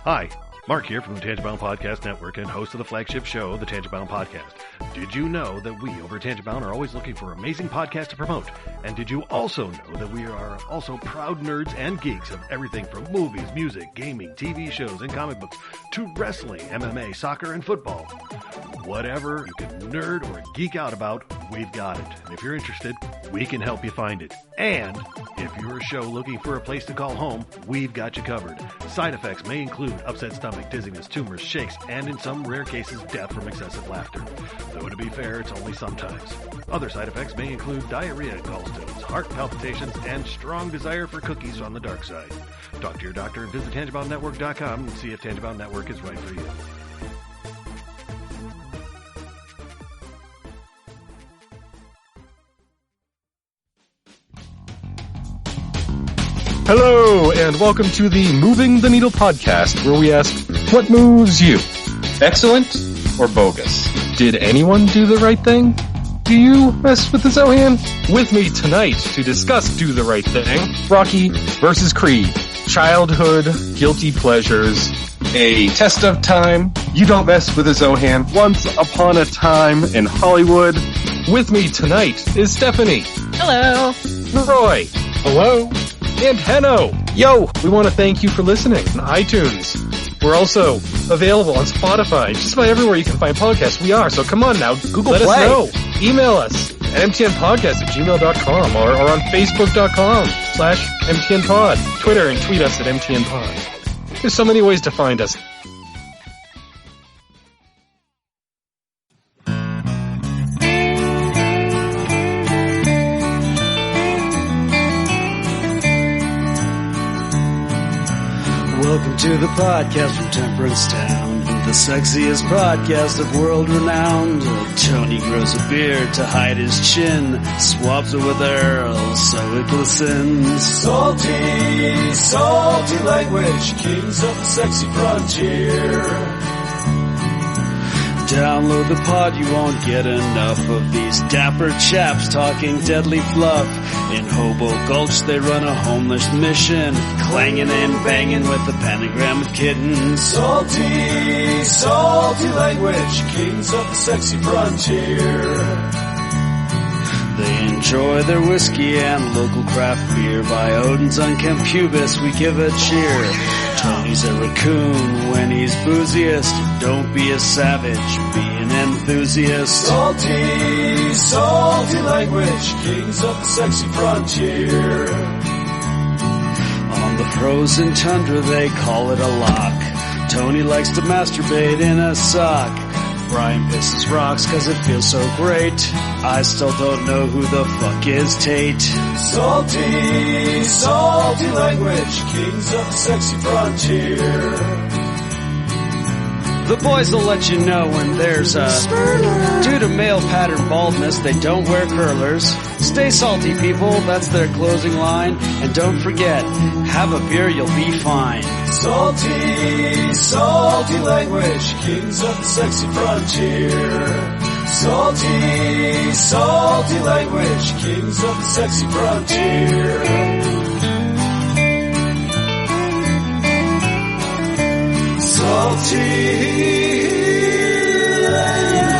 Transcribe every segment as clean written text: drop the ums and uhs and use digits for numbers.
Hi, Mark here from the Tangibound Podcast Network and host of the flagship show, the Tangibound Podcast. Did you know that we over at Tangibound are always looking for amazing podcasts to promote? And did you also know that we are also proud nerds and geeks of everything from movies, music, gaming, TV shows, and comic books to wrestling, MMA, soccer, and football? Whatever you can nerd or geek out about, we've got it. And if you're interested, we can help you find it. And if you're a show looking for a place to call home, we've got you covered. Side effects may include upset stomach, dizziness, tumors, shakes, and in some rare cases, death from excessive laughter. Though to be fair, it's only sometimes. Other side effects may include diarrhea, gallstones, heart palpitations, and strong desire for cookies on the dark side. Talk to your doctor and visit TangiboundNetwork.com and see if Tangibound Network is right for you. Hello, and welcome to the Moving the Needle podcast, where we ask, what moves you? Excellent or bogus? Did anyone do the right thing? Do you mess with the Zohan? With me tonight to discuss Do the Right Thing, Rocky versus Creed, childhood, guilty pleasures, a test of time, you don't mess with the Zohan, once upon a time in Hollywood. With me tonight is Stephanie. Hello. Roy. Hello. And Henno. Yo, we want to thank you for listening on iTunes. We're also available on Spotify, just about everywhere you can find podcasts. We are, so come on now, Google let Play. us know. Email us at mtnpodcast@gmail.com or on facebook.com/mtnpod. Twitter and tweet us at mtnpod. There's so many ways to find us. Welcome to the podcast from Temperance Town, the sexiest podcast of world renowned. Tony grows a beard to hide his chin, swaps it with Earl so it glistens. Salty, salty language, kings of the sexy frontier. Download the pod, you won't get enough of these dapper chaps talking deadly fluff. In Hobo Gulch they run a homeless mission, clanging and banging with the pentagram of kittens. Salty, salty language, kings of the sexy frontier. They enjoy their whiskey and local craft beer. By Odin's unkempt pubis we give a cheer. Tony's a raccoon when he's booziest. Don't be a savage, be an enthusiast. Salty, salty language, kings of the sexy frontier. On the frozen tundra they call it a lock. Tony likes to masturbate in a sock. Brian pisses rocks cause it feels so great. I still don't know who the fuck is Tate. Salty, salty language, kings of the sexy frontier. The boys will let you know when there's a due to male pattern baldness, they don't wear curlers. Stay salty, people, that's their closing line. And don't forget, have a beer, you'll be fine. Salty, salty language, kings of the sexy frontier. Salty, salty language, kings of the sexy frontier. Salty language.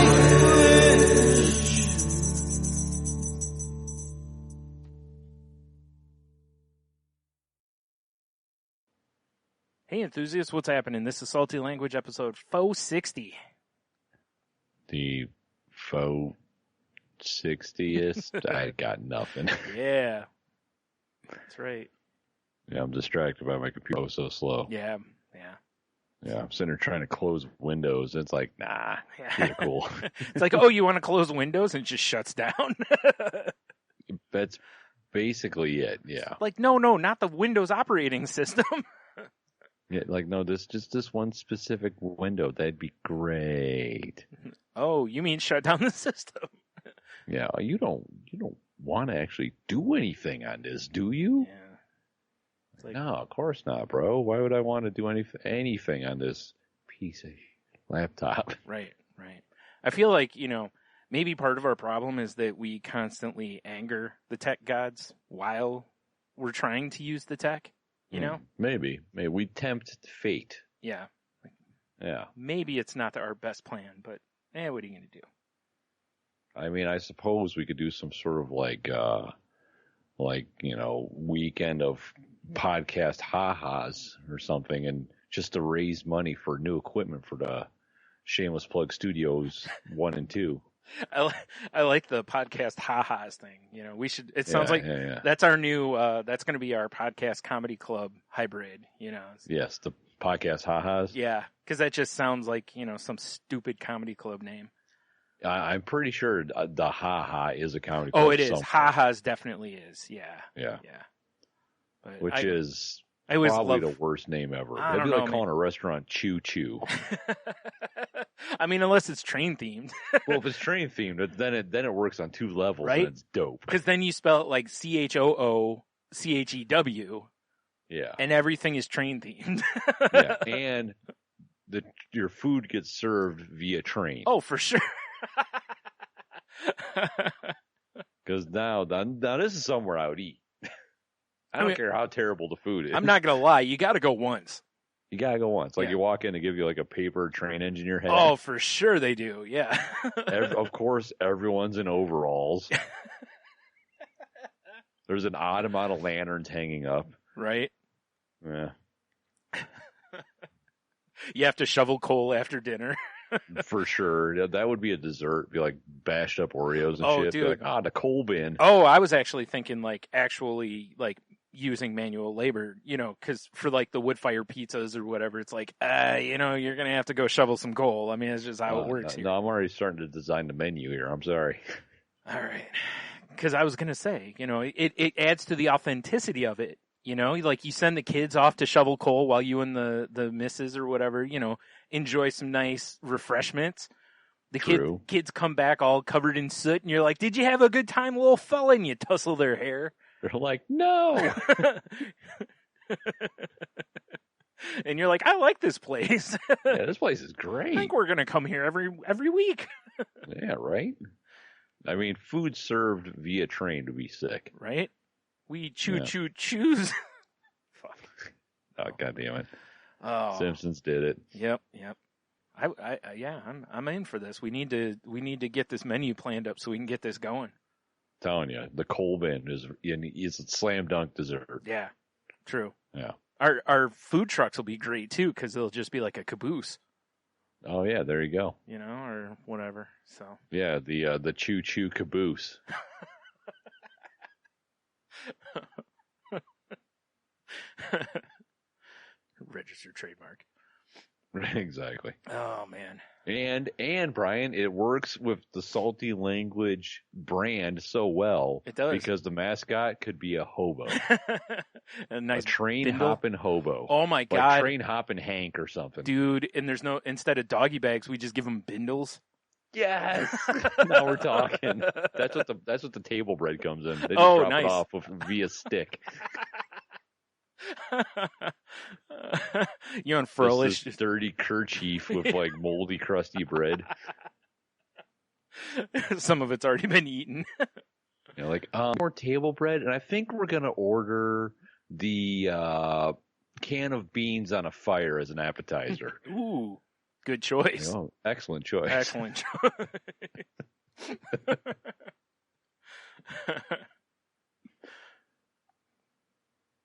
Hey enthusiasts, what's happening? This is Salty Language episode 460. The faux 60th. I got nothing. Yeah. That's right. Yeah, I'm distracted by my computer. Oh, so slow. Yeah. Yeah, I'm sitting there trying to close Windows. It's like, nah, these are cool. It's like, oh, you want to close Windows and it just shuts down? That's basically it, yeah. Like, no, not the Windows operating system. Yeah, like, no, just this one specific window. That'd be great. Oh, you mean shut down the system? Yeah, you don't want to actually do anything on this, do you? Yeah. Like, no, of course not, bro. Why would I want to do anything on this piece of laptop? Right. I feel like, maybe part of our problem is that we constantly anger the tech gods while we're trying to use the tech, you know? Maybe. We tempt fate Yeah. Yeah. Maybe it's not our best plan, but what are you going to do? I mean, I suppose we could do some sort of like weekend of podcast ha-has or something, and just to raise money for new equipment for the Shameless Plug Studios 1 and 2. I like the podcast ha-has thing. We should, it sounds like that's our new, that's going to be our podcast comedy club hybrid, Yes, the podcast ha-has. Yeah, because that just sounds like, some stupid comedy club name. I'm pretty sure the ha-ha is a comedy club. Oh, it is. Somewhere. Ha-has definitely is. Yeah. Yeah. But Which is I always probably love the worst name ever. I It'd be don't like know, calling a restaurant Choo Choo. I mean, unless it's train themed. Well, if it's train themed, then it works on two levels, right? And it's dope. Because then you spell it like CHOOCHEW. Yeah. And everything is train themed. Yeah. And your food gets served via train. Oh, for sure. Because now this is somewhere I would eat. I don't care how terrible the food is. I'm not going to lie. You got to go once. You got to go once. Like Yeah. you walk in, they give you like a paper train engine in your head. Oh, for sure they do. Yeah. Of course, everyone's in overalls. There's an odd amount of lanterns hanging up. Right. Yeah. You have to shovel coal after dinner. For sure. That would be a dessert. Be like bashed up Oreos and shit. Dude. Be like, the coal bin. Oh, I was actually thinking actually using manual labor, because for like the wood fire pizzas or whatever, it's like, you're going to have to go shovel some coal. I mean, it's just how it works here. No, I'm already starting to design the menu here. I'm sorry. All right. Because I was going to say, it adds to the authenticity of it. Like you send the kids off to shovel coal while you and the missus or whatever, enjoy some nice refreshments. The kids come back all covered in soot, and you're like, "Did you have a good time, little fella?" And you tussle their hair. They're like, "No." And you're like, "I like this place. Yeah, this place is great. I think we're gonna come here every week." Yeah, right. I mean, food served via train would be sick, right? We choose. Fuck. Oh, God damn it. Oh. Simpsons did it. Yep. I'm in for this. We need to get this menu planned up so we can get this going. Telling you, the coal bin is a slam dunk dessert. Yeah. True. Yeah. Our food trucks will be great too because they'll just be like a caboose. Oh yeah, there you go. Or whatever. So. Yeah, the Choo Choo caboose. Registered trademark. Exactly. Oh man. And Brian, it works with the Salty Language brand so well. It does. Because the mascot could be a hobo. A nice train bindle. hopping hobo. Oh my God. Like train hopping Hank or something. Dude, and instead of doggy bags, we just give them bindles. Yes. Now we're talking. That's what the table bread comes in. They just drop nice. it off via stick. You unfurl this dirty kerchief with like moldy, crusty bread. Some of it's already been eaten. More table bread, and I think we're gonna order the can of beans on a fire as an appetizer. Ooh, good choice. Oh, excellent choice. Excellent choice.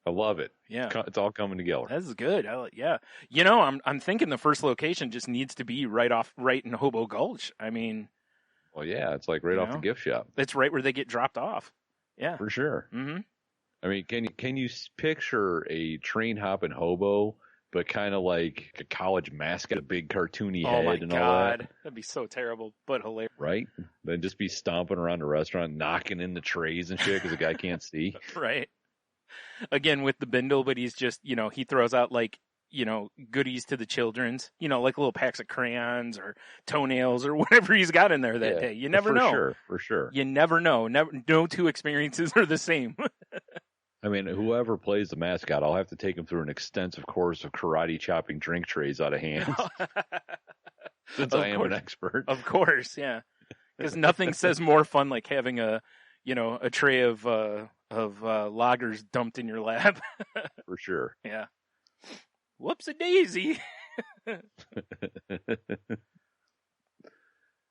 I love it. Yeah, it's all coming together. That's good. Yeah, I'm thinking the first location just needs to be right in Hobo Gulch. I mean, well, yeah, it's like right off the gift shop. It's right where they get dropped off. Yeah, for sure. Mm-hmm. I mean, can you picture a train hopping hobo, but kind of like a college mascot, a big cartoony head and all that? That'd be so terrible, but hilarious. Right? Then just be stomping around the restaurant, knocking in the trays and shit because the guy can't see. Right. Again, with the bindle, but he's just, he throws out goodies to the children's, like little packs of crayons or toenails or whatever he's got in there that day. You never know. For sure. You never know. No two experiences are the same. I mean, whoever plays the mascot, I'll have to take him through an extensive course of karate chopping drink trays out of hands. Since I am an expert. Of course, yeah. Because nothing says more fun like having a tray of lagers dumped in your lap. For sure. Yeah. Whoops-a-daisy.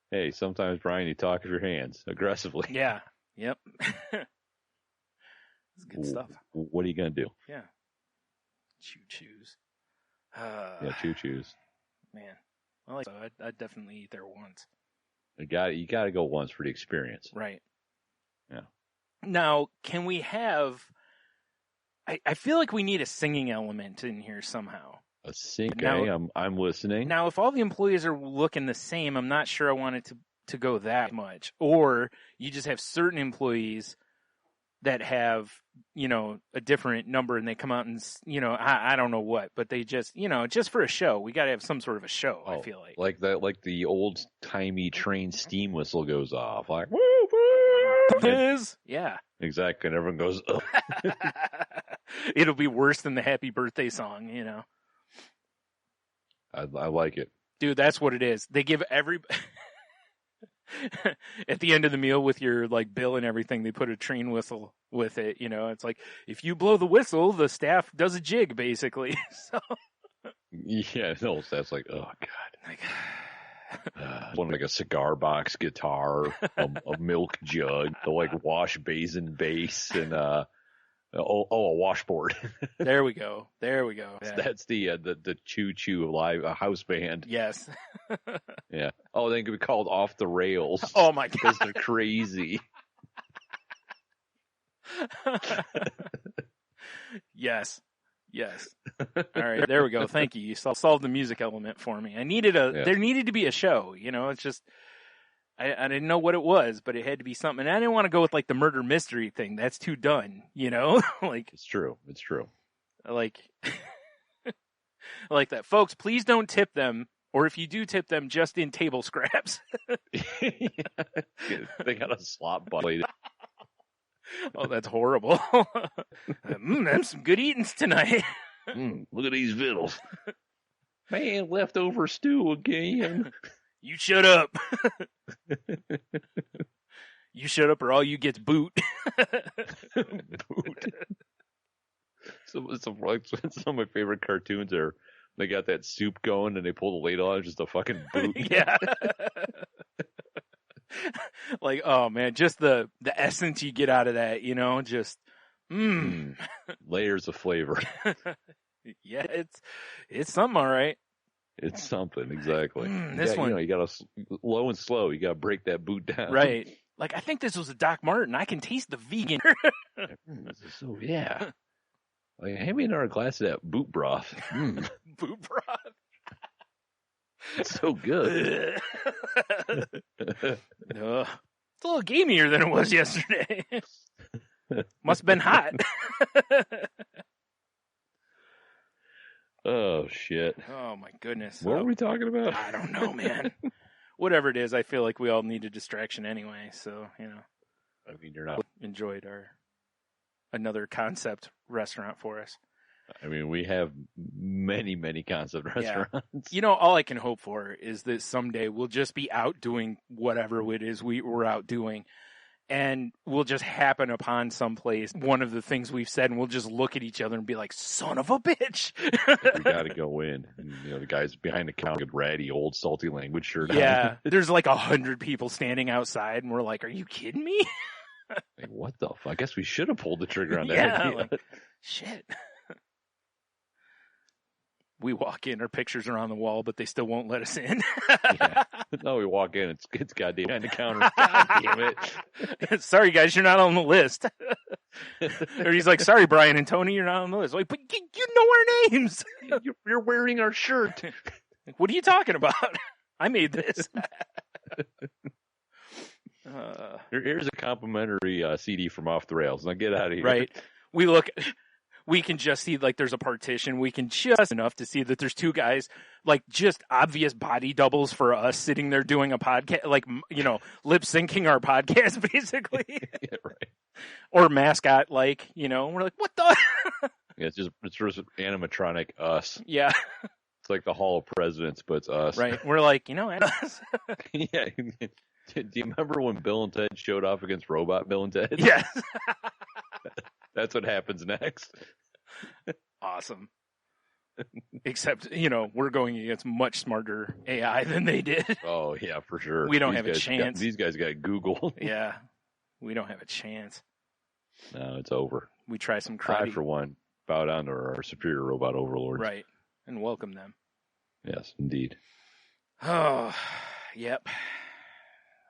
Hey, sometimes, Brian, you talk with your hands aggressively. Yeah. Yep. It's good stuff. What are you going to do? Yeah. Choo-choos. Yeah, choo-choos. Man. Well, so I'd definitely eat there once. You got to go once for the experience. Right. Yeah. Now, can we have... I feel like we need a singing element in here somehow. A sing. Okay, Now, I'm listening. Now, if all the employees are looking the same, I'm not sure I want it to go that much. Or you just have certain employees that have, a different number and they come out and, I don't know what, but they just, just for a show. We got to have some sort of a show, I feel like. Like the old timey train steam whistle goes off. Like, woo, woo. Yeah. Exactly. And everyone goes, oh. It'll be worse than the happy birthday song, I like it. Dude, that's what it is. They give at the end of the meal with your bill and everything, they put a train whistle with it. It's like, if you blow the whistle, the staff does a jig, basically. So yeah, no, that's like, oh god, one like a cigar box guitar, a milk jug, the wash basin base, and a washboard. There we go. Yeah. That's the Choo Choo live house band. Yes. Yeah. Oh, they could be called Off the Rails. Oh my god, because they're crazy. Yes. All right, there we go. Thank you. You solved the music element for me. There needed to be a show. It's just. I didn't know what it was, but it had to be something. And I didn't want to go with the murder mystery thing. That's too done, It's true. Like that. Folks, please don't tip them. Or if you do tip them, just in table scraps. Yeah. They got a slop bucket. Oh, that's horrible. That's some good eatings tonight. Look at these vittles. Man, leftover stew again. You shut up. You shut up or all you get's boot. Boot. Some of my favorite cartoons are they got that soup going and they pull the ladle out, just a fucking boot. Yeah. Oh man, just the essence you get out of that, just layers of flavor. Yeah, it's something, all right. It's something, exactly. You got to low and slow. You got to break that boot down. Right. I think this was a Doc Martin. I can taste the vegan. So yeah. Hand me another glass of that boot broth. Boot broth. It's so good. It's a little gamier than it was yesterday. Must have been hot. Oh, shit. Oh, my goodness. What are we talking about? I don't know, man. Whatever it is, I feel like we all need a distraction anyway. So, I mean, you're not. Enjoyed another concept restaurant for us. I mean, we have many, many concept restaurants. Yeah. All I can hope for is that someday we'll just be out doing whatever it is we're out doing. And we'll just happen upon someplace, one of the things we've said, and we'll just look at each other and be like, son of a bitch. We got to go in. And, the guys behind the counter with ratty, old, salty language shirt on. Yeah, there's 100 people standing outside, and we're like, are you kidding me? What the fuck? I guess we should have pulled the trigger on that. Yeah, shit. We walk in, our pictures are on the wall, but they still won't let us in. Yeah. No, we walk in, it's goddamn behind the counter. God damn it. Sorry, guys, you're not on the list. Or he's like, sorry, Brian and Tony, you're not on the list. Like, but you know our names. You're wearing our shirt. What are you talking about? I made this. Here's a complimentary CD from Off the Rails. Now get out of here. Right. We can just see there's a partition. We can just enough to see that there's two guys, just obvious body doubles for us sitting there doing a podcast, lip syncing our podcast basically. Yeah, right. Or mascot, we're like, what the? Yeah, it's just animatronic us. Yeah. It's like the Hall of Presidents, but it's us. Right. We're like, us. Yeah. Do you remember when Bill and Ted showed off against Robot Bill and Ted? Yes. That's what happens next. Awesome. Except, you know, we're going against much smarter AI than they did. Oh, yeah, for sure. We don't have a chance. These guys got Google. Yeah, we don't have a chance. No, it's over. We try some I, cruddy. for one, bow down to our superior robot overlords. Right, and welcome them. Yes, indeed. Oh, yep.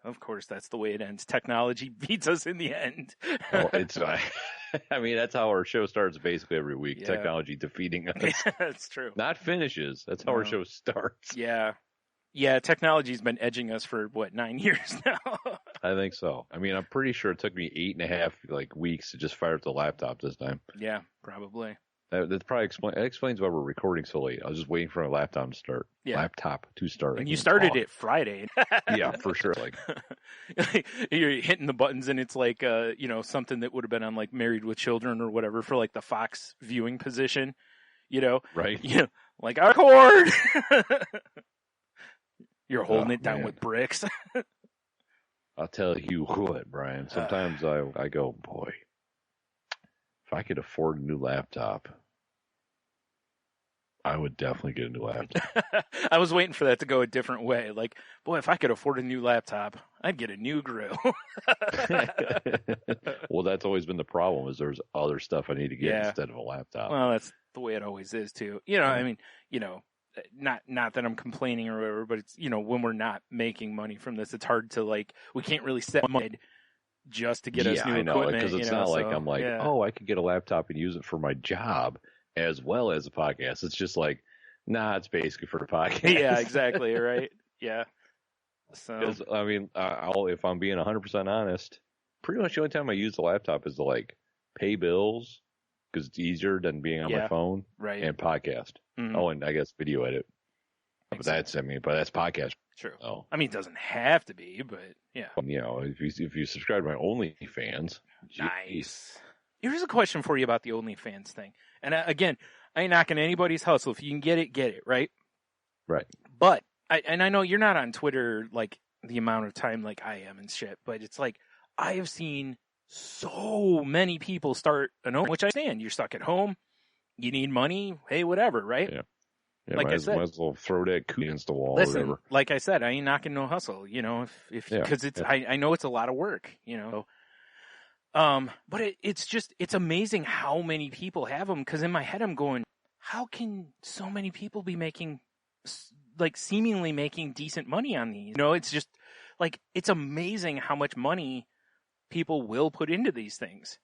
Of course, that's the way it ends. Technology beats us in the end. Well, it's. I mean, that's how our show starts basically every week. Yeah. Technology defeating us. Yeah, that's true. Not finishes. That's how our show starts. Yeah. Yeah, technology's been edging us for, 9 years now? I think so. I mean, I'm pretty sure it took me 8.5 weeks to just fire up the laptop this time. Yeah, probably. That probably explains why we're recording so late. I was just waiting for a laptop to start. Yeah. Laptop to start. And you started it Friday. Yeah, for sure. You're hitting the buttons and it's like, something that would have been on like Married with Children or whatever for like the Fox viewing position, Right. Yeah. Like, our cord! You're holding it down man. with bricks. I'll tell you what, Brian. Sometimes I go, boy, if I could afford a new laptop, I would definitely get a new laptop. I was waiting for that to go a different way. Like, boy, if I could afford a new laptop, I'd get a new grill. Well, that's always been the problem is there's other stuff I need to get Yeah. instead of a laptop. Well, that's the way it always is too. I mean, not that I'm complaining or whatever, but it's, when we're not making money from this, it's hard to we can't really set money just to get us new I know, equipment. because it's not like so, I'm like, yeah. oh, I could get a laptop and use it for my job as well as a podcast. It's just like, nah, it's basically for the podcast. Yeah, exactly. Right. Yeah. So, 'Cause, I mean, if I'm being 100% honest, pretty much the only time I use the laptop is to pay bills because it's easier than being on my phone right. and podcast. Mhm. Oh, and I guess video edit. But that's podcast. True. Oh, I mean, it doesn't have to be, but yeah. If you subscribe to my OnlyFans, Nice. Here's a question for you about the OnlyFans thing. And again, I ain't knocking anybody's hustle. If you can get it, right? Right. But, I know you're not on Twitter the amount of time I am and shit, but it's I have seen so many people start an OnlyFans, which I understand. You're stuck at home. You need money. Hey, whatever, right? Yeah. Like I said, might as well throw that coot against the wall. Listen, or whatever. like I said, I ain't knocking no hustle, because I know it's a lot of work, but it's amazing how many people have them. Because in my head, I'm going, how can so many people be making, seemingly making decent money on these? It's just it's amazing how much money people will put into these things.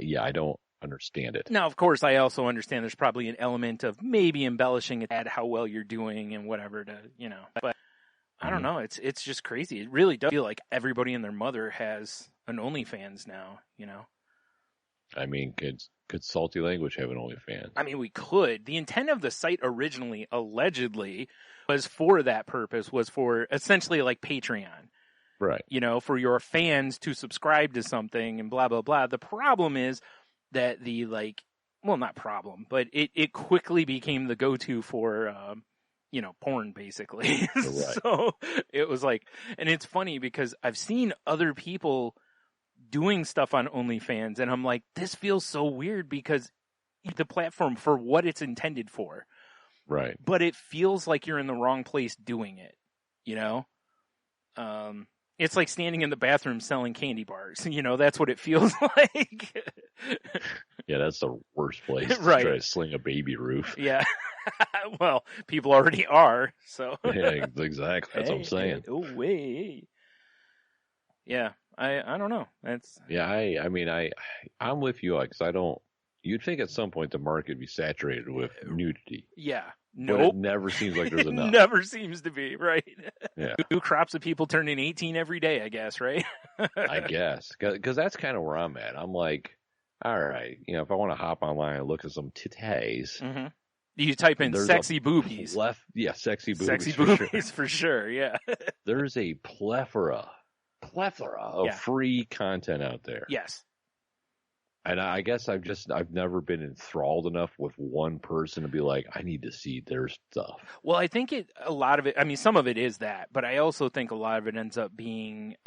Yeah, I don't understand it. Now, of course, I also understand there's probably an element of maybe embellishing it, add how well you're doing and whatever to, but I don't know. It's just crazy. It really does feel like everybody and their mother has an OnlyFans now, I mean, could Salty Language have an OnlyFans? I mean, we could. The intent of the site originally, allegedly, was for that purpose, was for essentially Patreon. Right. For your fans to subscribe to something and blah, blah, blah. The problem is that not problem, but it quickly became the go-to for, porn basically. Right. So it was and it's funny because I've seen other people doing stuff on OnlyFans and I'm like, this feels so weird because the platform for what it's intended for. Right. But it feels like you're in the wrong place doing it, It's like standing in the bathroom selling candy bars. That's what it feels like. Yeah, that's the worst place Right. to try to sling a baby roof. Yeah. Well, people already are, so. Yeah, exactly. That's what I'm saying. Oh, wait. Yeah, I don't know. That's. Yeah, I mean, I'm with you, because you'd think at some point the market would be saturated with nudity. Yeah. But Nope. it never seems like there's enough. Never seems to be, right? Yeah. New crops of people turning 18 every day, I guess, right? I guess. Because that's kind of where I'm at. I'm like, all right, if I want to hop online and look at some titties. Mm-hmm. You type in sexy boobies. Sexy boobies. Sexy for boobies, sure. for sure, yeah. There's a plethora of free content out there. Yes. And I guess I've never been enthralled enough with one person to be like, I need to see their stuff. Well, I think a lot of it, I mean, some of it is that, but I also think a lot of it ends up being,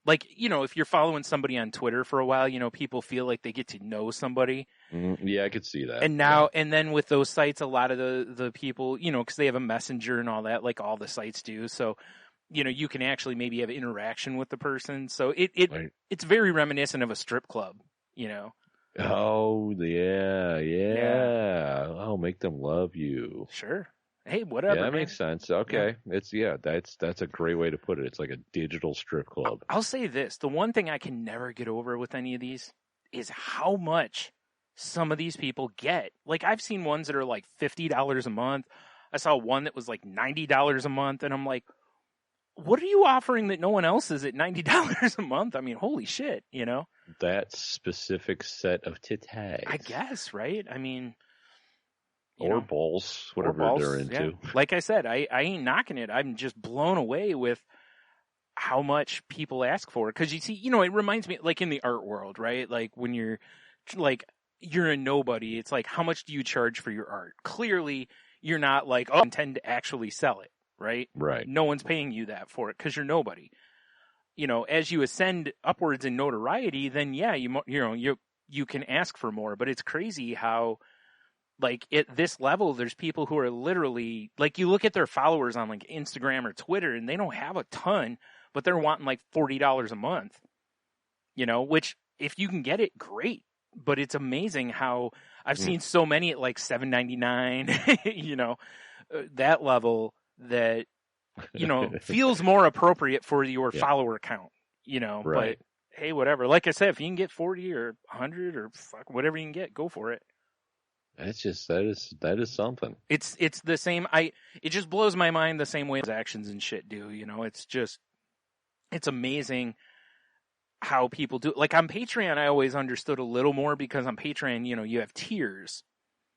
like, if you're following somebody on Twitter for a while, people feel like they get to know somebody. Yeah, I could see that. And now, and then with those sites, a lot of the people, because they have a messenger and all that, like all the sites do. So, you can actually maybe have interaction with the person. So it's very reminiscent of a strip club. Oh, yeah. Oh, make them love you. Sure. Hey, whatever. Yeah, that man. makes sense. Okay. Yeah. That's a great way to put it. It's like a digital strip club. I'll say this. The one thing I can never get over with any of these is how much some of these people get. Like, I've seen ones that are like $50 a month. I saw one that was like $90 a month, and I'm like, what are you offering that no one else is at $90 a month? I mean, holy shit, That specific set of titties. I guess, right? I mean... Or balls, whatever they're into. Yeah. Like I said, I ain't knocking it. I'm just blown away with how much people ask for it. Because you see, it reminds me, like in the art world, right? Like when you're a nobody, it's like, how much do you charge for your art? Clearly, you're not like, I intend to actually sell it. Right? Right. No one's paying you that for it because you're nobody. As you ascend upwards in notoriety, then yeah, you can ask for more. But it's crazy how, like, at this level, there's people who are literally, like, you look at their followers on like Instagram or Twitter, and they don't have a ton, but they're wanting like $40 a month. Which if you can get it, great. But it's amazing how I've seen so many at like $7.99. That level. That feels more appropriate for your follower count, right. But hey, whatever. Like I said, if you can get 40 or 100 or whatever you can get, go for it. That's just that is something. It's the same. It just blows my mind the same way as actions and shit do. It's amazing how people do. Like on Patreon, I always understood a little more because on Patreon, you have tiers.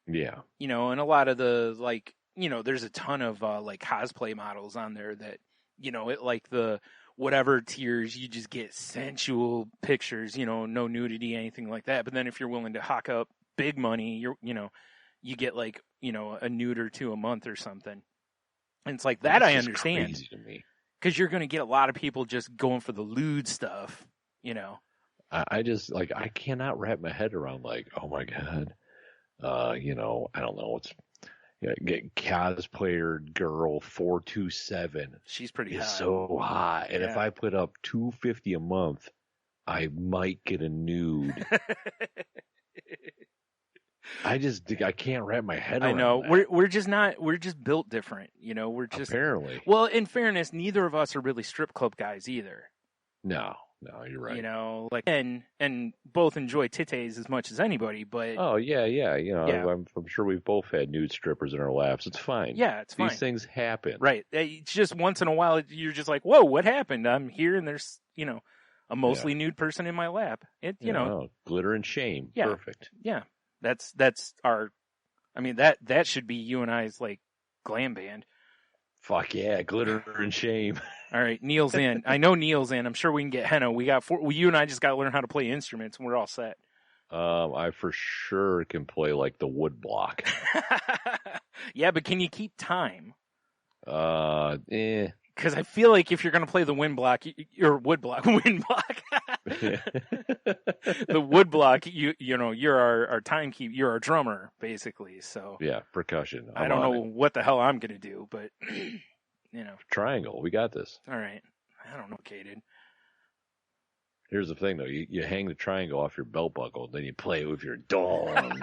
Yeah. And a lot of the like. There's a ton of like cosplay models on there that, it like the whatever tiers, you just get sensual pictures, no nudity, anything like that. But then if you're willing to hawk up big money, you get like, a nude or two a month or something. And it's like that. I understand. Crazy to me. Because you're going to get a lot of people just going for the lewd stuff, I just like, I cannot wrap my head around like, oh my God, I don't know. It's, get cosplayer girl 427. She's pretty hot. So hot. And if I put up $250 a month, I might get a nude. I can't wrap my head around I know. that. We're just built different. We're just apparently. Well, in fairness, neither of us are really strip club guys either. No, you're right. Like and both enjoy titties as much as anybody, but oh yeah. I'm sure we've both had nude strippers in our laps. It's fine. Yeah, it's fine. These things happen. Right. It's just once in a while you're just like, whoa, what happened? I'm here and there's a mostly nude person in my lap. Glitter and shame. Yeah. Perfect. Yeah. That's our. I mean that should be you and I's like glam band. Fuck yeah, glitter and shame. All right, Neil's in. I know Neil's in. I'm sure we can get Henno. We got you and I just got to learn how to play instruments, and we're all set. I for sure can play like the wood block. Yeah, but can you keep time? Because I feel like if you're going to play the wind block, or wood block, the wood block, you're our timekeeper, you're our drummer, basically. So yeah, percussion. I don't know what the hell I'm going to do, but triangle. We got this. All right. I don't know, Caden. Here's the thing, though. You hang the triangle off your belt buckle, then you play it with your dong.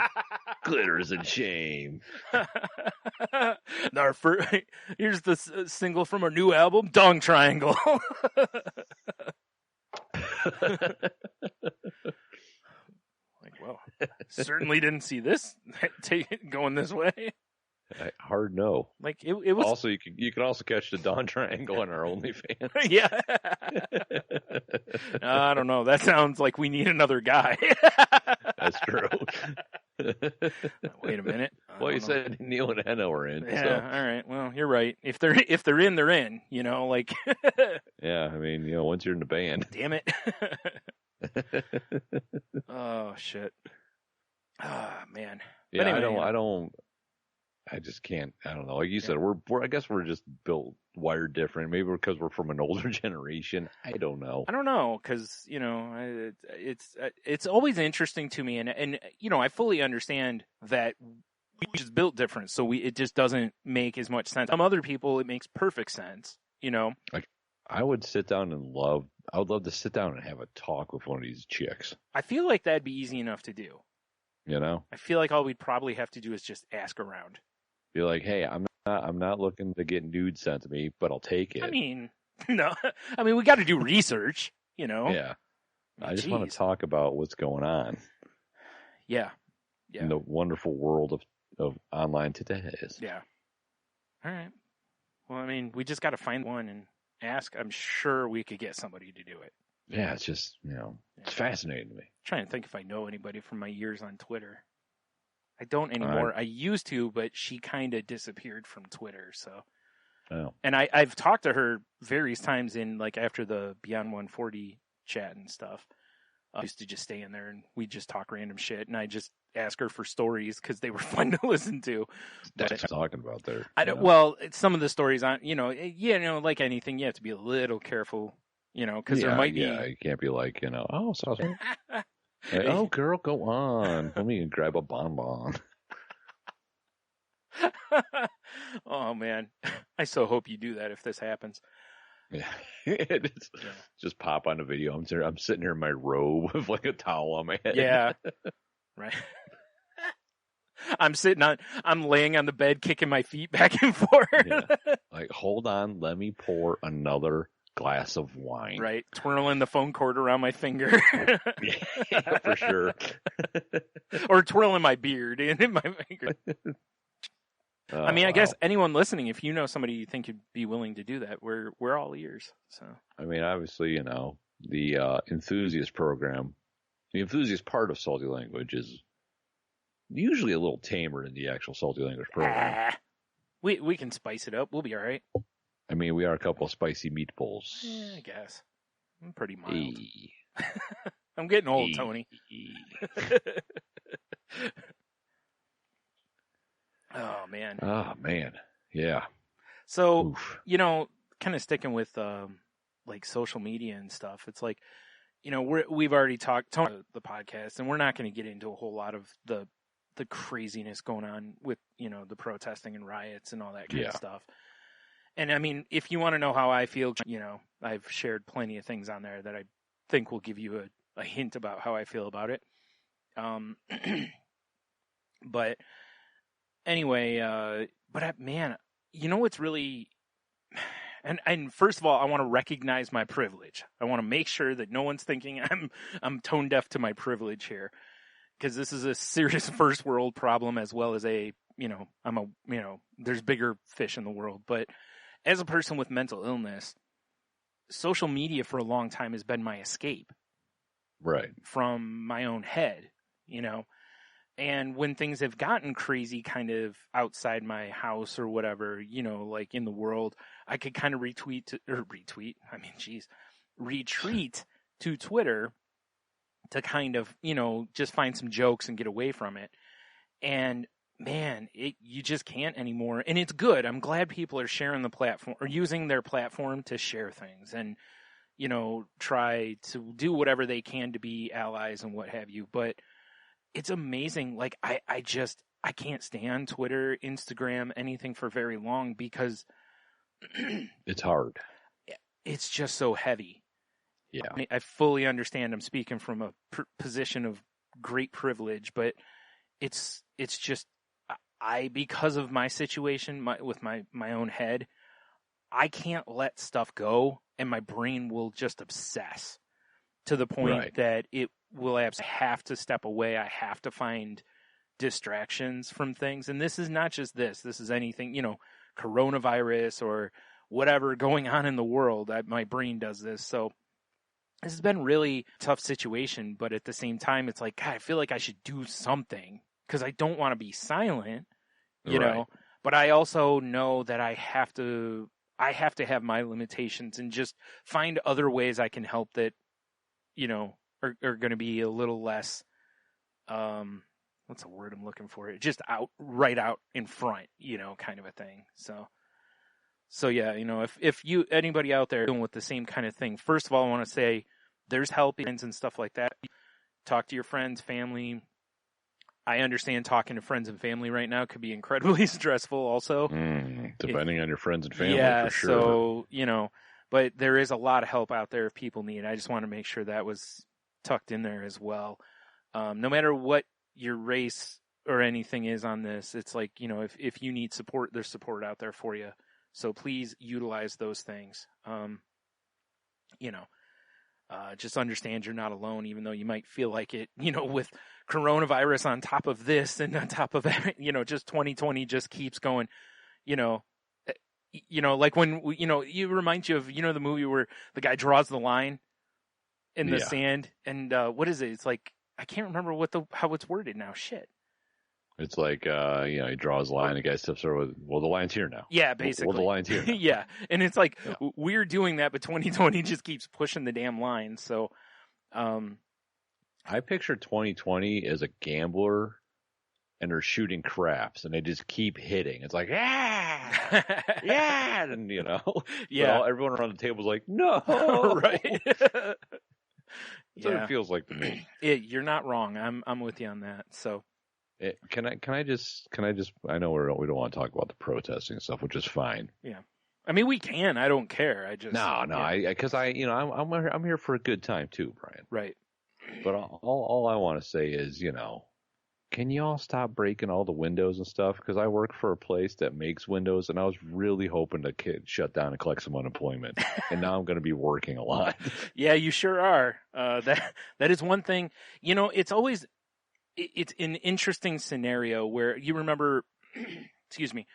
Glitters and shame. Here's the single from our new album, Dong Triangle. Like, well, certainly didn't see this going this way. Hard no. Like it was. Also, you can also catch the Dawn Triangle on our OnlyFans. Yeah. I don't know. That sounds like we need another guy. That's true. Wait a minute. Well, you said Neil and Henno are in. Yeah. So. All right. Well, you're right. If they're in, they're in. Like. Yeah. I mean, once you're in the band. Damn it. Oh shit. Ah, man. Yeah, But anyway, I just can't. I don't know. Like you said, I guess we're just wired different. Maybe because we're from an older generation. I don't know. I don't know, because it's always interesting to me, and I fully understand that we just built different, so it just doesn't make as much sense. Some other people, it makes perfect sense. Like I would love to sit down and have a talk with one of these chicks. I feel like that'd be easy enough to do. I feel like all we'd probably have to do is just ask around. Be like, hey, I'm not looking to get nude sent to me, but I'll take it. I mean, no. I mean, we got to do research, Yeah. I just want to talk about what's going on. Yeah. In the wonderful world of online today. Yeah. All right. Well, I mean, we just got to find one and ask. I'm sure we could get somebody to do it. Yeah, it's just, it's fascinating to me. I'm trying to think if I know anybody from my years on Twitter. I don't anymore. I used to, but she kind of disappeared from Twitter. So, and I've talked to her various times after the Beyond 140 chat and stuff. I used to just stay in there and we'd just talk random shit, and I just ask her for stories because they were fun to listen to. That's what I'm talking about there. Well, some of the stories on, like anything, you have to be a little careful, because there might be. Yeah, you can't be like, sorry. Like, oh, girl, go on. Let me grab a bonbon. Oh, man. I so hope you do that if this happens. Yeah. Just pop on the video. I'm sitting here in my robe with like a towel on my head. Yeah. Right. I'm laying on the bed, kicking my feet back and forth. Yeah. Like, hold on. Let me pour another glass of wine. Right. Twirling the phone cord around my finger. Yeah, for sure. Or twirling my beard in my finger. I mean, I guess anyone listening, if you know somebody you think would be willing to do that, we're all ears. So I mean, obviously, the enthusiast program, the enthusiast part of Salty Language is usually a little tamer than the actual Salty Language program. We can spice it up. We'll be all right. I mean, we are a couple of spicy meatballs. Yeah, I guess. I'm pretty mild. Hey. I'm getting old, Tony. Oh, man. Oh, man. Yeah. So, kind of sticking with social media and stuff, it's like, we've already talked about the podcast, and we're not going to get into a whole lot of the craziness going on with, the protesting and riots and all that kind of stuff. And I mean, if you want to know how I feel, I've shared plenty of things on there that I think will give you a hint about how I feel about it. But anyway, man, what's really, and first of all, I want to recognize my privilege. I want to make sure that no one's thinking I'm tone deaf to my privilege here, because this is a serious first world problem, as well as there's bigger fish in the world. But as a person with mental illness, social media for a long time has been my escape. Right. From my own head, And when things have gotten crazy kind of outside my house or whatever, like in the world, I could kind of retreat to Twitter to kind of, just find some jokes and get away from it. And man, you just can't anymore. And it's good. I'm glad people are sharing the platform or using their platform to share things and, try to do whatever they can to be allies and what have you. But it's amazing. Like, I can't stay on Twitter, Instagram, anything for very long because it's hard. It's just so heavy. Yeah. I mean, I fully understand. I'm speaking from a position of great privilege, but it's just, because of my situation with my own head, I can't let stuff go, and my brain will just obsess to the point that it will have to step away. I have to find distractions from things. And this is not just this. This is anything, coronavirus or whatever going on in the world. My brain does this. So this has been really tough situation. But at the same time, it's like, God, I feel like I should do something because I don't want to be silent, you know. But I also know that I have to have my limitations and just find other ways I can help that, are going to be a little less, what's the word I'm looking for? Just right out in front, kind of a thing. So yeah, if anybody out there dealing with the same kind of thing, first of all, I want to say there's help and stuff like that. Talk to your friends, family. I understand talking to friends and family right now could be incredibly stressful also. Depending on your friends and family, yeah, for sure. So, but there is a lot of help out there if people need. I just want to make sure that was tucked in there as well. No matter what your race or anything is on this, it's like, if you need support, there's support out there for you. So please utilize those things. Just understand you're not alone, even though you might feel like it, with coronavirus on top of this and on top of, just 2020 just keeps going, like when, you remind you of, the movie where the guy draws the line in the sand and, what is it? It's like, I can't remember how it's worded now. Shit. It's like, he draws a line, the guy steps over, the line's here now. Yeah, basically. Well, the line's here now. Yeah, and it's like, we're doing that, but 2020 just keeps pushing the damn line, so. I picture 2020 as a gambler, and they're shooting craps, and they just keep hitting. It's like, yeah, and, yeah. everyone around the table's like, no. Right. That's what it feels like to me. You're not wrong. I'm with you on that, so. Can I just? I know we don't want to talk about the protesting and stuff, which is fine. Yeah, I mean we can. I don't care. I just I'm here for a good time too, Brian. Right. But all I want to say is, can you all stop breaking all the windows and stuff? Because I work for a place that makes windows, and I was really hoping to shut down and collect some unemployment, and now I'm going to be working a lot. Yeah, you sure are. That is one thing. It's always. It's an interesting scenario where you remember, excuse me,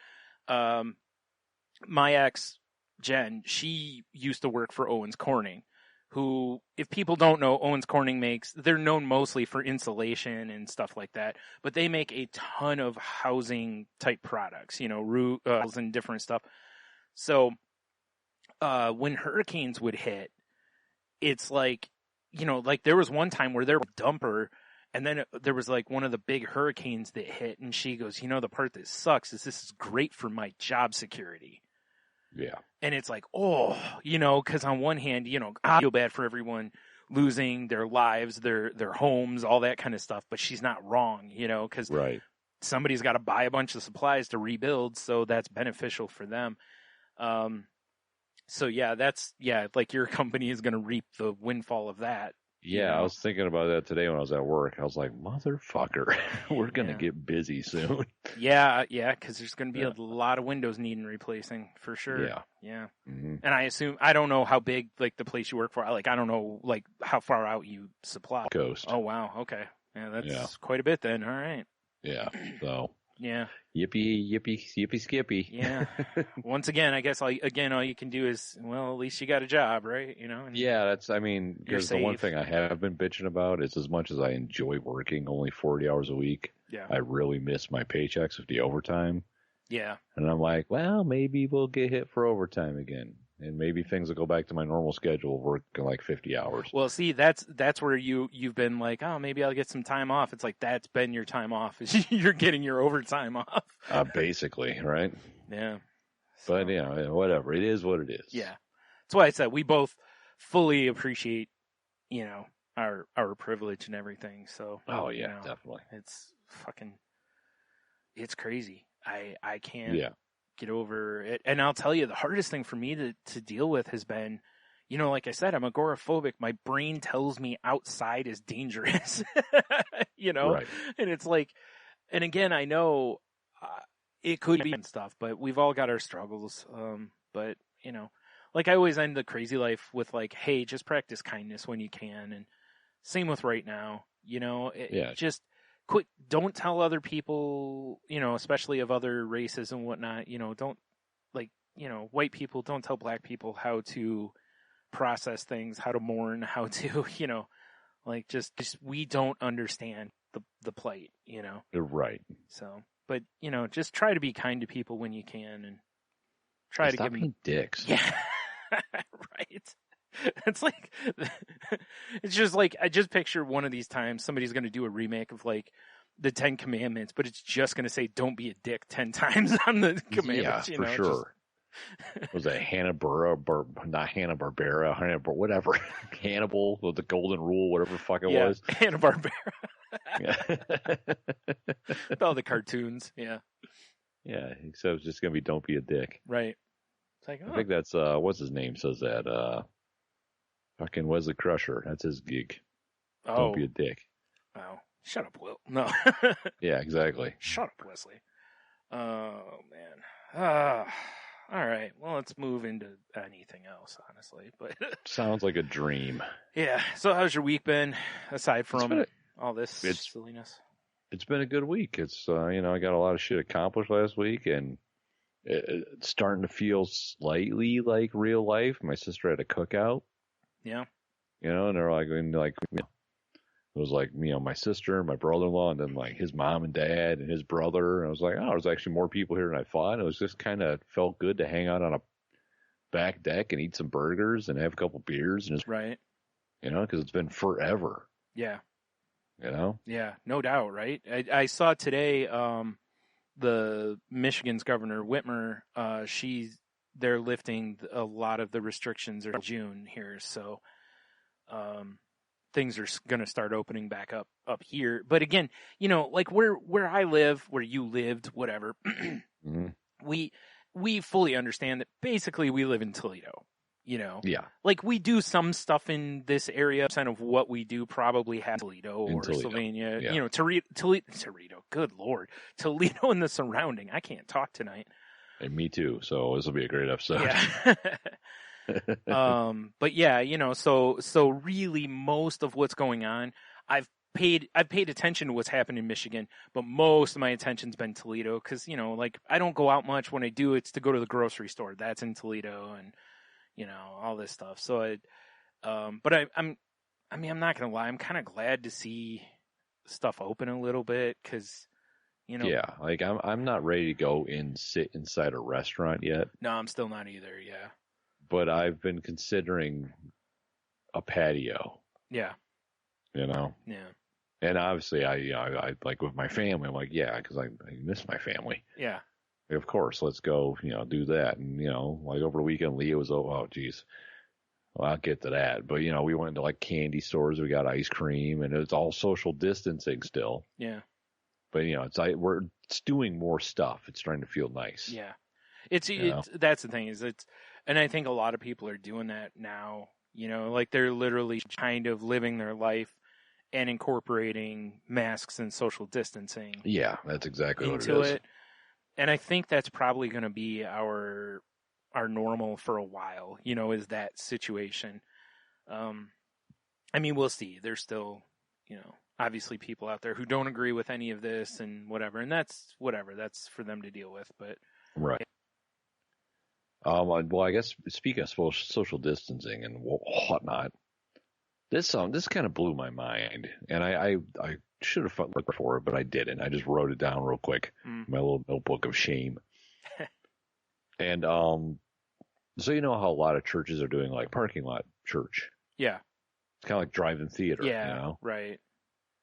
my ex, Jen, she used to work for Owens Corning, who, if people don't know, Owens Corning they're known mostly for insulation and stuff like that, but they make a ton of housing type products, roofs and different stuff. So, when hurricanes would hit, it's like, like there was one time where there was a dumper. And then there was like one of the big hurricanes that hit, and she goes, the part that sucks is this is great for my job security. Yeah. And it's like, because on one hand, I feel bad for everyone losing their lives, their homes, all that kind of stuff, but she's not wrong, because somebody's got to buy a bunch of supplies to rebuild, so that's beneficial for them. So like your company is going to reap the windfall of that. Yeah, I was thinking about that today when I was at work. I was like, motherfucker, we're going to get busy soon. Yeah, because there's going to be a lot of windows needing replacing, for sure. Yeah. Mm-hmm. And I don't know how big, like, the place you work for, I don't know, like, how far out you supply. Coast. Oh, wow, okay. Yeah, that's quite a bit then, all right. Yeah, so. Yeah. Yippee, skippy. Yeah. Once again, I guess all you can do is, well, at least you got a job, right? Yeah, because the one thing I have been bitching about is, as much as I enjoy working only 40 hours a week, I really miss my paychecks with the overtime. Yeah. And I'm like, well, maybe we'll get hit for overtime again. And maybe things will go back to my normal schedule, working like 50 hours. Well, see, that's where you've been like, oh, maybe I'll get some time off. It's like, that's been your time off. You're getting your overtime off. Basically, right? Yeah. So. But, whatever. It is what it is. Yeah. That's why I said we both fully appreciate, our privilege and everything. So. Oh, yeah, definitely. It's crazy. I can't. Yeah. Get over it. And I'll tell you, the hardest thing for me to deal with has been, like I said, I'm agoraphobic. My brain tells me outside is dangerous, right. And it's like, and again, I know it could be and stuff, but we've all got our struggles. But like I always end the crazy life with like, hey, just practice kindness when you can. And same with right now, just quit. Don't tell other people, especially of other races and whatnot, don't white people, don't tell black people how to process things, how to mourn, how to, just we don't understand the plight, You're right. So, but, just try to be kind to people when you can and try to give them dicks. Yeah. Right. It's like, it's just like, I just picture one of these times somebody's going to do a remake of like the 10 Commandments, but it's just going to say, don't be a dick 10 times on the commandments. Yeah, you for know, sure. Was that not Hanna-Barbera, whatever. Hannibal, with the golden rule, whatever the fuck it was. Hanna-Barbera. Yeah. All the cartoons. Yeah. Yeah, except it's just going to be don't be a dick. Right. It's like, I think that's, what's his name says that, fucking Wesley Crusher. That's his gig. Don't be a dick. Oh, shut up, Will. No. Yeah, exactly. Shut up, Wesley. Oh, man. All right. Well, let's move into anything else, honestly. But sounds like a dream. Yeah. So how's your week been, aside from all this silliness? It's been a good week. It's, I got a lot of shit accomplished last week, and it's starting to feel slightly like real life. My sister had a cookout. Yeah. And they're like, it was like, my sister, my brother-in-law, and then like his mom and dad and his brother. And I was like, there's actually more people here than I thought. It was just kind of felt good to hang out on a back deck and eat some burgers and have a couple beers. And just, right. Because it's been forever. Yeah. Yeah, no doubt. Right. I saw today, the Michigan's Governor Whitmer, they're lifting a lot of the restrictions in June here. So, things are going to start opening back up here. But again, like where I live, where you lived, whatever, mm-hmm. we fully understand that basically we live in Toledo, Yeah. Like we do some stuff in this area, percent of what we do probably has Toledo or Sylvania, yeah. Toledo, good Lord, Toledo and the surrounding. I can't talk tonight. And me too. So this will be a great episode. Yeah. But yeah, so really most of what's going on, I've paid attention to what's happened in Michigan, but most of my attention's been Toledo because, like I don't go out much. When I do, it's to go to the grocery store. That's in Toledo and, all this stuff. So but I'm not going to lie. I'm kind of glad to see stuff open a little bit because, Yeah, like I'm not ready to go sit inside a restaurant yet. No, I'm still not either. Yeah. But I've been considering a patio. Yeah. Yeah. And obviously, I like with my family. I'm like, yeah, because I miss my family. Yeah. Like, of course, let's go. Do that. And like over the weekend, Leah was oh geez. Well, I'll get to that. But we went to like candy stores. We got ice cream, and it's all social distancing still. Yeah. But we're doing more stuff. It's starting to feel nice. Yeah. It's that's the thing and I think a lot of people are doing that now, like they're literally kind of living their life and incorporating masks and social distancing. Yeah, that's exactly into what it is. And I think that's probably going to be our normal for a while, is that situation. I mean, we'll see. There's still, obviously people out there who don't agree with any of this and whatever, and that's whatever. That's for them to deal with, but. Right. Well, I guess speaking of social distancing and whatnot, this kind of blew my mind, and I should have looked for it, but I didn't. I just wrote it down real quick, my little notebook of shame. And so how a lot of churches are doing like parking lot church. Yeah. It's kind of like drive-in theater. Yeah. Right.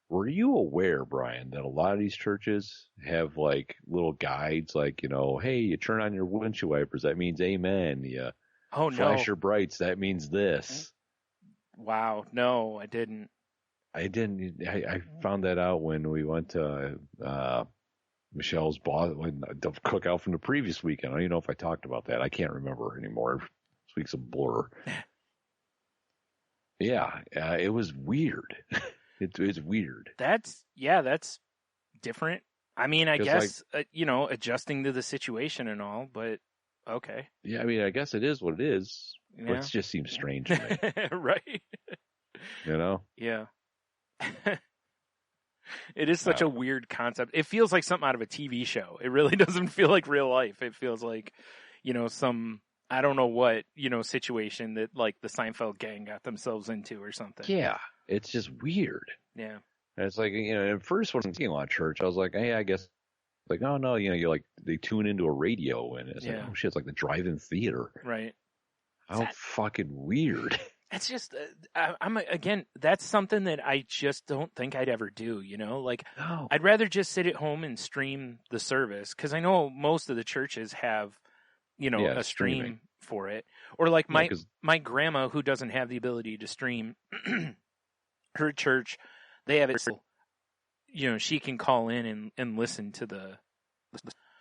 Were you aware, Brian, that a lot of these churches have like little guides, like, hey, you turn on your windshield wipers, that means amen. You flash your brights, that means this. Wow. No, I didn't. I found that out when we went to Michelle's the cookout from the previous weekend. I don't even know if I talked about that. I can't remember anymore. This week's a blur. Yeah, it was weird. It's weird. That's different. I mean, I guess, adjusting to the situation and all, but okay. Yeah, I mean, I guess it is what it is. Yeah. But it just seems strange to me. Right. Yeah. It is such a weird concept. It feels like something out of a TV show. It really doesn't feel like real life. It feels like, some, I don't know what, situation that like the Seinfeld gang got themselves into or something. Yeah. It's just weird. Yeah. And it's like, at first when I was seeing a lot of church, I was like, hey, I guess, like, oh no, you like, they tune into a radio and it's like, oh shit, it's like the drive-in theater. Right. How fucking weird. It's just, again, that's something that I just don't think I'd ever do, you know? Like, No. I'd rather just sit at home and stream the service, because I know most of the churches have, you know, a stream streaming for it. Or like Yeah, my grandma, who doesn't have the ability to stream, her church, they have it, you know, she can call in and listen to the...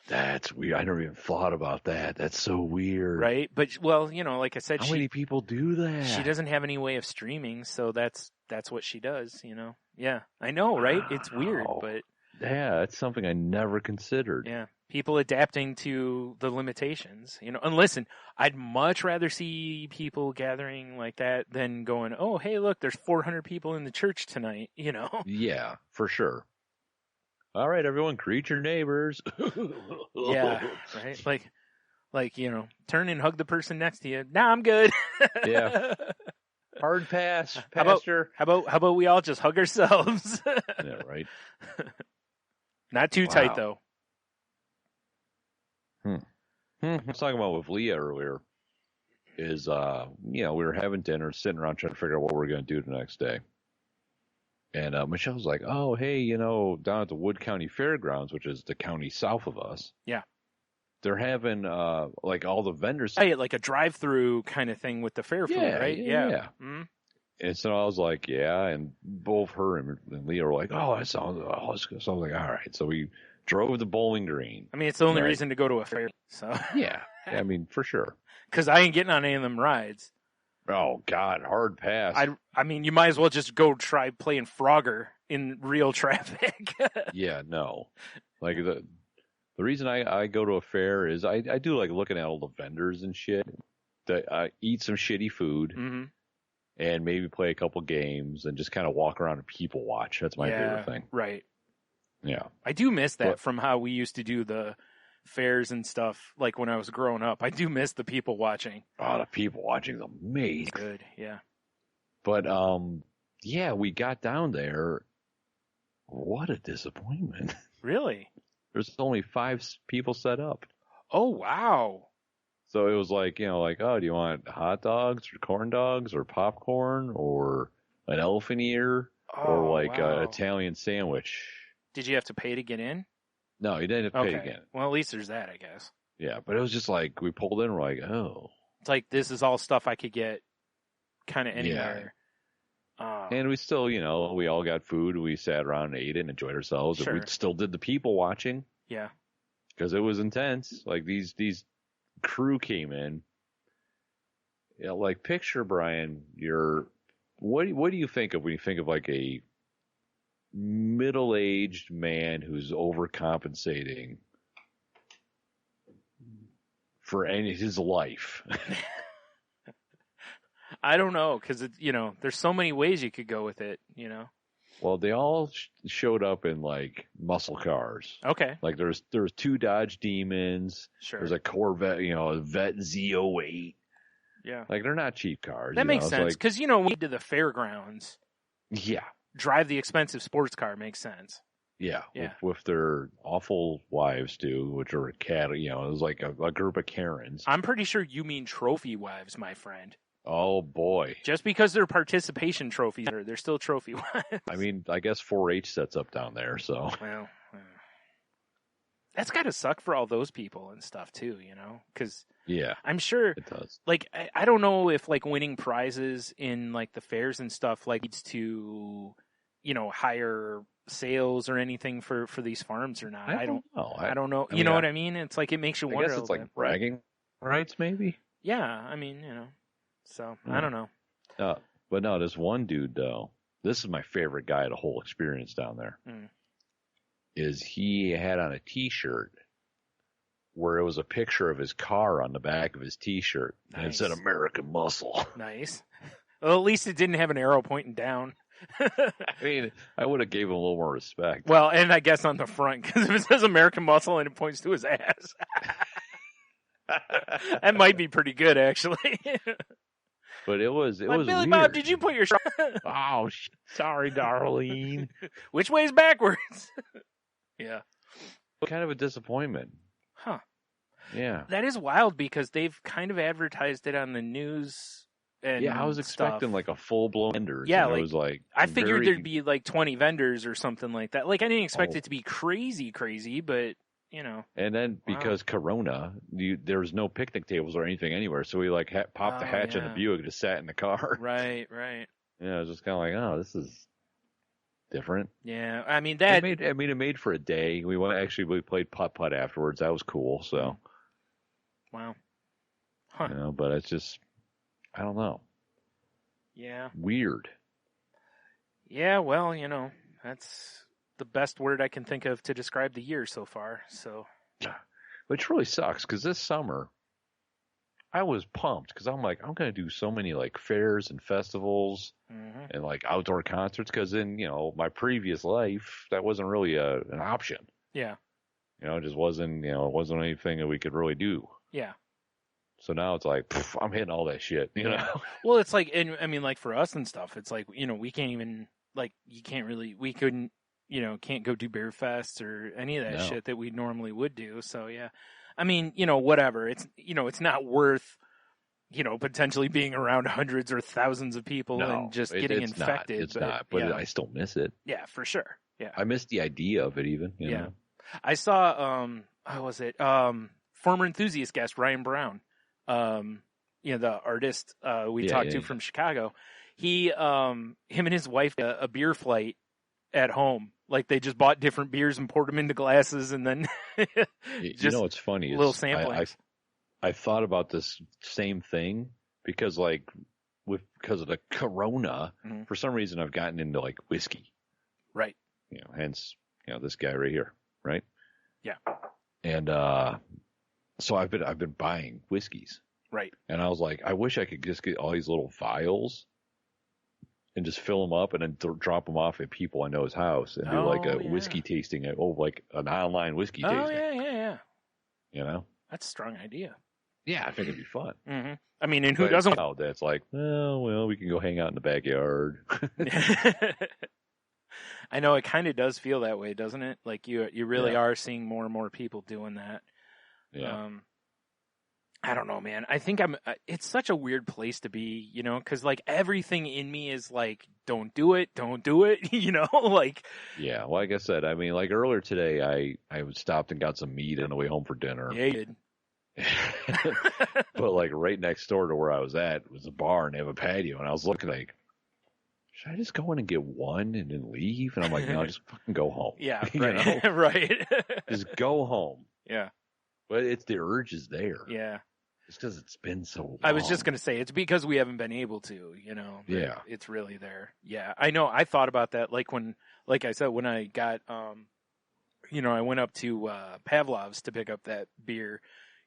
That's weird. I never even thought about that. That's so weird. Right? But, well, you know, like I said, How many people do that? she doesn't have any way of streaming, so that's what she does, you know? Yeah, I know, right? It's weird, Wow. but... Yeah, that's something I never considered. Yeah, people adapting to the limitations, you know. And listen, I'd much rather see people gathering like that than going, oh, hey, look, there's 400 people in the church tonight, you know? Yeah, for sure. All right, everyone, greet your neighbors. Yeah, right? Like, you know, turn and hug the person next to you. Nah, I'm good. Yeah. Hard pass, Pastor. How about we all just hug ourselves? Yeah, right. Not too tight, though. I was talking about with Leah earlier is, you know, we were having dinner, sitting around trying to figure out what we're going to do the next day. And Michelle was like, oh, hey, you know, down at the Wood County Fairgrounds, which is the county south of us. Yeah. They're having, like, all the vendors. Like a drive-through kind of thing with the fair food, right? Yeah. Mm-hmm. And so I was like, yeah. And both her and Leah were like, oh, that sounds awesome. So I was like, all right. So we drove to Bowling Green. I mean, it's the only reason to go to a fair, so. Yeah. I mean, for sure. Because I ain't getting on any of them rides. Oh, God, hard pass. I mean, you might as well just go try playing Frogger in real traffic. Yeah, no. Like, the reason I go to a fair is I do like looking at all the vendors and shit. I eat some shitty food and maybe play a couple games and just kind of walk around and people watch. That's my favorite thing. Right. Yeah. I do miss that from how we used to do the fairs and stuff, like when I was growing up. I do miss the people watching. Oh, the people watching is amazing. Good, yeah. But, yeah, we got down there. What a disappointment. Really? There's only 5 people set up. Oh, wow. So it was like, you know, like, oh, do you want hot dogs or corn dogs or popcorn or an elephant ear or like an Italian sandwich? Did you have to pay to get in? No, you didn't have to pay again. Well, at least there's that, I guess. Yeah, but it was just like, we pulled in and we're like, oh. It's like, this is all stuff I could get kind of anywhere. Yeah. And we still, you know, we all got food. We sat around and ate it and enjoyed ourselves. Sure. And we still did the people watching. Yeah. Because it was intense. Like, these crew came in. Yeah, like, picture, Brian, what do you think of when you think of like a middle-aged man who's overcompensating for his life? I don't know, because you know, there's so many ways you could go with it, you know. Well, they all showed up in like muscle cars. Okay. Like there's 2 Dodge Demons. Sure. There's a Corvette, you know, a Vet Z08. Yeah. Like they're not cheap cars. That makes sense, because you know, we did the fairgrounds. Yeah. Drive the expensive sports car makes sense. Yeah. With their awful wives too, which are you know, it was like a group of Karens. I'm pretty sure you mean trophy wives, my friend. Oh boy. Just because they're participation trophies, they're still trophy wives. I mean, I guess 4-H sets up down there, so. Well, that's gotta suck for all those people and stuff too, you know? Because yeah, I'm sure it does. Like, I don't know if like winning prizes in like the fairs and stuff like leads to, you know, higher sales or anything for these farms or not. I don't know. I don't know. You know what I mean? It's like, it makes you wonder. I guess it's like bragging rights, maybe. Yeah, I mean, you know. So I don't know. But no, this one dude though. This is my favorite guy of the whole experience down there. Is he had on a T-shirt where it was a picture of his car on the back of his T-shirt, and it said "American Muscle." Nice. Well, at least it didn't have an arrow pointing down. I mean, I would have gave him a little more respect. Well, and I guess on the front, because if it says American Muscle and it points to his ass, that might be pretty good, actually. But it was Billy weird. Bob, did you put your... Oh, sorry, Darlene. Which way's backwards? Yeah. Kind of a disappointment. Huh. Yeah. That is wild, because they've kind of advertised it on the news and Yeah, I was expecting stuff. like a full blown vendors. Yeah, and like, it was like I figured very- there'd be like 20 vendors or something like that. Like I didn't expect Oh. it to be crazy, but you know. And then because Corona, there was no picnic tables or anything anywhere, so we like popped the hatch in the Buick, just sat in the car. Right. Yeah, I was just kind of like, oh, this is different. Yeah, I mean that. It made for a day. We played putt afterwards. That was cool. So. Wow. Huh. You know, but it's just, I don't know. Yeah. Weird. Yeah. Well, you know, that's the best word I can think of to describe the year so far. So. Which really sucks because this summer I was pumped because I'm like, I'm going to do so many like fairs and festivals and like outdoor concerts because in, you know, my previous life, that wasn't really an option. Yeah. You know, it just wasn't, you know, it wasn't anything that we could really do. Yeah. So now it's like, I'm hitting all that shit, you know? Well, it's like, and I mean, like for us and stuff, it's like, you know, we can't even, like, we couldn't, you know, can't go do beer fests or any of that shit that we normally would do. So, yeah. I mean, you know, whatever. It's, you know, it's not worth, you know, potentially being around hundreds or thousands of people and just getting infected. It's not, but I still miss it. Yeah, for sure. Yeah. I miss the idea of it even, you know? I saw, how was it? Former enthusiast guest, Ryan Brown. You know, the artist, we talked to from Chicago. He, him and his wife, a beer flight at home. Like they just bought different beers and poured them into glasses and then you know what's funny is little samplings. I thought about this same thing because like because of the Corona, for some reason I've gotten into like whiskey. Right. You know, hence, you know, this guy right here, right? Yeah. And so I've been buying whiskeys. Right. And I was like, I wish I could just get all these little vials and just fill them up and then drop them off at people I know's house and do like a whiskey tasting, like an online whiskey tasting. Oh, yeah. You know? That's a strong idea. Yeah, I think it'd be fun. Mm-hmm. I mean, and who doesn't? Oh, that's like, oh, well, we can go hang out in the backyard. I know it kind of does feel that way, doesn't it? Like you really are seeing more and more people doing that. Yeah. I don't know, man. I think it's such a weird place to be, you know, because like everything in me is like, don't do it, you know, like. Yeah, well, like I said, I mean, like earlier today, I stopped and got some meat on the way home for dinner. Yeah, you did. But like right next door to where I was at was a bar and they have a patio, and I was looking like, should I just go in and get one and then leave? And I'm like, no, just fucking go home. Yeah, right. You know? Right. Just go home. Yeah. But the urge is there. Yeah. It's because it's been so long. I was just going to say, it's because we haven't been able to, you know. Yeah. It's really there. Yeah. I know. I thought about that, like I said, when I got, you know, I went up to Pavlov's to pick up that beer.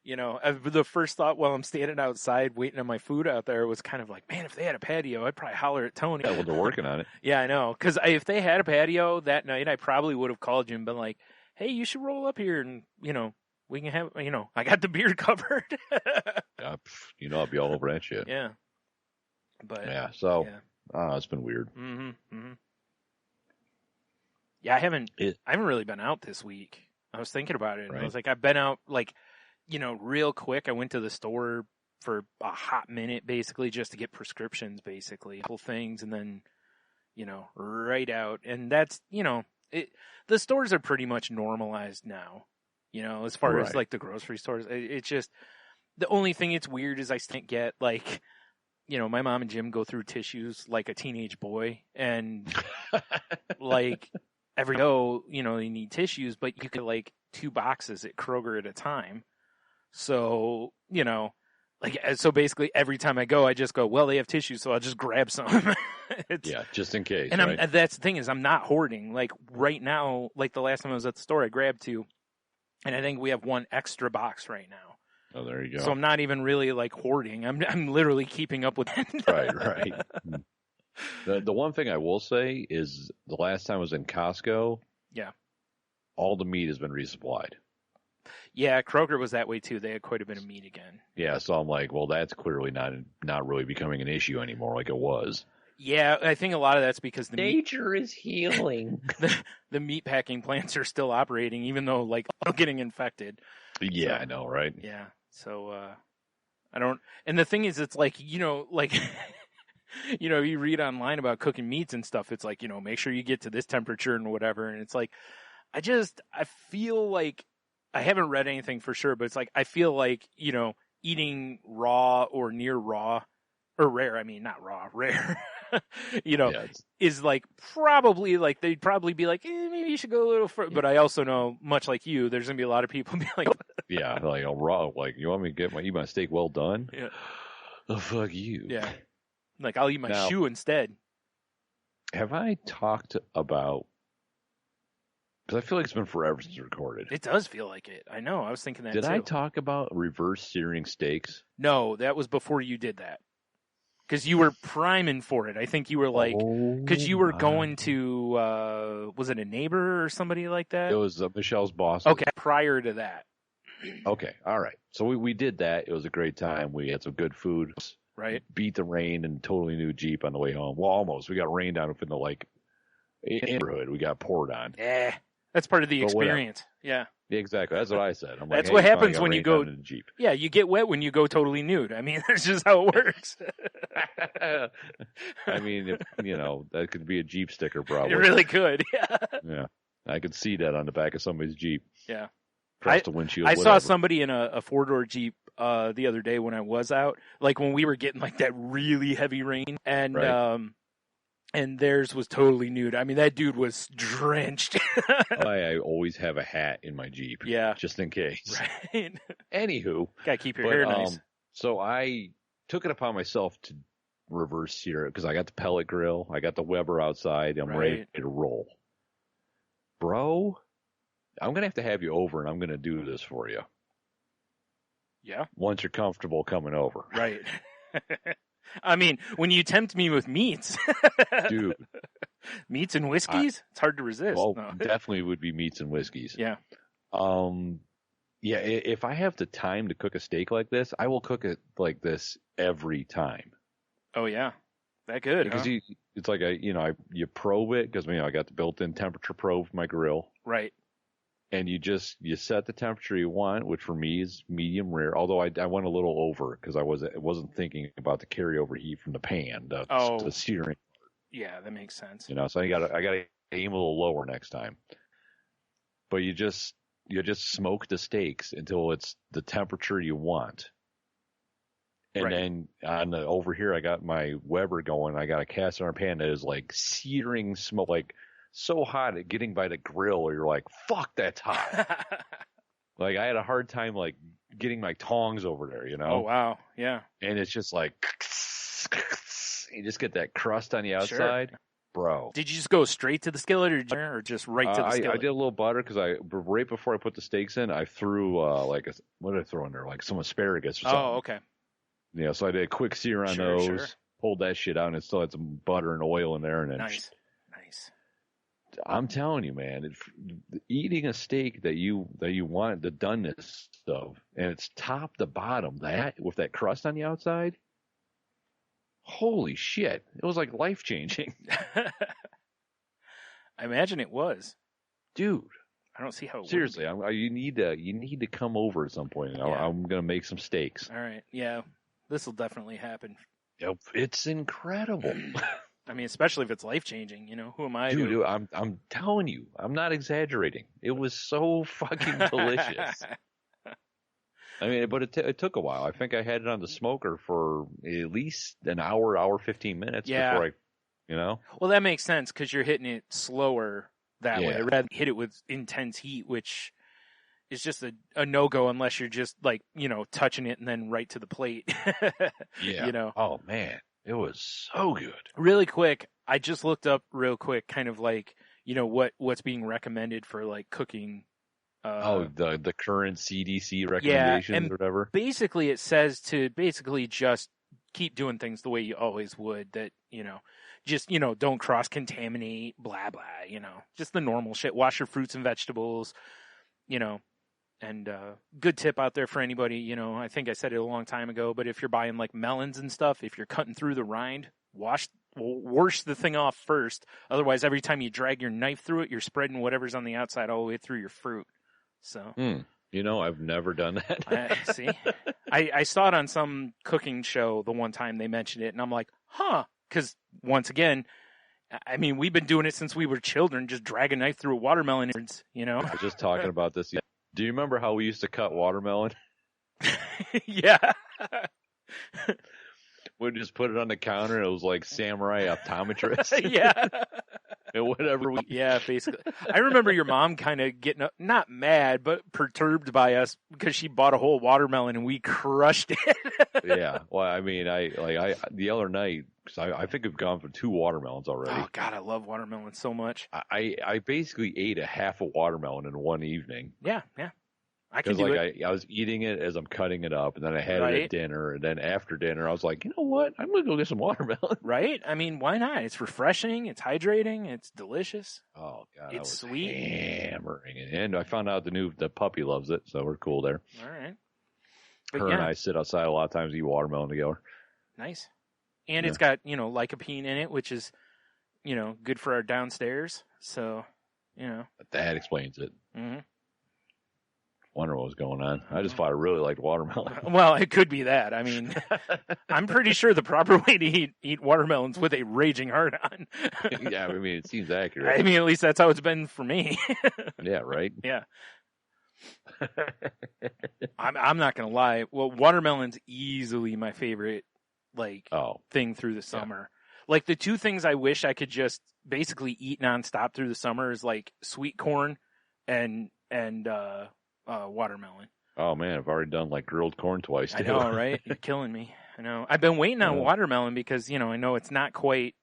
You know, the first thought while I'm standing outside waiting on my food out there was kind of like, man, if they had a patio, I'd probably holler at Tony. Yeah, well, they're working on it. Yeah, I know. Because if they had a patio that night, I probably would have called you and been like, hey, you should roll up here and, you know, we can have, you know, I got the beer covered. You know, I'll be all over that shit. Yeah. But yeah, so it's been weird. Yeah, I haven't really been out this week. I was thinking about it, and I was like, I've been out, like, you know, real quick. I went to the store for a hot minute, basically, just to get prescriptions, basically, a couple things, and then, you know, right out. And that's, you know, the stores are pretty much normalized now, you know, as far as like the grocery stores. It's just, the only thing it's weird is I still get, like, you know, my mom and Jim go through tissues like a teenage boy, and like every go, you know, they need tissues, but you get like 2 boxes at Kroger at a time. So, you know, like, so basically every time I go, I just go, well, they have tissues, so I'll just grab some. Yeah, just in case. And that's the thing is, I'm not hoarding. Like right now, like the last time I was at the store, I grabbed 2, and I think we have 1 extra box right now. Oh, there you go. So I'm not even really like hoarding. I'm literally keeping up with it. Right. The one thing I will say is the last time I was in Costco, all the meat has been resupplied. Yeah, Kroger was that way too. They had quite a bit of meat again. Yeah, so I'm like, well, that's clearly not really becoming an issue anymore like it was. Yeah, I think a lot of that's because nature is healing. The meat packing plants are still operating, even though like getting infected. Yeah, so, I know, right? Yeah. So And the thing is, it's like, like, you read online about cooking meats and stuff. It's like, make sure you get to this temperature and whatever. And it's like, I feel like, I haven't read anything for sure, but it's like, I feel like, eating raw or near raw, or rare, I mean, not raw, rare, is like probably like, they'd probably be like, maybe you should go a little further. But I also know, much like you, there's going to be a lot of people be like, yeah, like raw, like, you want me to eat my steak well done? Yeah. Oh, fuck you. Yeah. Like, I'll eat my shoe instead. Have I talked about, because I feel like it's been forever since we recorded. It does feel like it. I know. I was thinking that Did too. I talk about reverse searing steaks? No, that was before you did that. Because you were priming for it. I think you were like, because you were going to, was it a neighbor or somebody like that? It was Michelle's boss. Okay, prior to that. Okay, all right. So we did that. It was a great time. We had some good food. Right. Beat the rain and totally new Jeep on the way home. Well, almost. We got rained on up in the neighborhood. We got poured on. Yeah, that's part of the experience. Yeah. Exactly. That's what I said. I'm that's like, what happens when you go. In the Jeep. Yeah, you get wet when you go totally nude. I mean, that's just how it works. I mean, that could be a Jeep sticker, probably. It really could. Yeah. Yeah, I could see that on the back of somebody's Jeep. Yeah. Across the windshield. I saw somebody in a 4-door Jeep the other day when I was out, like when we were getting like that really heavy rain, and right. And theirs was totally nude. I mean, that dude was drenched. I always have a hat in my Jeep. Yeah. Just in case. Right. Anywho. Gotta keep your hair nice. So I took it upon myself to reverse sear it because I got the pellet grill. I got the Weber outside. I'm ready to roll. Bro, I'm going to have you over and I'm going to do this for you. Yeah. Once you're comfortable coming over. Right. I mean, when you tempt me with meats, dude, meats and whiskeys, it's hard to resist. Well, no. Definitely would be meats and whiskeys. Yeah. Yeah. If I have the time to cook a steak like this, I will cook it like this every time. Oh yeah, that good. Because it's like you probe it because I got the built-in temperature probe for my grill. Right. And you set the temperature you want, which for me is medium rare. Although I went a little over because I wasn't thinking about the carryover heat from the pan to searing. Yeah, that makes sense. So I gotta aim a little lower next time. But you just smoke the steaks until it's the temperature you want. And then over here I got my Weber going. I got a cast iron pan that is like searing smoke, like so hot at getting by the grill where you're like, fuck, that's hot. Like I had a hard time like getting my tongs over there, Oh wow, yeah. And it's just like you just get that crust on the outside. Sure. Bro. Did you just go straight to the skillet or just right to the skillet? I did a little butter because right before I put the steaks in, I threw what did I throw in there? Like some asparagus or something. Oh, okay. Yeah, so I did a quick sear on those, pulled that shit out, and it still had some butter and oil in there. And then nice. I'm telling you, man, eating a steak that you want the doneness of, and it's top to bottom, that with that crust on the outside, holy shit, it was like life changing. I imagine it was, dude. I don't see how it seriously. You need to come over at some point. Yeah. I'm gonna make some steaks. All right, yeah, this will definitely happen. Yep, it's incredible. I mean, especially if it's life-changing, who am I? Dude, I'm telling you, I'm not exaggerating. It was so fucking delicious. I mean, but it took a while. I think I had it on the smoker for at least an hour 15 minutes before Well, that makes sense because you're hitting it slower that way. Rather than hit it with intense heat, which is just a no-go unless you're just like, touching it and then right to the plate. Yeah. Oh, man. It was so good. Really quick, I just looked up real quick, kind of like, what's being recommended for like cooking. The current CDC recommendations or whatever. Basically, it says to just keep doing things the way you always would. That just don't cross contaminate, blah blah. Just the normal shit. Wash your fruits and vegetables. And good tip out there for anybody, I think I said it a long time ago, but if you're buying like melons and stuff, if you're cutting through the rind, wash the thing off first. Otherwise, every time you drag your knife through it, you're spreading whatever's on the outside all the way through your fruit. So You know, I've never done that. See, I saw it on some cooking show the one time they mentioned it, and I'm like, huh? Because once again, I mean, we've been doing it since we were children, just drag a knife through a watermelon, you know? I was just talking about this. Do you remember how we used to cut watermelon? Yeah. We'd just put it on the counter, and it was like samurai optometrist. Yeah. And whatever we... Yeah, basically. I remember your mom kind of getting, not mad, but perturbed by us because she bought a whole watermelon and we crushed it. Yeah. Well, I mean, the other night, cause I think we've gone for 2 watermelons already. Oh, God, I love watermelon so much. I basically ate a half a watermelon in one evening. Yeah. I can do like it. I was eating it as I'm cutting it up, and then I had Right. it at dinner, and then after dinner, I was like, you know what? I'm going to go get some watermelon. Right? I mean, why not? It's refreshing. It's hydrating. It's delicious. Oh, God. It's I was sweet. hammering it. And I found out the puppy loves it, so we're cool there. All right. But Her yeah, and I sit outside a lot of times, eat watermelon together. nice. And Yeah. it's got, lycopene in it, which is, good for our downstairs. So, But that explains it. mhm. Wonder what was going on. I just thought I really liked watermelon. Well, it could be that. I mean, I'm pretty sure the proper way to eat watermelons with a raging heart on. Yeah, I mean, it seems I accurate. mean, at least that's how it's been for me. Yeah, right? Yeah. I'm not gonna lie. Well, watermelon's easily my favorite, Oh, thing through the summer. Like the 2 things I wish I could just basically eat nonstop through the summer is like sweet corn and watermelon. oh man, I've already done like grilled corn twice. I Too. know, right? You're killing me. I know. I've been waiting on watermelon because I know it's not quite.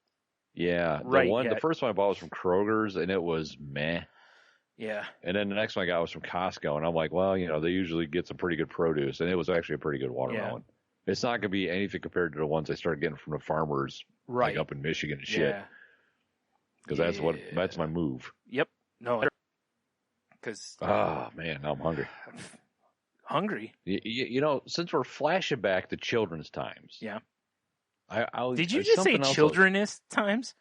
Yeah, Right, the yeah. first one I bought was from Kroger's, and it was meh. Yeah. And then the next one I got was from Costco, and I'm like, well, they usually get some pretty good produce, and it was actually a pretty good watermelon. It's not going to be anything compared to the ones I started getting from the farmers, Right. like up in Michigan and shit. Yeah. Because that's my move. Yep. No. Because Oh man, now I'm hungry. hungry. Since we're flashing back to children's times. Yeah. Did Did you just say childrenist times?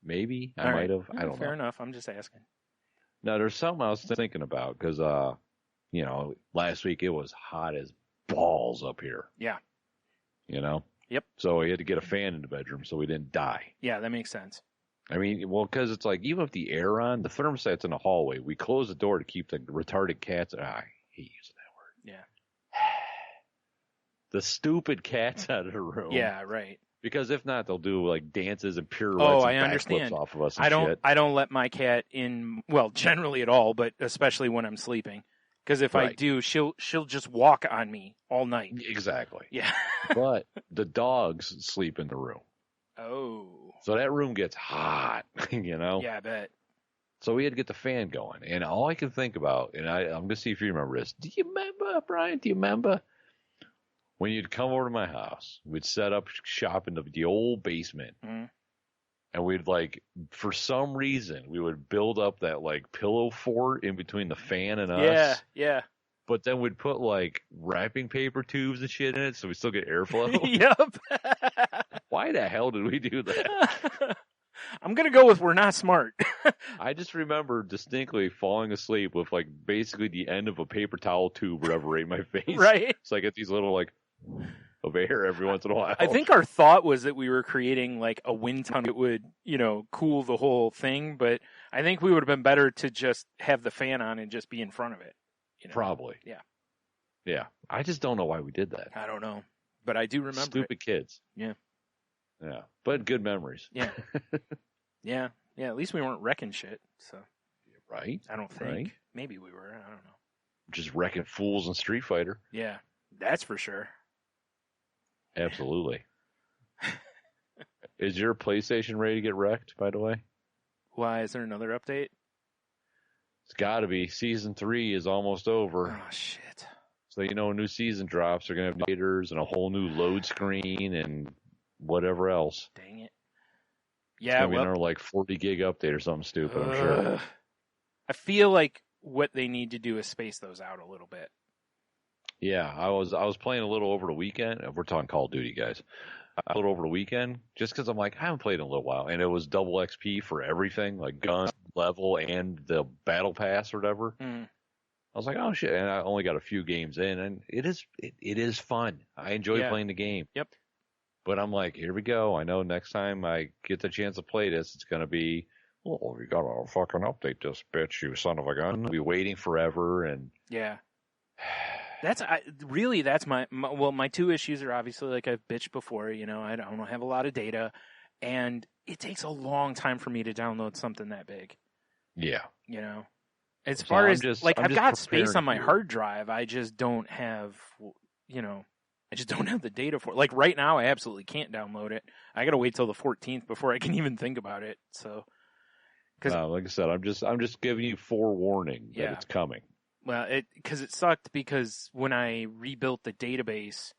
Maybe I All might right. have. I don't Fair know. enough. I'm just asking. No, there's something I was thinking about because, last week it was hot as balls up here. Yeah. Yep. So we had to get a fan in the bedroom so we didn't die. Yeah, that makes sense. I mean, well, because it's like even if the air on, the thermostat's in the hallway. We close the door to keep the retarded cats. I hate using that word. Yeah. The stupid cats out of the room. Yeah. Right. Because if not, they'll do like dances and pirouettes Oh, and I backflips understand. off of us and shit. I don't let my cat in. Well, generally at all, but especially when I'm sleeping. Because if I Right. do, she'll just walk on me all night. Exactly. Yeah. But the dogs sleep in the room. Oh. So that room gets hot, Yeah, I bet. So we had to get the fan going. And all I can think about, and I'm going to see if you remember this. Do you remember, Brian? Do you remember? When you'd come over to my house, we'd set up shop in the old basement. Mhm. And we'd for some reason, we would build up that pillow fort in between the fan and us. Yeah. But then we'd put wrapping paper tubes and shit in it so we still get airflow. Yep. Why the hell did we do that? I'm going to go with we're not smart. I just remember distinctly falling asleep with basically the end of a paper towel tube whatever right in my face. Right. So I get these little of air every once in a while. I think our thought was that we were creating a wind tunnel that would, cool the whole thing. But I think we would have been better to just have the fan on and just be in front of it. Probably. Yeah. Yeah. I just don't know why we did that. I don't know. But I do remember Stupid kids. Yeah. Yeah. But good memories. Yeah. Yeah. At least we weren't wrecking shit. So Right? I don't think. Right. Maybe we were. I don't know. Just wrecking fools in Street Fighter. Yeah. That's for sure. Absolutely. Is your PlayStation ready to get wrecked, by the way? Why? Is there another update? It's got to be. Season 3 is almost over. Oh, shit. So, a new season drops. They're going to have haters and a whole new load screen and whatever else. Dang it. It's Yeah, going to be another 40 gig update or something stupid, I'm sure. I feel like what they need to do is space those out a little bit. Yeah, I was playing a little over the weekend. We're talking Call of Duty, guys. A little over the weekend, just because I'm I haven't played in a little while, and it was double XP for everything, gun, level, and the battle pass or whatever. Mm. I was like, oh shit, and I only got a few games in, and it is fun. I enjoy playing the game. Yep. But I'm like, here we go. I know next time I get the chance to play this, it's gonna be, oh, you gotta fucking update this bitch, you son of a gun. I'll be waiting forever, and yeah. That's my two issues are obviously, like I've bitched before, I don't have a lot of data, and it takes a long time for me to download something that big. Yeah. As So far I'm as, just- like, I'm I've just got space on my preparing you. hard drive, I just don't have, I just don't have the data for it. Like, right now, I absolutely can't download it. I gotta wait till the 14th before I can even think about it, so. Like I said, I'm just giving you forewarning that Yeah. it's coming. Well, because it sucked because when I rebuilt the database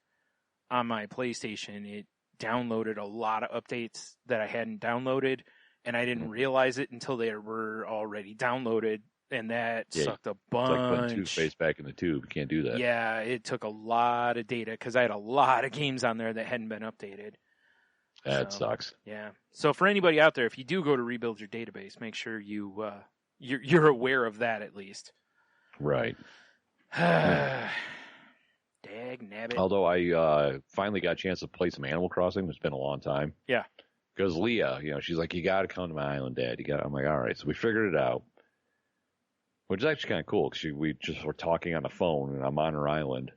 on my PlayStation, it downloaded a lot of updates that I hadn't downloaded, and I didn't realize it until they were already downloaded, and that sucked a It's bunch. like putting toothpaste back in the tube. You can't do that. Yeah, it took a lot of data because I had a lot of games on there that hadn't been updated. That So, sucks. Yeah. So for anybody out there, if you do go to rebuild your database, make sure you're aware of that at least. Right. Dag nabbit. Although I finally got a chance to play some Animal Crossing. It's been a long time. Yeah. Because Leah, she's like, you got to come to my island, Dad. I'm like, all right. So we figured it out, which is actually kind of cool because we just were talking on the phone and I'm on her island.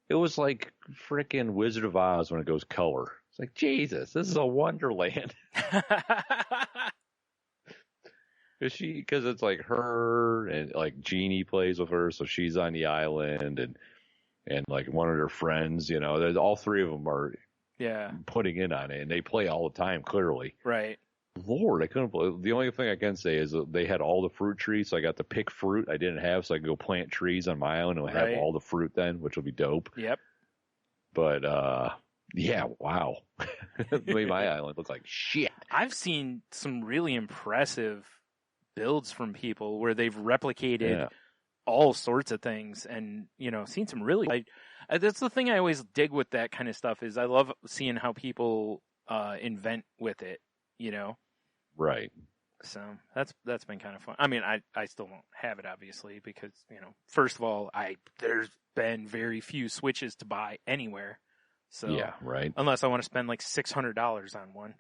It was like freaking Wizard of Oz when it goes color. It's like, Jesus, this is a wonderland. Because it's like her and like Jeannie plays with her, so she's on the island and like one of her friends, there's all three of them are putting in on it, and they play all the time. Clearly, right. Lord, I couldn't believe. The only thing I can say is that they had all the fruit trees, so I got to pick fruit I didn't have, so I can go plant trees on my island and have all the fruit then, which will be dope. Yep. But yeah, wow, made my island look like shit. I've seen some really impressive builds from people where they've replicated all sorts of things and, seen some really, that's the thing I always dig with that kind of stuff is I love seeing how people invent with it, Right. So that's been kind of fun. I mean, I still don't have it obviously because, first of all, there's been very few Switches to buy anywhere. So yeah, right. Unless I want to spend like $600 on one.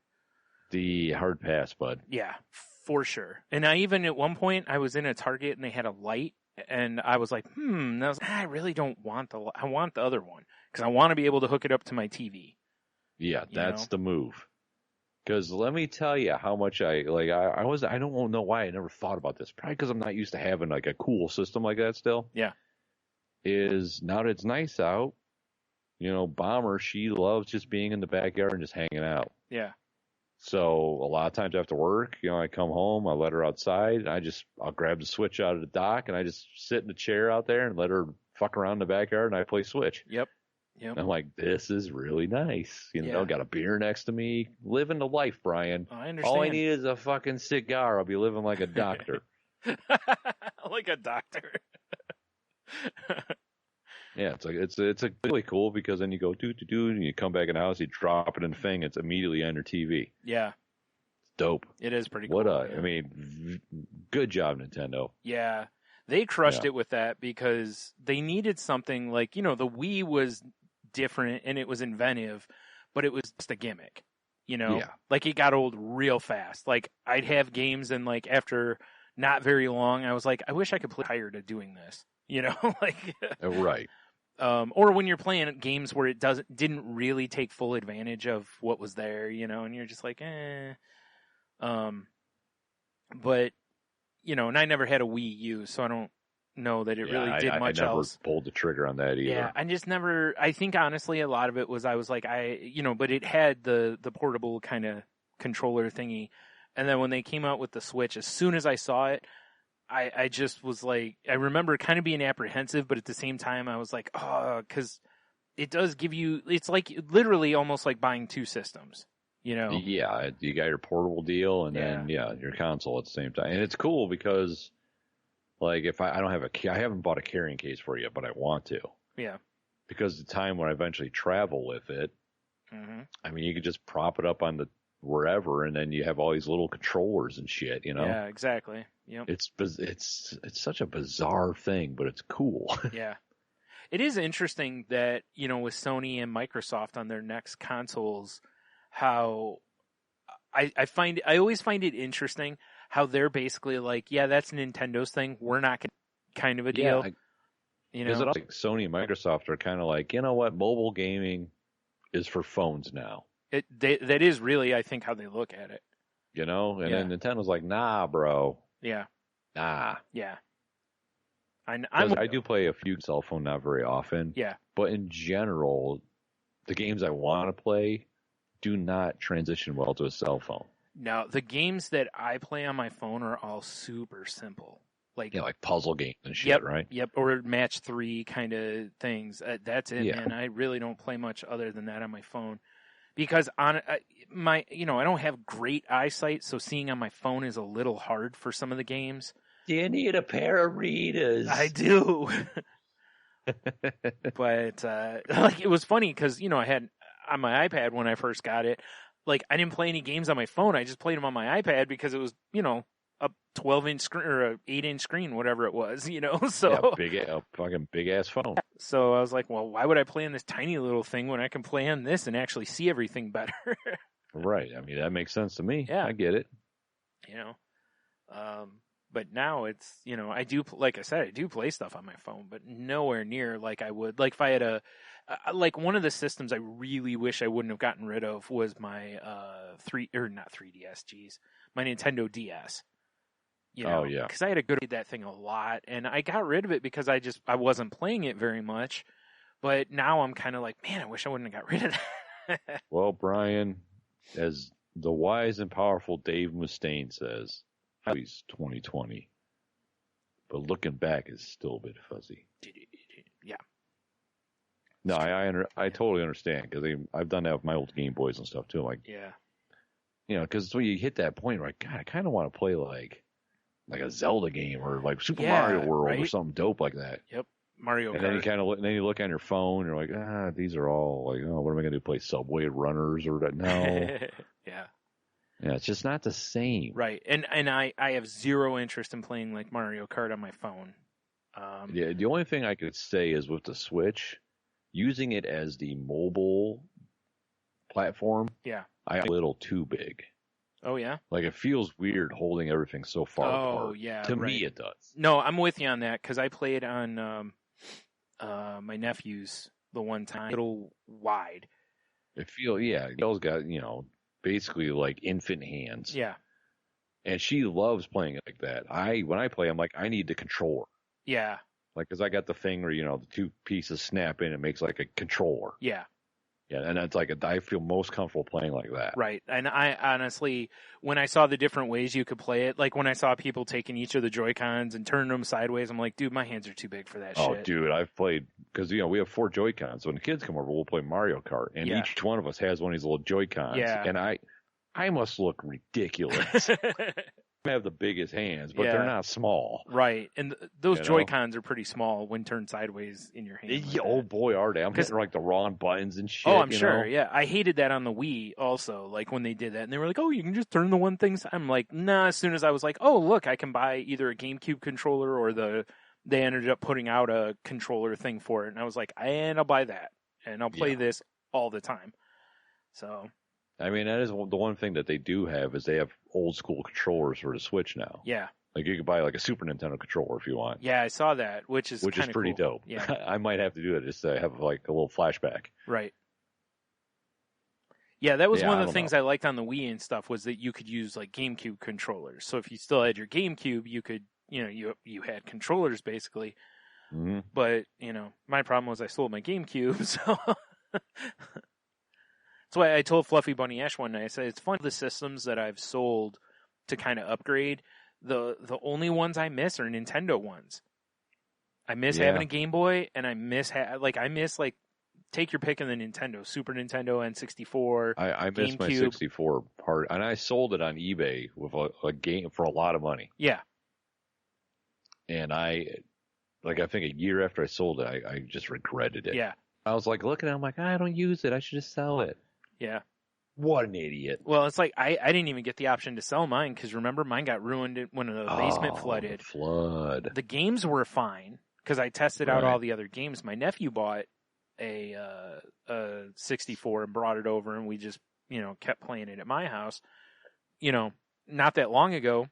The hard pass, bud. Yeah, for sure. And at one point, I was in a Target and they had a light, and I was like, and I really don't want I want the other one, because I want to be able to hook it up to my TV. Yeah, that's the move. Because let me tell you how much I don't know why I never thought about this. Probably because I'm not used to having like a cool system like that still. Yeah. Is now that it's nice out, Bomber, she loves just being in the backyard and just hanging out. Yeah. So a lot of times after work, I come home, I let her outside, and I'll grab the Switch out of the dock, and I just sit in the chair out there and let her fuck around in the backyard, and I play Switch. Yep. And I'm like, this is really nice. Got a beer next to me, living the life, Brian. I understand. All I need is a fucking cigar. I'll be living like a doctor. Like a doctor. Yeah, it's really cool because then you go do, and you come back in the house, you drop it in the thing, it's immediately on your TV. Yeah. It's dope. It is pretty cool. Good job, Nintendo. Yeah. They crushed it with that because they needed something like, the Wii was different and it was inventive, but it was just a gimmick, Like it got old real fast. Like I'd have games and like after not very long, I was like, I wish I could play tired of doing this, like. Right. Or when you're playing games where it didn't really take full advantage of what was there, and you're just like, but, and I never had a Wii U, so I don't know that it really did much I never else. pulled the trigger on that either. Yeah, I think honestly a lot of it was I was like, but it had the portable kind of controller thingy. And then when they came out with the Switch, as soon as I saw it, I just was like, I remember kind of being apprehensive, but at the same time I was like, because it does give you, it's like literally almost like buying two systems, Yeah, you got your portable deal and then your console at the same time, and it's cool because, like, if I haven't bought a carrying case for it yet, but I want to. Yeah. Because the time when I eventually travel with it, I mean, you could just prop it up on wherever, and then you have all these little controllers and shit, you know? Yeah, exactly. Yep. It's such a bizarre thing, but it's cool. Yeah. It is interesting that, you know, with Sony and Microsoft on their next consoles, how I always find it interesting how they're basically like, yeah, that's Nintendo's thing. We're not going to kind of a deal. You know, like Sony and Microsoft are kind of like, you know what, mobile gaming is for phones now. That is really, I think, how they look at it. You know, and then Nintendo's like, nah, bro. Yeah. Nah. Yeah. I do play a few cell phone, not very often. Yeah. But in general, the games I want to play do not transition well to a cell phone. No, the games that I play on my phone are all super simple. Like puzzle games and shit, right? Yep, or match 3 kind of things. That's it, man. I really don't play much other than that on my phone. Because I don't have great eyesight, so seeing on my phone is a little hard for some of the games. You need a pair of readers. I do. But it was funny because, you know, I had on my iPad when I first got it, like I didn't play any games on my phone. I just played them on my iPad because it was, you know, a 12-inch screen or a 8-inch screen, whatever it was, you know. So a fucking big ass phone. So I was like, well, why would I play on this tiny little thing when I can play on this and actually see everything better? Right. I mean, that makes sense to me. Yeah. I get it. You know, but now it's, you know, like I said, I do play stuff on my phone, but nowhere near like I would. Like if I had like one of the systems I really wish I wouldn't have gotten rid of was my not 3DS, geez, my Nintendo DS. You know, because I had that thing a lot, and I got rid of it because I wasn't playing it very much. But now I'm kind of like, man, I wish I wouldn't have got rid of that. Well, Brian, as the wise and powerful Dave Mustaine says, he's 2020, but looking back is still a bit fuzzy. Yeah. No, I totally understand because I've done that with my old Game Boys and stuff too. Like, you know, because when you hit that point, like, God, I kind of want to play like a Zelda game or like Super Mario World or something dope like that. Yep. Mario Kart. And then you kind of then you look on your phone, you're like, these are all like, oh, what am I going to do? Play Subway Runners or that? No. Yeah, it's just not the same. Right. And I have zero interest in playing like Mario Kart on my phone. The only thing I could say is with the Switch, using it as the mobile platform, I a little too big. Oh, yeah? Like, it feels weird holding everything so far apart. Oh, yeah. To me, it does. No, I'm with you on that, because I played on my nephew's the one time. A little wide. Gail's got, you know, basically like infant hands. Yeah. And she loves playing it like that. When I play, I'm like, I need the controller. Yeah. Like, because I got the thing where, you know, the two pieces snap in, it makes like a controller. Yeah. Yeah, and that's like I feel most comfortable playing like that. Right. And I honestly, when I saw the different ways you could play it, like when I saw people taking each of the Joy-Cons and turning them sideways, I'm like, dude, my hands are too big for that shit. Oh, dude, I've played, because, you know, we have 4 Joy-Cons. So when the kids come over, we'll play Mario Kart. And each one of us has one of these little Joy-Cons. Yeah. And I must look ridiculous. I have the biggest hands, but they're not small. Right. And those Joy-Cons are pretty small when turned sideways in your hand. Oh, boy, are they. I'm hitting like the wrong buttons and shit. Oh, I'm sure. Yeah. I hated that on the Wii also, like when they did that. And they were like, oh, you can just turn the one thing. I'm like, nah, as soon as I was like, oh, look, I can buy either a GameCube controller or they ended up putting out a controller thing for it. And I was like, and I'll buy that. And I'll play this all the time. So... I mean, that is the one thing that they do have is they have old school controllers for the Switch now. Yeah. Like you could buy like a Super Nintendo controller if you want. Yeah, I saw that, which is pretty cool. dope. Yeah. I might have to do it just to have like a little flashback. Right. Yeah, that was one of the things I liked on the Wii and stuff was that you could use like GameCube controllers. So if you still had your GameCube, you could, you know, you had controllers basically. Mm-hmm. But, you know, my problem was I sold my GameCube, so... That's why I told Fluffy Bunny Ash one night, I said, it's fun, the systems that I've sold to kind of upgrade, the only ones I miss are Nintendo ones. I miss having a Game Boy, and I miss, take your pick in the Nintendo, Super Nintendo, N64, I miss my 64 part, and I sold it on eBay with a game for a lot of money. Yeah. And I think a year after I sold it, I just regretted it. Yeah. I was like, looking at it, I'm like, I don't use it, I should just sell it. Yeah. What an idiot. Well, it's like I didn't even get the option to sell mine because remember mine got ruined when the basement flooded. The flood. The games were fine because I tested out all the other games. My nephew bought a 64 and brought it over, and we just kept playing it at my house. Not that long ago,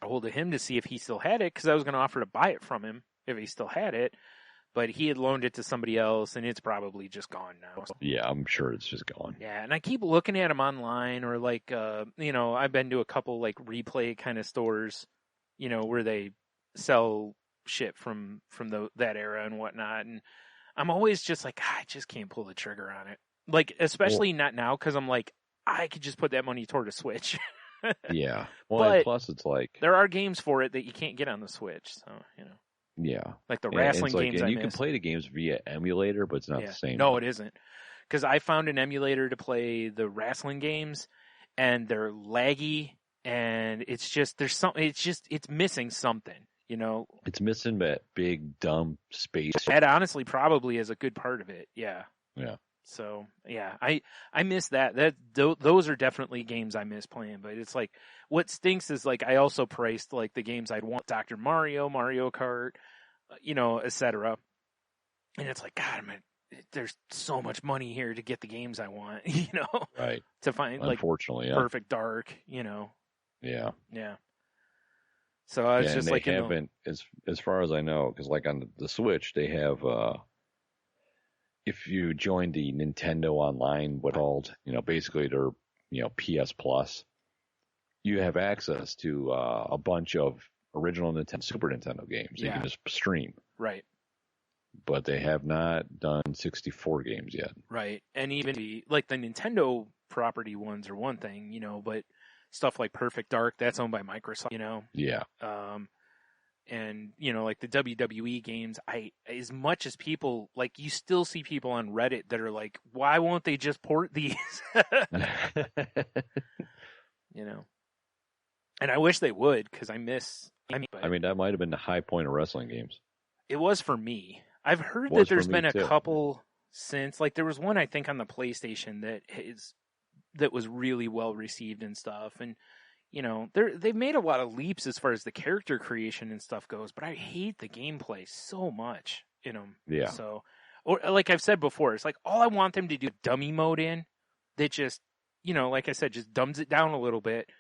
I hold of him to see if he still had it because I was going to offer to buy it from him if he still had it. But he had loaned it to somebody else, and it's probably just gone now. Yeah, I'm sure it's just gone. Yeah, and I keep looking at them online, or like, I've been to a couple like replay kind of stores, where they sell shit from that era and whatnot. And I'm always just like, I just can't pull the trigger on it. Like, especially not now, because I'm like, I could just put that money toward a Switch. Yeah. Well, but and plus it's like there are games for it that you can't get on the Switch, so Yeah. like the wrestling like, games. And you can play the games via emulator, but it's not the same. No, it isn't. Because I found an emulator to play the wrestling games, and they're laggy, and it's just it's missing something. It's missing that big dumb space. That honestly probably is a good part of it. Yeah. Yeah. So yeah, I miss that. Those are definitely games I miss playing. But it's like what stinks is like I also priced like the games I'd want: Dr. Mario, Mario Kart, etc. And it's like, God, there's so much money here to get the games I want, Right. To find unfortunately, Perfect Dark, Yeah. Yeah. So I was just they like, haven't, as far as I know, because like on the Switch they have. If you join the Nintendo Online, what called, basically their, PS Plus, you have access to a bunch of original Nintendo, Super Nintendo games. You can just stream. Right. But they have not done 64 games yet. Right. And even the Nintendo property ones are one thing, but stuff like Perfect Dark, that's owned by Microsoft, Yeah. And, like the WWE games, as much as people, like, you still see people on Reddit that are like, why won't they just port these? And I wish they would, because I miss. That might have been the high point of wrestling games. It was for me. I've heard that there's been a couple since, like, there was one, I think, on the PlayStation that was really well received and stuff. And, they've made a lot of leaps as far as the character creation and stuff goes, but I hate the gameplay so much in them. Yeah. So, or like I've said before, it's like all I want them to do dummy mode in that just, like I said, just dumbs it down a little bit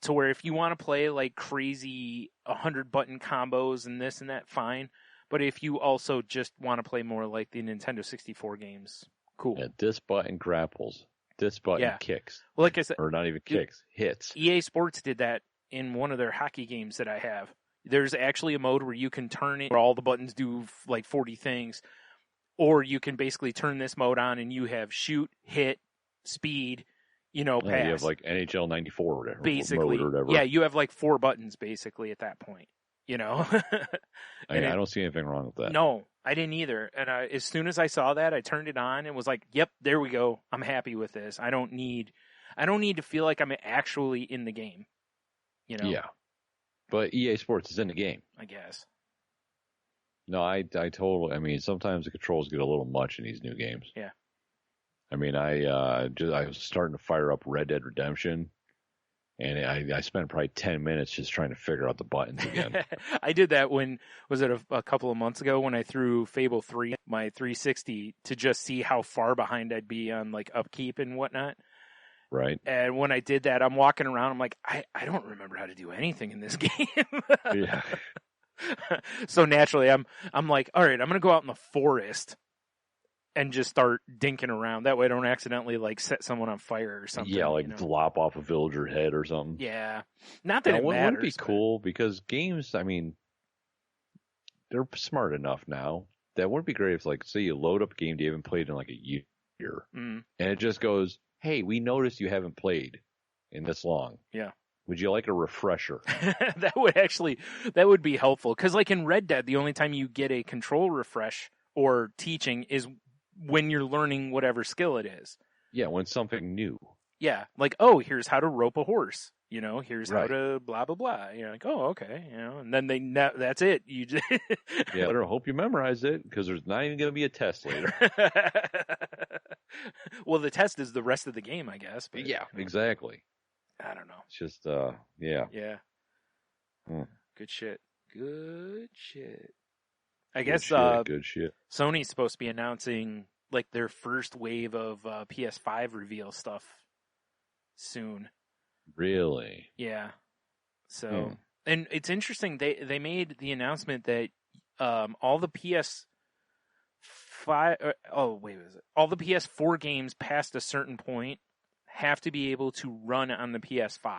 to where if you want to play like crazy 100 button combos and this and that, fine. But if you also just want to play more like the Nintendo 64 games, cool. Yeah, this button grapples. This button kicks. Well, like I said, or not even kicks, hits. EA Sports did that in one of their hockey games that I have. There's actually a mode where you can turn it where all the buttons do like 40 things, or you can basically turn this mode on and you have shoot, hit, speed, pass. You have like NHL 94 or whatever. Basically, mode or whatever. Yeah, you have like 4 buttons basically at that point. I don't see anything wrong with that. No, I didn't either. And as soon as I saw that, I turned it on and was like, "Yep, there we go. I'm happy with this. I don't need to feel like I'm actually in the game." Yeah, but EA Sports is in the game, I guess. No, I totally. I mean, sometimes the controls get a little much in these new games. Yeah. I mean, I was starting to fire up Red Dead Redemption. And I spent probably 10 minutes just trying to figure out the buttons again. I did that was it a couple of months ago when I threw Fable 3, my 360, to just see how far behind I'd be on like upkeep and whatnot. Right. And when I did that, I'm walking around, I'm like, I don't remember how to do anything in this game. Yeah. So naturally, I'm like, all right, I'm going to go out in the forest and just start dinking around. That way I don't accidentally like set someone on fire or something. Yeah, like lop off a villager head or something. Yeah. Not that it matters. Wouldn't be cool because games, I mean, they're smart enough now. That wouldn't be great if, like, say you load up a game you haven't played in like a year. And it just goes, hey, we noticed you haven't played in this long. Yeah. Would you like a refresher? that would be helpful. Because like in Red Dead, the only time you get a control refresh or teaching is when you're learning whatever skill it is. Yeah, when something new. Yeah, like, oh, here's how to rope a horse. You know, here's Right. how to blah blah blah. You're like, oh, okay, you know, and then that's it. You just Yeah, better hope you memorize it because there's not even going to be a test later. Well, the test is the rest of the game, I guess. But, Yeah, exactly. I don't know. It's just, yeah. Yeah. Hmm. Good shit. Good shit. I Good guess shit, good shit. Sony's supposed to be announcing like their first wave of PS5 reveal stuff soon. Really? Yeah. So, and it's interesting. They made the announcement that all the all the PS4 games past a certain point have to be able to run on the PS5,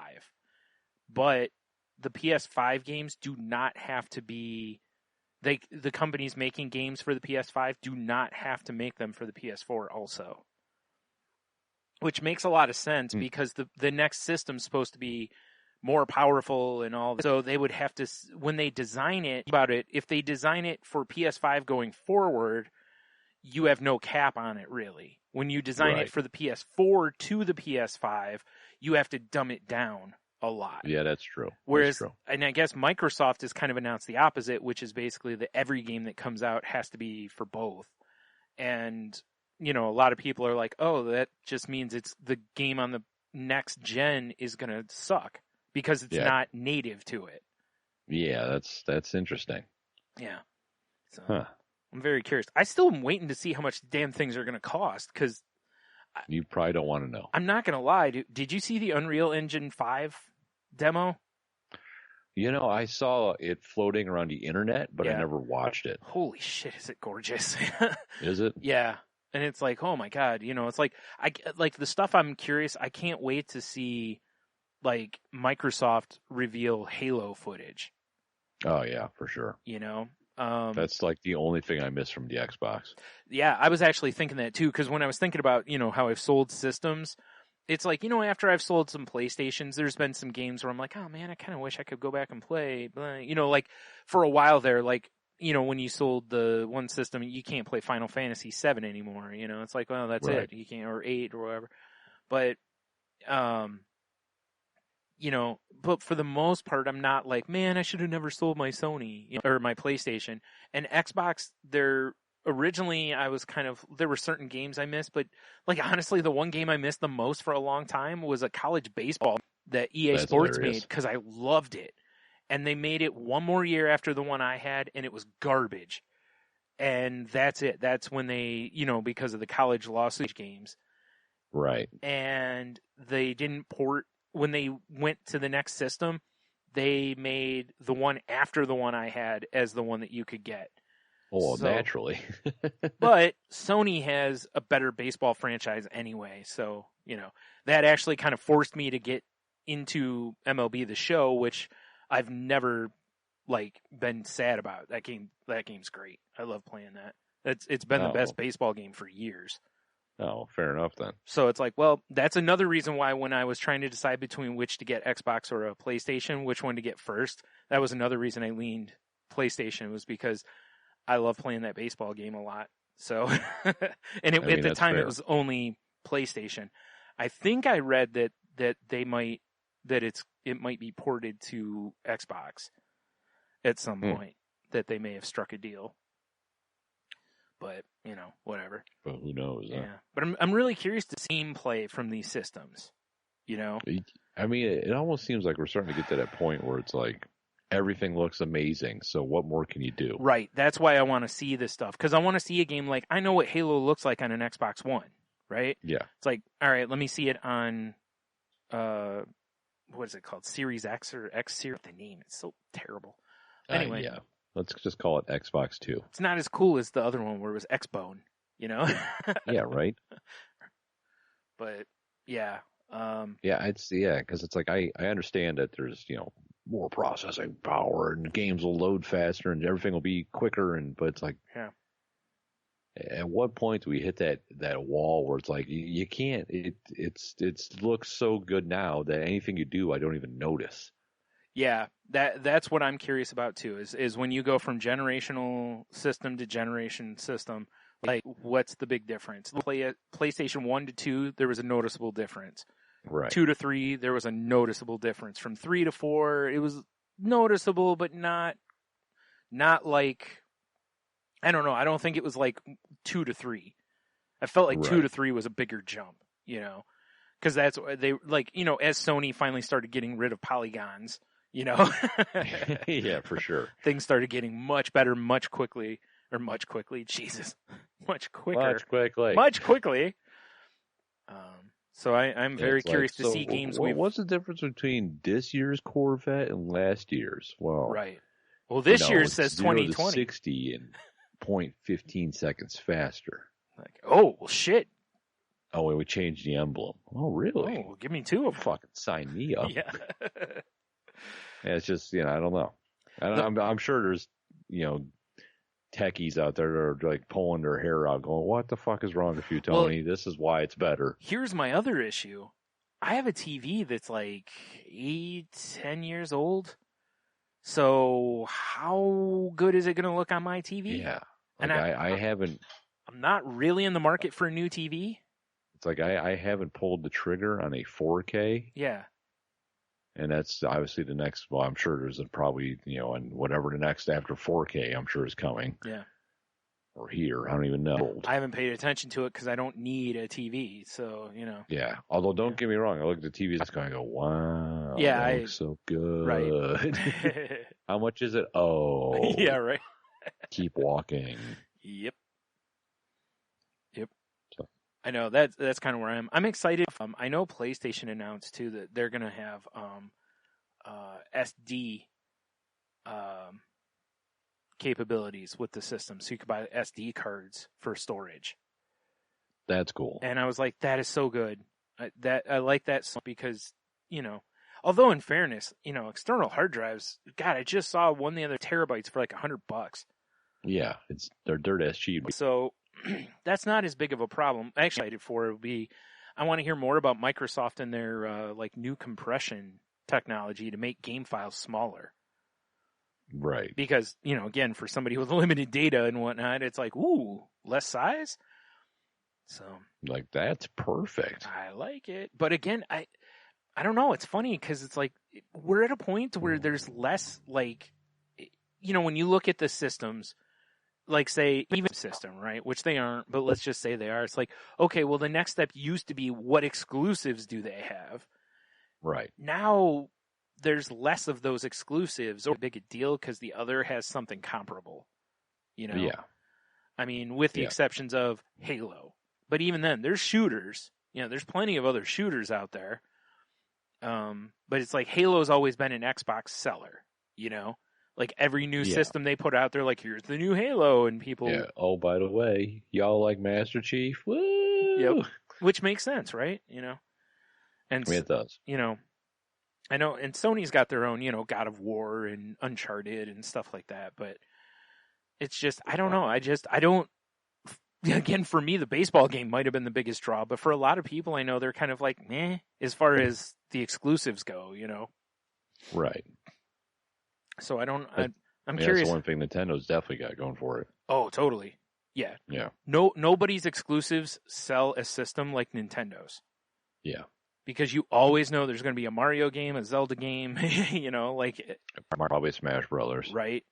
but the PS5 games do not have to be. The companies making games for the PS5 do not have to make them for the PS4 also. Which makes a lot of sense because the next system's supposed to be more powerful and all. So they would have to, when they design it, if they design it for PS5 going forward, you have no cap on it really. When you design it for the PS4 to the PS5, you have to dumb it down a lot. Yeah, that's true. Whereas, and I guess Microsoft has kind of announced the opposite, which is basically that every game that comes out has to be for both. And, you know, a lot of people are like, oh, that just means it's the game on the next gen is going to suck because it's not native to it. Yeah, that's interesting. Yeah. So I'm very curious. I still am waiting to see how much damn things are going to cost because you probably don't want to know. I'm not going to lie. Did you see the Unreal Engine 5 demo? You know, I saw it floating around the internet, but I never watched it. Holy shit, is it gorgeous? Is it? Yeah. And it's like, oh my God, you know, it's like, the stuff I'm curious, I can't wait to see, like, Microsoft reveal Halo footage. Oh, yeah, for sure. You know? That's like the only thing I miss from the Xbox. Yeah, I was actually thinking that too, because when I was thinking about, you know, how I've sold systems, it's like, you know, after I've sold some PlayStations, there's been some games where I'm like, oh man, I kind of wish I could go back and play. But, you know, like for a while there, like, you know, when you sold the one system, you can't play Final Fantasy 7 anymore. You know, it's like, well, that's it. You can't, or 8 or whatever. But, you know, but for the most part, I'm not like, man, I should have never sold my Sony, you know, or my PlayStation. And Xbox, originally I was there were certain games I missed, but like honestly, the one game I missed the most for a long time was a college baseball that EA Sports made because I loved it. And they made it one more year after the one I had, and it was garbage. And that's it. That's when they, you know, because of the college lawsuit games. Right. And they didn't port. When they went to the next system, they made the one after the one I had as the one that you could get. Oh, naturally. But Sony has a better baseball franchise anyway. So, you know, that actually kind of forced me to get into MLB The Show, which I've never, like, been sad about. That game's great. I love playing that. It's been the best baseball game for years. Oh, fair enough then. So it's like, well, that's another reason why when I was trying to decide between which to get Xbox or a PlayStation, which one to get first, that was another reason I leaned PlayStation, was because I love playing that baseball game a lot. So, and at the time fair. It was only PlayStation. I think I read that it might be ported to Xbox at some point, that they may have struck a deal. But, you know, whatever. But who knows? Yeah. But I'm really curious to see gameplay from these systems, you know? I mean, it almost seems like we're starting to get to that point where it's like everything looks amazing. So what more can you do? Right. That's why I want to see this stuff. Because I want to see a game like, I know what Halo looks like on an Xbox One, right? Yeah. It's like, all right, let me see it on, what is it called? Series X or X Series? The name, it's so terrible. Anyway. Yeah. Let's just call it Xbox 2. It's not as cool as the other one where it was Xbone, you know? Yeah, right? But, yeah. Because it's like I understand that there's, you know, more processing power and games will load faster and everything will be quicker, but it's like, at what point do we hit that wall where it's like you can't? It looks so good now that anything you do, I don't even notice. Yeah, that's what I'm curious about too. Is when you go from generational system to generation system, like what's the big difference? PlayStation 1 to 2, there was a noticeable difference. Right. 2 to 3, there was a noticeable difference. From 3 to 4, it was noticeable, but not like, I don't know. I don't think it was like 2 to 3. I felt like 2 to 3 was a bigger jump, you know, because that's they like, you know, as Sony finally started getting rid of polygons, you know, Yeah, for sure. things started getting much better, much quickly. Jesus, much quicker, much quickly. So I'm very curious to see games. What's the difference between this year's Corvette and last year's? Well, right. Well, this year says 2020. 60 in 0.15 seconds faster. Like, oh well, shit. Oh, we changed the emblem. Oh, really? Oh, give me 2 of them. Fucking sign me up. Yeah. Yeah, it's just, you know, I don't know. I'm sure there's, you know, techies out there that are like pulling their hair out going, what the fuck is wrong with you, Tony? Well, this is why it's better. Here's my other issue. I have a TV that's like 10 years old. So how good is it going to look on my TV? Yeah. Like and I haven't. I'm not really in the market for a new TV. It's like I haven't pulled the trigger on a 4K. Yeah. And that's obviously the next, well, I'm sure there's probably, you know, and whatever the next after 4K, I'm sure is coming. Yeah. Or here, I don't even know. I haven't paid attention to it because I don't need a TV, so, you know. Yeah. Although, don't get me wrong, I look at the TV, it's going to go, wow, yeah, that looks so good. Right. How much is it? Oh. Yeah, right. Keep walking. Yep. I know that's kind of where I am. I'm excited. I know PlayStation announced too that they're gonna have SD capabilities with the system, so you could buy SD cards for storage. That's cool. And I was like, that is so good. I like that so because, you know, although in fairness, you know, external hard drives. God, I just saw one the other terabytes for like $100. Yeah, they're dirt ass cheap. So. That's not as big of a problem. Actually, I want to hear more about Microsoft and their like new compression technology to make game files smaller. Right. Because, you know, again, for somebody with limited data and whatnot, it's like, ooh, less size. So, like, that's perfect. I like it. But again, I don't know. It's funny because it's like we're at a point where there's less, like, you know, when you look at the systems. Like, say, even system, right? Which they aren't, but let's just say they are. It's like, okay, well, the next step used to be what exclusives do they have? Right. Now, there's less of those exclusives, or a big a deal because the other has something comparable. You know? Yeah. I mean, with the exceptions of Halo. But even then, there's shooters. You know, there's plenty of other shooters out there. But it's like Halo's always been an Xbox seller, you know? Like, every new system they put out there, like, here's the new Halo, and people... Yeah. Oh, by the way, y'all like Master Chief? Woo! Yep. Which makes sense, right? You know? And, I mean, it does. You know, I know, and Sony's got their own, you know, God of War and Uncharted and stuff like that, but it's just, I don't know. I don't... Again, for me, the baseball game might have been the biggest draw, but for a lot of people, I know they're kind of like, meh, as far as the exclusives go, you know? Right. So I'm curious. That's the one thing Nintendo's definitely got going for it. Oh, totally. Yeah. Yeah. Nobody's exclusives sell a system like Nintendo's. Yeah. Because you always know there's going to be a Mario game, a Zelda game, you know, like probably Smash Brothers. Right.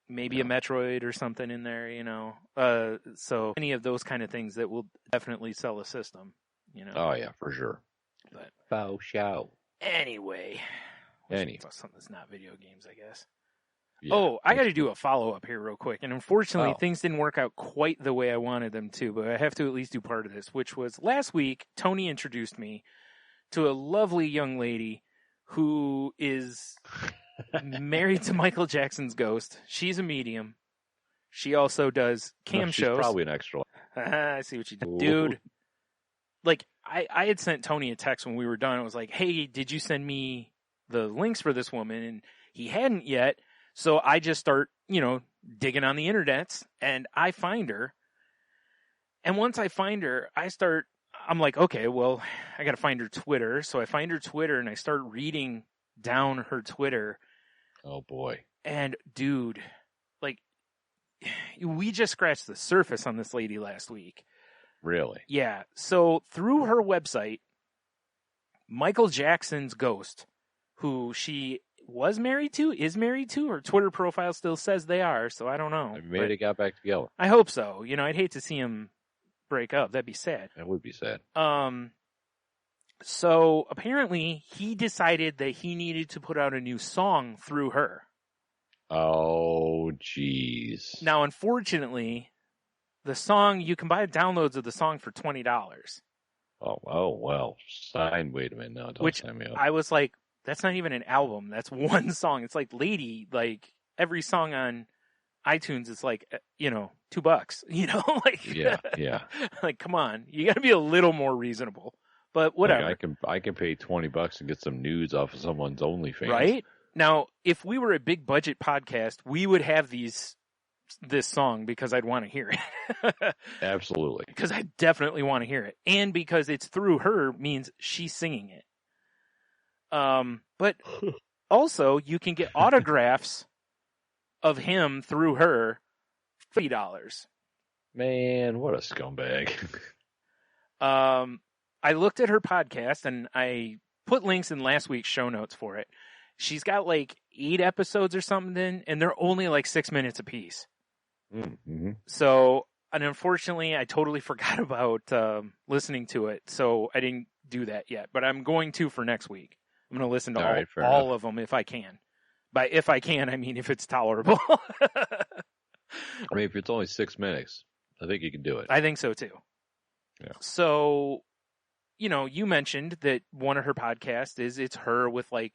Maybe a Metroid or something in there, you know. So any of those kind of things that will definitely sell a system, you know. Oh yeah, for sure. But bow show. Anyway. Something that's not video games, I guess. Yeah, oh, I got to do a follow-up here real quick. And unfortunately, things didn't work out quite the way I wanted them to, but I have to at least do part of this, which was last week, Tony introduced me to a lovely young lady who is married to Michael Jackson's ghost. She's a medium. She also does cam shows. She's probably an extra. I see what you did. Dude, like, I had sent Tony a text when we were done. I was like, hey, did you send me the links for this woman? And he hadn't yet. So I just start, you know, digging on the internets, and I find her. And once I find her, I'm like, okay, well, I got to find her Twitter. So I find her Twitter, and I start reading down her Twitter. Oh, boy. And, dude, like, we just scratched the surface on this lady last week. Really? Yeah. So through her website, Michael Jackson's ghost, who she was married to, is married to, her Twitter profile still says they are, so I don't know. Maybe they got back together. I hope so. I'd hate to see him break up. That'd be sad. That would be sad. So apparently he decided that he needed to put out a new song through her. Oh, jeez. Now, unfortunately, the song, you can buy downloads of the song for $20. Oh, well. Wait a minute. No, don't sign me up. I was like, that's not even an album. That's one song. It's like Lady, like every song on iTunes is like, $2, like, yeah. Like, come on, you got to be a little more reasonable, but whatever. Like I can pay $20 and get some nudes off of someone's OnlyFans. Right now, if we were a big budget podcast, we would have this song because I'd want to hear it. Absolutely. Because I definitely want to hear it. And because it's through her means she's singing it. But also you can get autographs of him through her $50. Man, what a scumbag. I looked at her podcast and I put links in last week's show notes for it. She's got like 8 episodes or something, and they're only like 6 minutes apiece. Mm-hmm. So, and unfortunately, I totally forgot about listening to it, so I didn't do that yet. But I'm going to for next week. I'm going to listen to all of them if I can. By if I can, I mean if it's tolerable. I mean, if it's only 6 minutes, I think you can do it. I think so, too. Yeah. So, you mentioned that one of her podcasts it's her with like,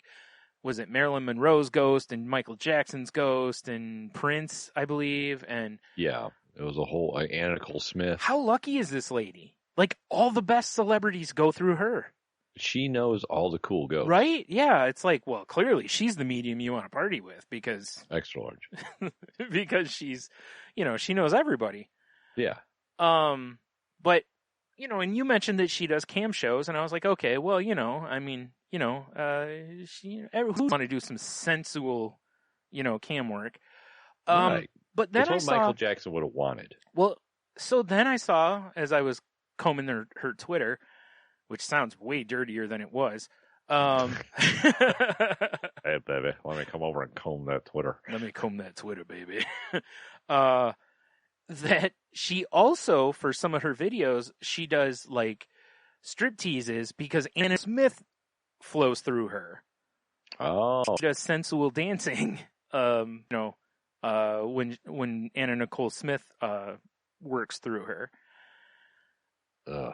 was it Marilyn Monroe's ghost and Michael Jackson's ghost and Prince, I believe, and yeah, it was a whole Anna Nicole Smith. How lucky is this lady? Like all the best celebrities go through her. She knows all the cool ghosts, right? Yeah, it's like, well, clearly she's the medium you want to party with because extra large, because she's, she knows everybody. Yeah. But and you mentioned that she does cam shows, and I was like, okay, well, I mean. Who want to do some sensual, cam work? Right. But then that's what Michael Jackson would have wanted. Well, so then I saw, as I was combing her Twitter, which sounds way dirtier than it was. Hey, baby, let me come over and comb that Twitter. Let me comb that Twitter, baby. That she also, for some of her videos, she does like strip teases because Anna Smith flows through her. Oh. She does sensual dancing, when Anna Nicole Smith works through her. Ugh.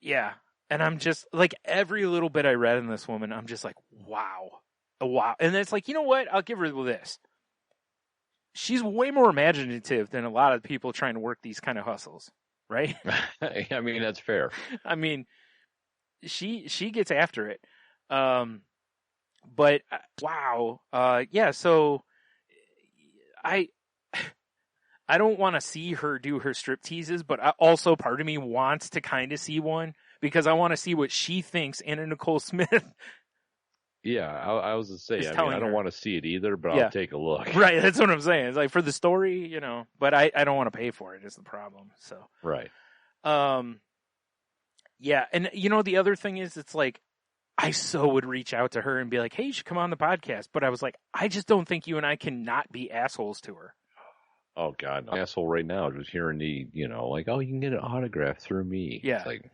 Yeah. And I'm just like, every little bit I read in this woman, I'm just like, wow. And it's like, you know what? I'll give her this. She's way more imaginative than a lot of people trying to work these kind of hustles, right? I mean, that's fair. I mean, she gets after it. But wow. Yeah. So I don't want to see her do her strip teases, but also part of me wants to kind of see one because I want to see what she thinks Anna Nicole Smith. Yeah. I was going to say, I don't want to see it either, but yeah. I'll take a look. Right. That's what I'm saying. It's like for the story, but I don't want to pay for it is the problem. So, right. Yeah. And the other thing is it's like, I so would reach out to her and be like, hey, you should come on the podcast. But I was like, I just don't think you and I can not be assholes to her. Oh, God. No. Asshole right now just hearing the, like, oh, you can get an autograph through me. Yeah. It's like,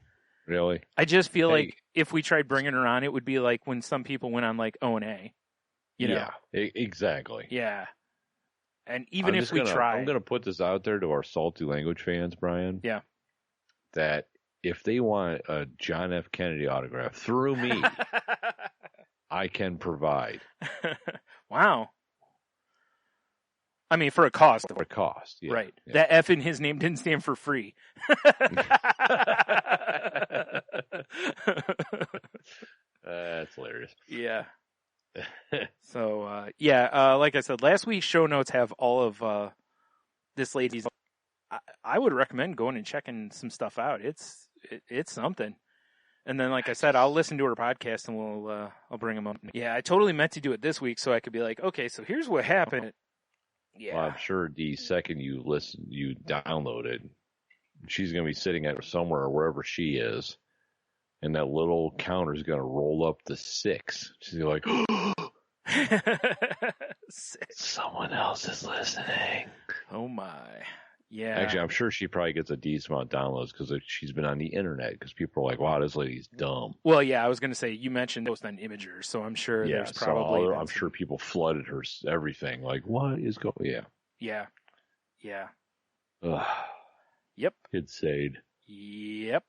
really? I just feel like if we tried bringing her on, it would be like when some people went on like O&A. Yeah, exactly. Yeah. And even if we try. I'm going to put this out there to our Salty Language fans, Brian. Yeah. That if they want a John F. Kennedy autograph through me, I can provide. Wow. I mean, for a cost. For a cost, yeah. Right. Yeah. That F in his name didn't stand for free. That's hilarious. Yeah. So, like I said, last week's show notes have all of this lady's. I would recommend going and checking some stuff out. It's something. And then, like I said, I'll listen to her podcast and I'll bring them up. Yeah, I totally meant to do it this week so I could be like, okay, so here's what happened. Yeah. Well, I'm sure the second you download it, she's going to be sitting at somewhere or wherever she is, and that little counter's going to roll up to 6. She's like, someone else is listening. Oh my. Yeah. Actually, I'm sure she probably gets a decent amount of downloads because she's been on the internet because people are like, wow, this lady's dumb. Well, yeah, I was going to say, you mentioned it was on Imgur, so I'm sure there's probably... I'm sure people flooded her everything. Like, what is going... Yeah. Yeah. Yeah. Ugh. Yep. Kid Sade. Yep.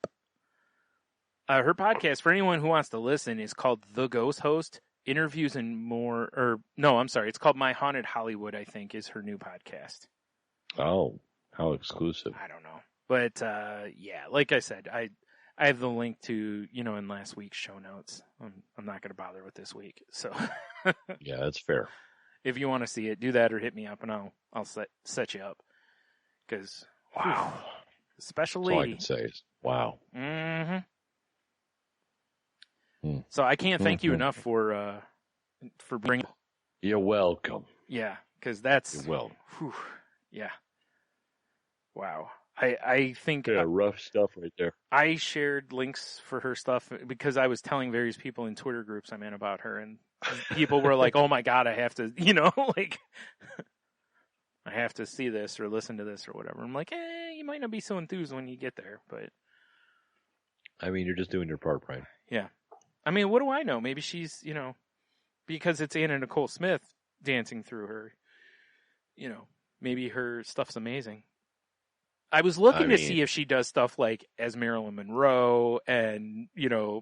Her podcast, for anyone who wants to listen, is called The Ghost Host. Interviews and more... Or, no, I'm sorry. It's called My Haunted Hollywood, I think, is her new podcast. Oh. How exclusive. I don't know. But, yeah, like I said, I have the link to, in last week's show notes. I'm not going to bother with this week. So, yeah, that's fair. If you want to see it, do that or hit me up and I'll set you up. Because, wow. Special lady. That's all I can say is, wow. Mm-hmm. So I can't thank you enough for bringing. You're welcome. Yeah, because that's. You're welcome. Whew, yeah. Wow. I think... Yeah, rough stuff right there. I shared links for her stuff because I was telling various people in Twitter groups I'm in about her, and people were like, oh my God, I have to, like, I have to see this or listen to this or whatever. I'm like, you might not be so enthused when you get there, but... I mean, you're just doing your part, Brian. Yeah. I mean, what do I know? Maybe she's, because it's Anna Nicole Smith dancing through her, maybe her stuff's amazing. I was looking to see if she does stuff like as Marilyn Monroe and,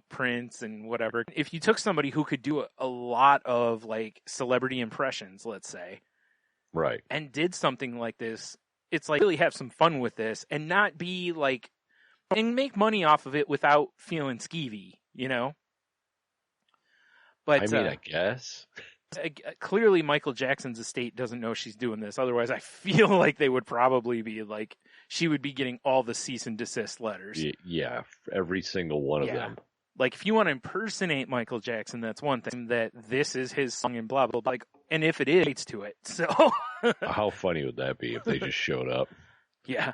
Prince and whatever. If you took somebody who could do a lot of like celebrity impressions, let's say, right, and did something like this, it's like really have some fun with this and not be like, and make money off of it without feeling skeevy, But I mean, I guess. Clearly, Michael Jackson's estate doesn't know she's doing this. Otherwise, I feel like they would probably be like, she would be getting all the cease and desist letters. Yeah, every single one of them. Like, if you want to impersonate Michael Jackson, that's one thing. That this is his song and blah, blah, blah. Like, and if it is, it's to it. So. How funny would that be if they just showed up? Yeah.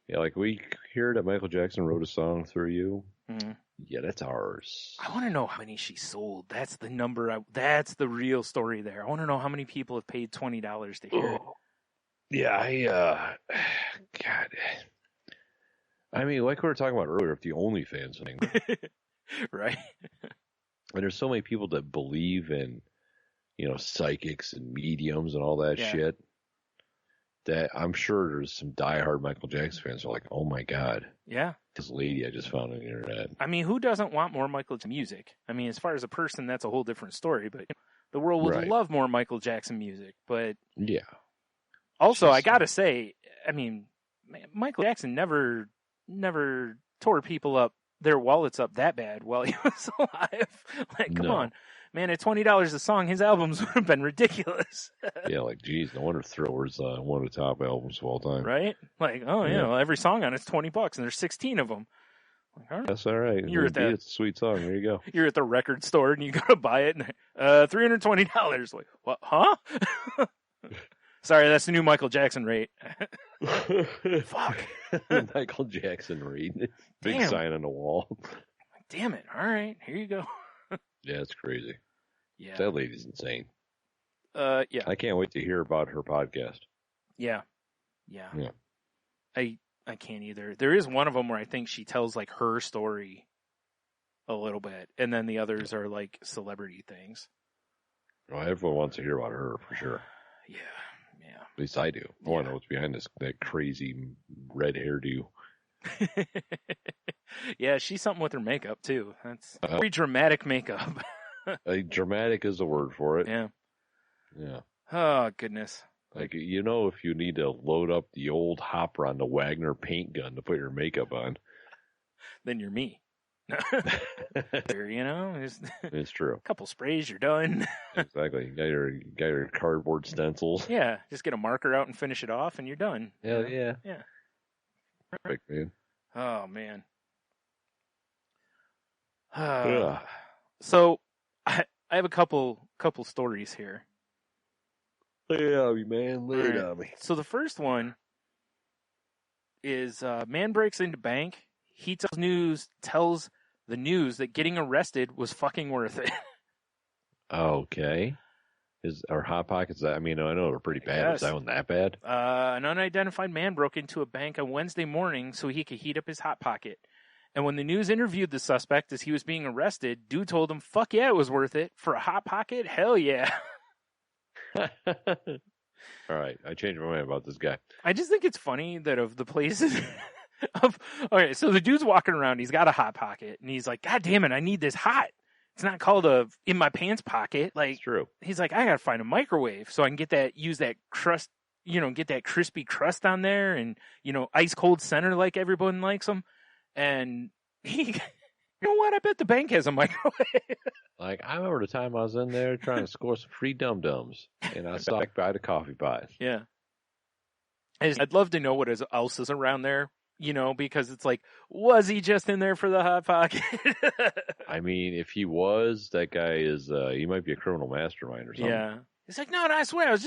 Yeah, like, we hear that Michael Jackson wrote a song through you. Mm-hmm. Yeah, that's ours. I want to know how many she sold. That's the number. That's the real story there. I want to know how many people have paid $20 to hear it. Yeah, God. I mean, like we were talking about earlier, if the OnlyFans thing. Right. And there's so many people that believe in, psychics and mediums and all that shit, that I'm sure there's some diehard Michael Jackson fans who are like, oh my God. Yeah. This lady I just found on the internet. I mean, who doesn't want more Michael Jackson music? I mean, as far as a person, that's a whole different story, but the world would love more Michael Jackson music, but... Yeah. Also, I gotta say, I mean, Michael Jackson never tore people up, their wallets up that bad while he was alive. Like, come on. Man, at $20 a song, his albums would have been ridiculous. Yeah, like, geez, no wonder Thriller's one of the top albums of all time. Right? Like, well, every song on it's $20 and there's 16 of them. Like, all right. That's all right. It's a sweet song. There you go. You're at the record store and you go to buy it and $320. Like, what? Huh? Sorry, that's the new Michael Jackson rate. Fuck. Michael Jackson rate. Big sign on the wall. Damn it. All right, here you go. Yeah, it's crazy. Yeah. That lady's insane. Yeah. I can't wait to hear about her podcast. Yeah. I can't either. There is one of them where I think she tells like her story a little bit, and then the others are like celebrity things. Well, everyone wants to hear about her for sure. Yeah. At least I do. I want to know what's behind that crazy red hairdo. Yeah, she's something with her makeup too. That's very dramatic makeup. Dramatic is the word for it. Yeah. Yeah. Oh goodness. Like, if you need to load up the old hopper on the Wagner paint gun to put your makeup on, then you're me. It's true. A couple sprays, you're done. Exactly. You got your cardboard stencils. Yeah, just get a marker out and finish it off, and you're done. Hell yeah. Yeah. Perfect, man. Oh man. Ugh. So, I have a couple stories here. Lay it on me, man. Lay it on me. So the first one is man breaks into bank. He tells the news that getting arrested was fucking worth it. Okay. Are Hot Pockets, I mean, I know they're pretty bad. Was that one that bad? An unidentified man broke into a bank on Wednesday morning so he could heat up his Hot Pocket. And when the news interviewed the suspect as he was being arrested, dude told him, fuck yeah, it was worth it. For a Hot Pocket? Hell yeah. All right. I changed my mind about this guy. I just think it's funny that of the places... Okay, so the dude's walking around, he's got a Hot Pocket, and he's like, God damn it, I need this hot. It's not called a in my pants pocket. Like, it's true. He's like, I gotta find a microwave so I can get that, use that crust, get that crispy crust on there, and ice cold center like everyone likes them. And he, you know what? I bet the bank has a microwave. Like, I remember the time I was in there trying to score some free Dum Dums, and I stopped by the coffee pot. Yeah, I'd love to know what else is around there. Because it's like, was he just in there for the Hot Pocket? I mean, if he was, that guy is, he might be a criminal mastermind or something. Yeah. It's like, no, I swear, I was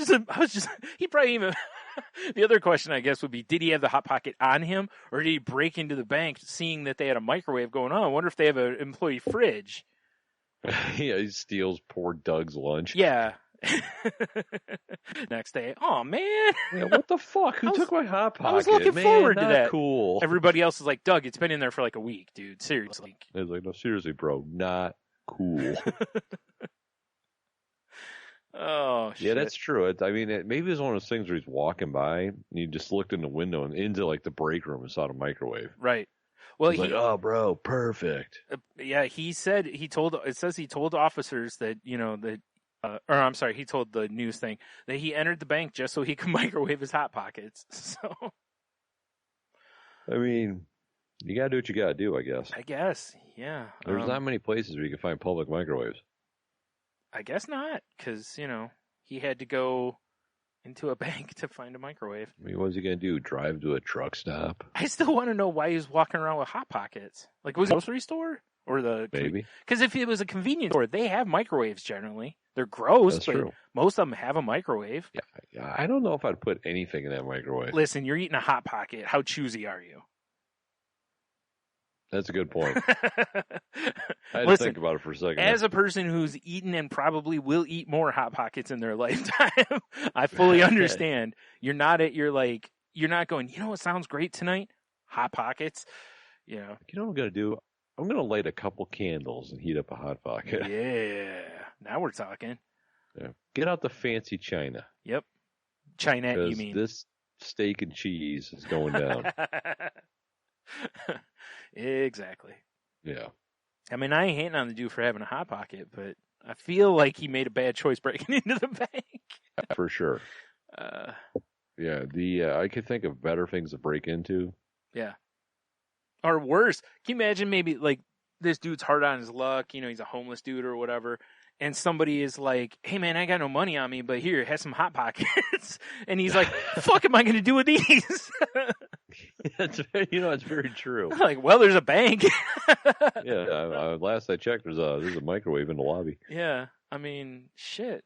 just, he probably even, the other question, I guess, would be, did he have the Hot Pocket on him, or did he break into the bank seeing that they had a microwave going on? I wonder if they have an employee fridge. Yeah, he steals poor Doug's lunch. Yeah. Next day, oh man, yeah, what the fuck? Who took my Hot Pocket? I was looking forward to that. Cool. Everybody else is like, Doug, it's been in there for like a week, dude. Seriously. I was like, no, seriously, bro, not cool. Oh, shit. Yeah, that's true. Maybe it's one of those things where he's walking by and he just looked in the window and into like the break room and saw the microwave. Right. Well, he's like, oh, bro, perfect. Yeah, he told officers that he told the news thing that he entered the bank just so he could microwave his Hot Pockets. So, I mean, you gotta do what you gotta do, I guess. I guess, yeah. There's not many places where you can find public microwaves. I guess not, because he had to go into a bank to find a microwave. I mean, what's he gonna do? Drive to a truck stop? I still want to know why he was walking around with Hot Pockets. Like, was it a grocery store or maybe? Because if it was a convenience store, they have microwaves generally. They're gross, That's but true. Most of them have a microwave. Yeah, I don't know if I'd put anything in that microwave. Listen, you're eating a Hot Pocket. How choosy are you? That's a good point. I had to think about it for a second. As a person who's eaten and probably will eat more Hot Pockets in their lifetime, I fully understand. You're not going, what sounds great tonight? Hot Pockets. You know what I'm going to do? I'm going to light a couple candles and heat up a Hot Pocket. Yeah. Now we're talking. Yeah. Get out the fancy china. Yep. Chinette, you mean. This steak and cheese is going down. Exactly. Yeah. I mean, I ain't hating on the dude for having a Hot Pocket, but I feel like he made a bad choice breaking into the bank. For sure. Yeah, I could think of better things to break into. Yeah. Or worse. Can you imagine maybe like this dude's hard on his luck, he's a homeless dude or whatever, and somebody is like, hey man, I got no money on me, but here, have some Hot Pockets. And he's like, fuck am I going to do with these? It's very true. Like, well, there's a bank. Yeah, last I checked, there's a microwave in the lobby. Yeah, I mean, shit.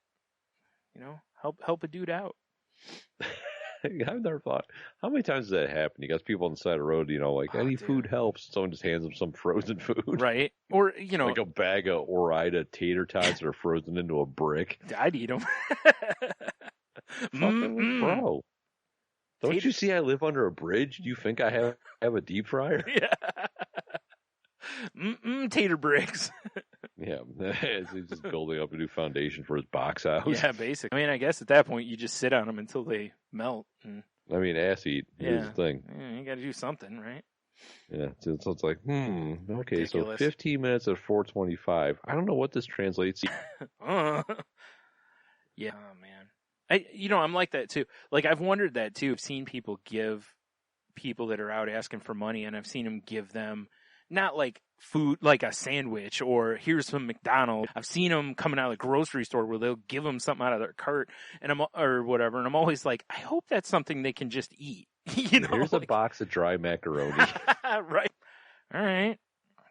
Help a dude out. I've never thought, how many times does that happen? You got people on the side of the road, any food helps. Someone just hands them some frozen food. Right. Or, like a bag of Ore-Ida tater tots that are frozen into a brick. I'd eat them. Bro. Don't you see I live under a bridge? Do you think I have a deep fryer? Yeah. Tater bricks. Yeah, he's just building up a new foundation for his box house. Yeah, basically. I mean, I guess at that point you just sit on them until they melt. Ass eat is the thing. Yeah, you got to do something, right? Yeah, so it's like, okay, Ridiculous. So 15 minutes at 4:25. I don't know what this translates to. Yeah, oh, man. I'm like that too. Like, I've wondered that too. I've seen people give people that are out asking for money, and I've seen them give them not like food, like a sandwich or here's some McDonald's. I've seen them coming out of the grocery store where they'll give them something out of their cart or whatever. And I'm always like, I hope that's something they can just eat. Here's a box of dry macaroni. Right. All right.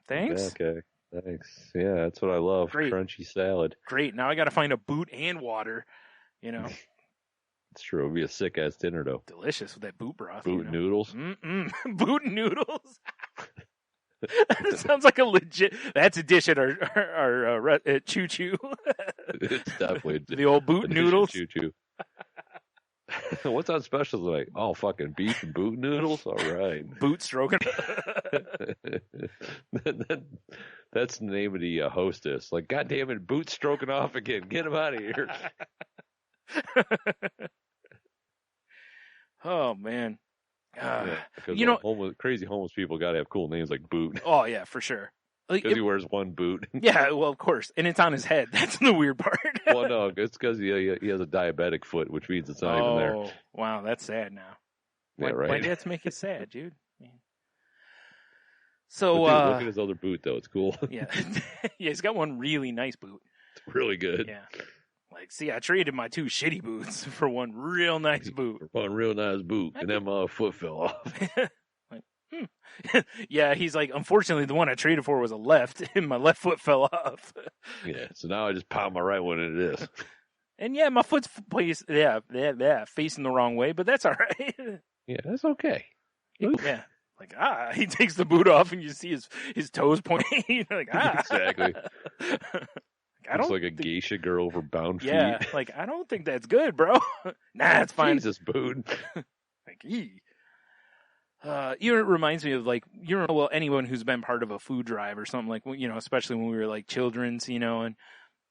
Thanks. Okay. Thanks. Yeah, that's what I love. Great. Crunchy salad. Great. Now I got to find a boot and water, It's true. It'll be a sick ass dinner though. Delicious with that boot broth. Boot noodles. Boot noodles. Sounds like a legit. That's a dish at our Choo Choo. It's definitely the old boot noodles. Choo Choo. What's on special tonight? Oh, fucking beef and boot noodles. All right. Boot stroking. That's the name of the hostess. Like, God damn it, boot stroking off again. Get him out of here. Oh man. Because you know, crazy homeless people got to have cool names like Boot. Oh yeah, for sure. Because he wears one boot. Yeah, well, of course, and it's on his head. That's the weird part. Well, no, it's because he has a diabetic foot, which means it's not even there. Oh, wow, that's sad now. Yeah, right. Why did make it sad, dude? Man. So dude, look at his other boot, though. It's cool. Yeah, yeah, he's got one really nice boot. It's really good. Yeah. Like, see, I traded my 2 shitty boots for one real nice boot. For one real nice boot, and then my foot fell off. Yeah, he's like, unfortunately, the one I traded for was a left, and my left foot fell off. Yeah, so now I just pound my right one, and it is. And yeah, my foot's facing the wrong way, but that's all right. Yeah, that's okay. Yeah, like he takes the boot off, and you see his toes pointing. Like exactly. It's like a geisha girl over bound feet. Yeah, like I don't think that's good, bro. Nah, it's fine. Jesus, boot. Like it reminds me of like anyone who's been part of a food drive or something, like, you know, especially when we were like children's, you know, and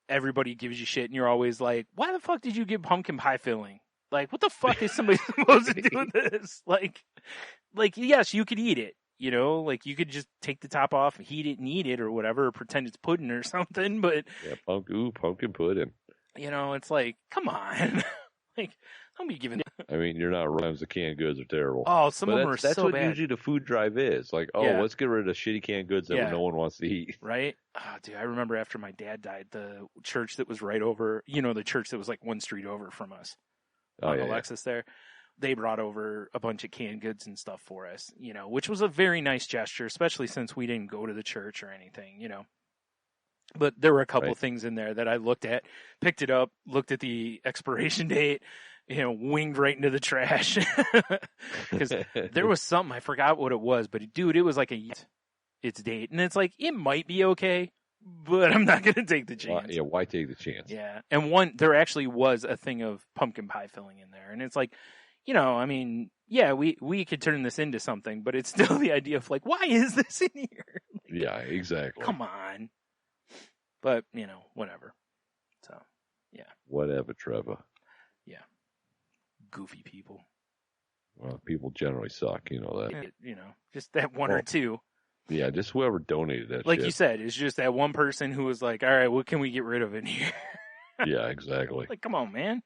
everybody gives you shit and you're always like, why the fuck did you give pumpkin pie filling? Like, what the fuck is somebody supposed to do with this? Like yes, you could eat it, you know, like you could just take the top off and heat it and eat it or whatever, or pretend it's pudding or something, but yeah, pumpkin pudding. You know, it's like, come on. Like, don't be giving. I mean, you're not wrong. The canned goods are terrible. Oh, some of them are so bad. That's what usually the food drive is. Like, let's get rid of shitty canned goods that no one wants to eat. Right? Oh, dude, I remember after my dad died, the church that was right over, you know, the church that was like one street over from us. Alexis there. They brought over a bunch of canned goods and stuff for us, you know, which was a very nice gesture, especially since we didn't go to the church or anything, you know. But there were a couple of things in there that I looked at, picked it up, looked at the expiration date, you know, winged right into the trash. Because there was something, I forgot what it was, but dude, it was like its date. And it's like, it might be okay, but I'm not going to take the chance. Why take the chance? Yeah. And there actually was a thing of pumpkin pie filling in there. And it's like, you know, I mean, yeah, we could turn this into something, but it's still the idea of like, why is this in here? Like, yeah, exactly. Come on. But, you know, whatever. So, yeah. Whatever, Trevor. Yeah. Goofy people. Well, people generally suck, you know that. You know, just that one or two. Yeah, just whoever donated that like shit. You said, it's just that one person who was like, all right, what can we get rid of in here? Yeah, exactly. Like, come on, man.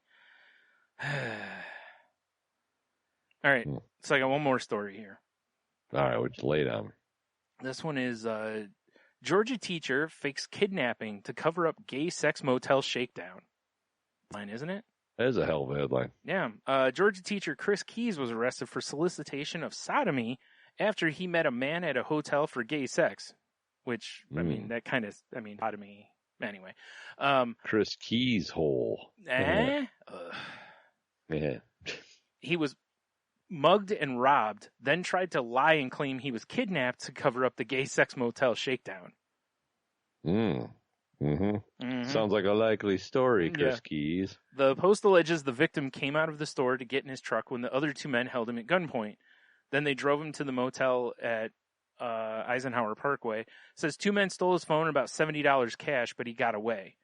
All right, so I got one more story here. All right, we'll just lay down. This one is Georgia teacher fakes kidnapping to cover up gay sex motel shakedown. Line, isn't it? That is a hell of a headline. Yeah. Georgia teacher Chris Keys was arrested for solicitation of sodomy after he met a man at a hotel for gay sex. Which, I mean, that kind of, sodomy. Anyway. Chris Keys hole. Yeah. He was mugged and robbed, then tried to lie and claim he was kidnapped to cover up the gay sex motel shakedown. Sounds like a likely story, Chris Keys. The Post alleges the victim came out of the store to get in his truck when the other 2 men held him at gunpoint. Then they drove him to the motel at Eisenhower Parkway. It says 2 men stole his phone and about $70 cash, but he got away.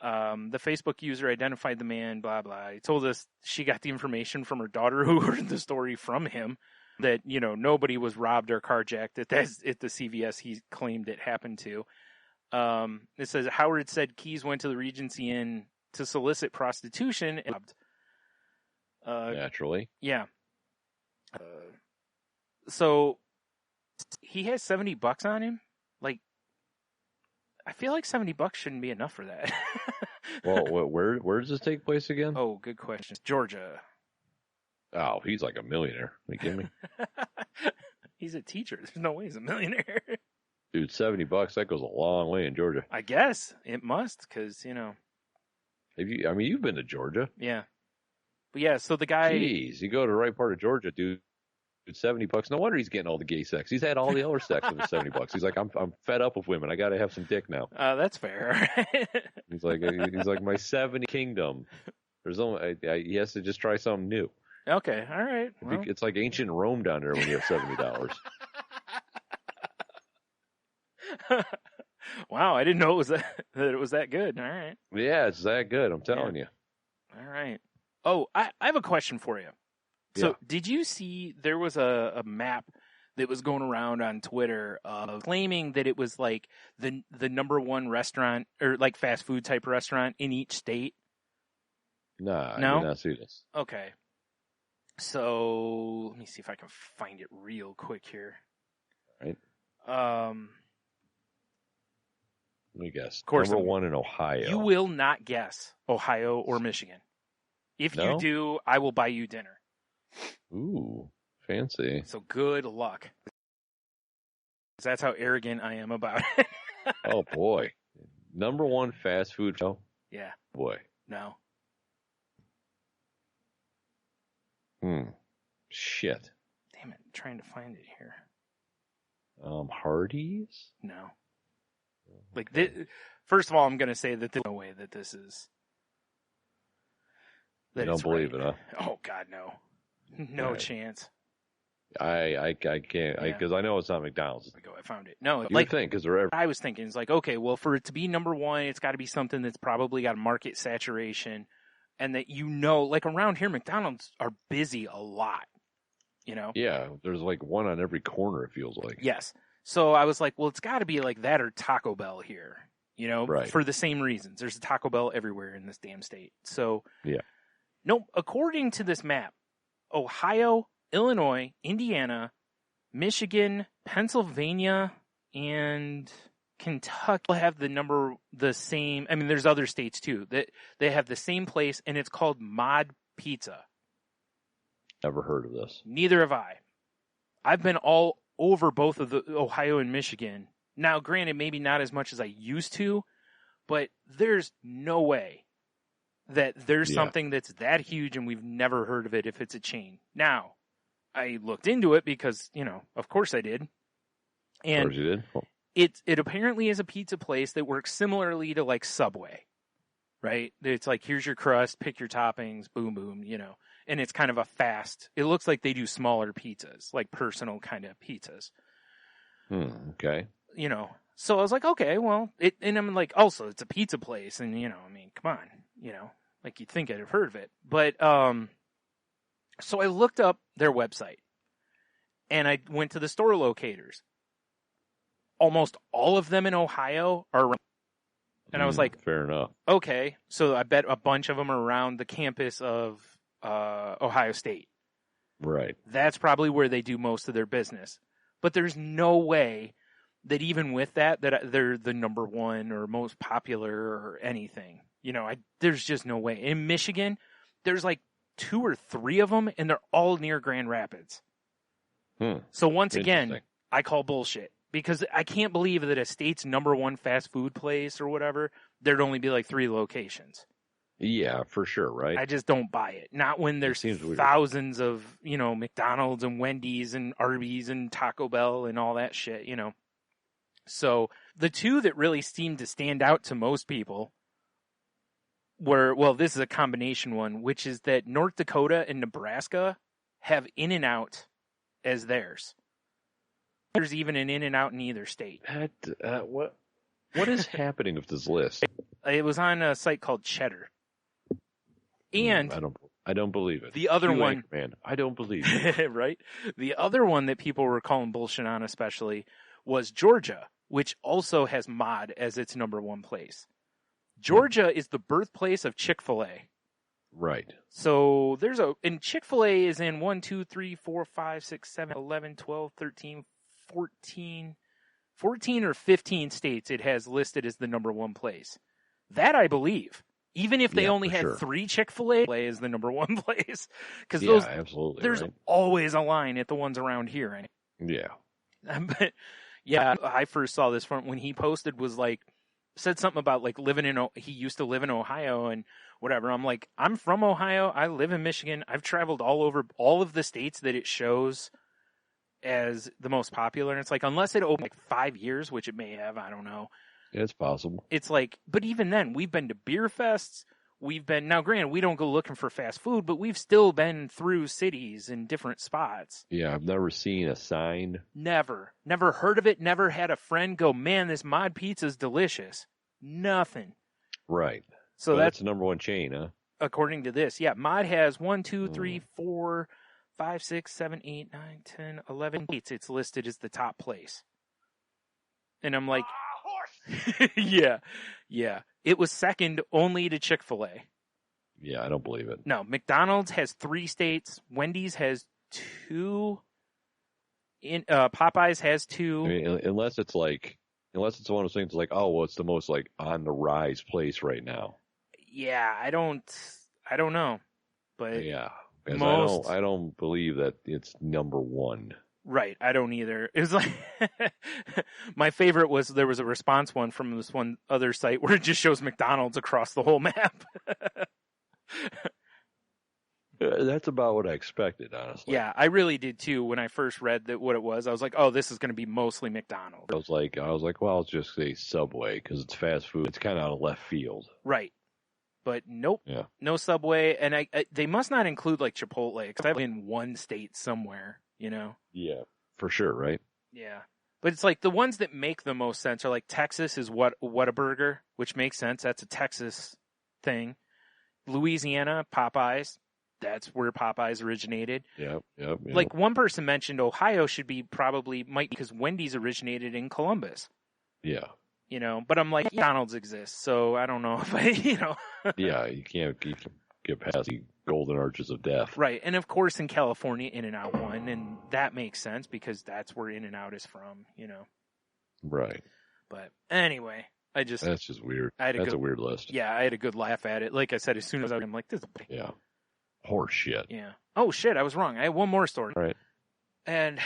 The Facebook user identified the man, blah, blah. He told us she got the information from her daughter who heard the story from him that, you know, nobody was robbed or carjacked at the CVS he claimed it happened to. It says Howard said Keys went to the Regency Inn to solicit prostitution. Naturally. Yeah. So he has $70 on him. Like, I feel like $70 shouldn't be enough for that. Well, where does this take place again? Oh, good question. Georgia. Oh, he's like a millionaire. Are you kidding me? He's a teacher. There's no way he's a millionaire. Dude, $70, that goes a long way in Georgia. I guess it must, because, you know. You've been to Georgia. Yeah. But yeah, so the guy. Jeez, you go to the right part of Georgia, dude. It's $70. No wonder he's getting all the gay sex. He's had all the other sex with the $70. He's like, I'm fed up with women. I got to have some dick now. That's fair. He's like my 70 kingdom. There's only he has to just try something new. Okay, all right. Well. It's like ancient Rome down there when you have $70. Wow, I didn't know it was that it was that good. All right. Yeah, it's that good. I'm telling you. All right. Oh, I have a question for you. So, did you see there was a map that was going around on Twitter claiming that it was like the number one restaurant or like fast food type restaurant in each state? Nah, No? I did not see this. Okay. So, let me see if I can find it real quick here. All right. Let me guess. Of course, number one in Ohio. You will not guess Ohio or Michigan. If you do, I will buy you dinner. Ooh, fancy. So good luck. That's how arrogant I am about it. Oh, boy. Number one fast food show? Yeah. Boy. No. Shit. Damn it. I'm trying to find it here. Hardee's? No. Like, first of all, I'm going to say that there's no way that this is. You don't believe it, huh? Oh, God, no. No chance. I can't, because I know it's not McDonald's. I found it. No, you would think, because they're I was thinking, it's like, okay, well, for it to be number one, it's got to be something that's probably got market saturation, and that like around here, McDonald's are busy a lot, you know? Yeah, there's like one on every corner, it feels like. Yes. So I was like, well, it's got to be like that or Taco Bell here, you know, right. For the same reasons. There's a Taco Bell everywhere in this damn state. So, yeah. No, according to this map, Ohio, Illinois, Indiana, Michigan, Pennsylvania, and Kentucky have the same. I mean, there's other states too that they have the same place, and it's called Mod Pizza. Never heard of this. Neither have I. I've been all over both of the Ohio and Michigan. Now, granted, maybe not as much as I used to, but there's no way that there's something that's that huge and we've never heard of it if it's a chain. Now, I looked into it because, of course I did. And of course you did. Well. It apparently is a pizza place that works similarly to like Subway, right? It's like, here's your crust, pick your toppings, boom, boom, and it's kind of it looks like they do smaller pizzas, like personal kind of pizzas. Okay. So I was like, okay, well, and I'm like, also, it's a pizza place, and, come on, like you'd think I'd have heard of it. But, so I looked up their website, and I went to the store locators. Almost all of them in Ohio are, and I was like, fair enough. Okay, so I bet a bunch of them are around the campus of Ohio State. Right. That's probably where they do most of their business. But there's no way that even with that they're the number one or most popular or anything. There's just no way. In Michigan, there's like 2 or 3 of them, and they're all near Grand Rapids. So once again, I call bullshit. Because I can't believe that a state's number one fast food place or whatever, there'd only be like 3 locations. Yeah, for sure, right? I just don't buy it. Not when there's thousands of, McDonald's and Wendy's and Arby's and Taco Bell and all that shit, So the 2 that really seemed to stand out to most people were, well, this is a combination one, which is that North Dakota and Nebraska have In-N-Out as theirs. There's even an In-N-Out in either state. What is happening with this list? It was on a site called Cheddar. And I don't believe it. The other one, man, I don't believe it. Right? The other one that people were calling bullshit on, especially, was Georgia, which also has Mod as its number one place. Georgia is the birthplace of Chick-fil-A. Right. So and Chick-fil-A is in 1, 2, 3, 4, 5, 6, 7, 11, 12, 13, 14 or 15 states it has listed as the number one place. That I believe. Even if they only had 3 Chick-fil-A is the number one place. Because absolutely. There's always a line at the ones around here. Right? Yeah. But I first saw this from when he posted said something about like he used to live in Ohio and whatever. I'm like, I'm from Ohio. I live in Michigan. I've traveled all over all of the states that it shows as the most popular. And it's like, unless it opened like 5 years, which it may have, I don't know. It's possible. It's like, but even then, we've been to beer fests. We've been, now granted, we don't go looking for fast food, but we've still been through cities in different spots. Yeah, I've never seen a sign. Never heard of it. Never had a friend go, man, this Mod pizza's delicious. Nothing. Right. So that's the number one chain, huh? According to this. Yeah. Mod has 1, 2, 3, 4, 5, 6, 7, 8, 9, 10, 11 plates. It's listed as the top place. And I'm like, horse. Yeah. It was second only to Chick-fil-A. Yeah, I don't believe it. No, McDonald's has 3 states. Wendy's has 2. Popeyes has 2. I mean, unless it's one of those things like, oh, well, it's the most like on the rise place right now. Yeah, I don't know, but yeah, I don't believe that it's number one. Right, I don't either. It was like my favorite was there was a response one from this one other site where it just shows McDonald's across the whole map. That's about what I expected, honestly. Yeah, I really did too. When I first read that what it was, I was like, "Oh, this is going to be mostly McDonald's." I was like, well, I'll just say Subway because it's fast food. It's kind of out of left field, right? But nope, yeah, no Subway, and they must not include like Chipotle because I'm in one state somewhere, you know? Yeah, for sure, right? Yeah, but it's like the ones that make the most sense are like Texas is Whataburger, which makes sense. That's a Texas thing. Louisiana, Popeyes. That's where Popeyes originated. Yep. Like one person mentioned Ohio might because Wendy's originated in Columbus. Yeah. You know, but I'm like, McDonald's exists, so I don't know if Yeah, you can't get past the golden arches of death. Right, and of course in California, In-N-Out won, and that makes sense because that's where In-N-Out is from, you know. Right. But anyway, that's just weird. That's a weird list. Yeah, I had a good laugh at it. Like I said, as soon as I'm like, this. Yeah. Horse shit. Yeah. Oh shit, I was wrong. I had one more story. Right. And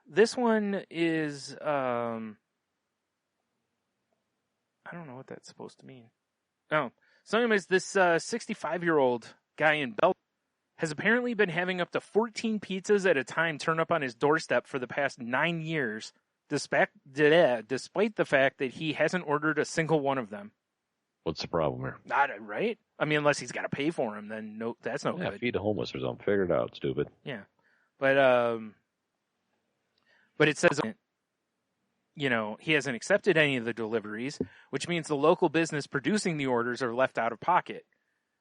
this one is I don't know what that's supposed to mean. Oh. So anyways, this 65-year-old guy in Belgium has apparently been having up to 14 pizzas at a time turn up on his doorstep for the past 9 years, despite the fact that he hasn't ordered a single one of them. What's the problem here? Not right. I mean, unless he's got to pay for them, then no, that's no good. Feed the homeless or something. Figure it out, stupid. Yeah, but it says, you know, he hasn't accepted any of the deliveries, which means the local business producing the orders are left out of pocket.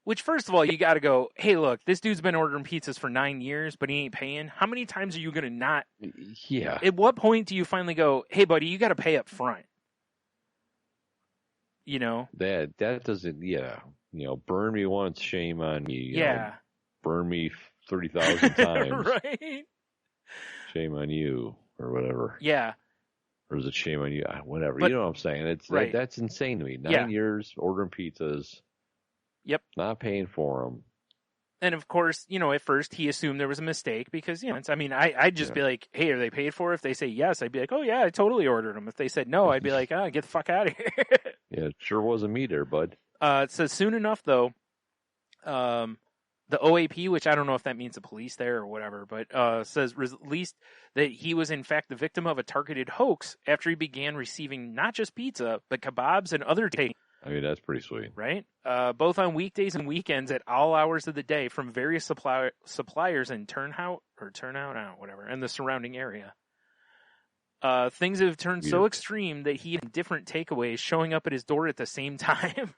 Which, first of all, you got to go, hey, look, this dude's been ordering pizzas for 9 years, but he ain't paying. How many times are you going to not? Yeah. At what point do you finally go, hey, buddy, you got to pay up front? You know? That doesn't, yeah. You know, burn me once, shame on me. You know, burn me 30,000 times. Right? Shame on you, or whatever. Yeah. Or is it shame on you? Whatever. But, you know what I'm saying? It's right. That's insane to me. 9 years ordering pizzas. Yep. Not paying for them. And of course, you know, at first he assumed there was a mistake because, you know, I'd just be like, hey, are they paid for? If they say yes, I'd be like, oh yeah, I totally ordered them. If they said no, I'd be like, get the fuck out of here. Yeah, it sure wasn't me there, bud. It says soon enough though, the OAP, which I don't know if that means the police there or whatever, but says released that he was in fact the victim of a targeted hoax after he began receiving not just pizza, but kebabs and other I mean, that's pretty sweet. Right? Both on weekdays and weekends at all hours of the day from various suppliers in Turnout, whatever, and the surrounding area. Things have turned so extreme that he had different takeaways showing up at his door at the same time.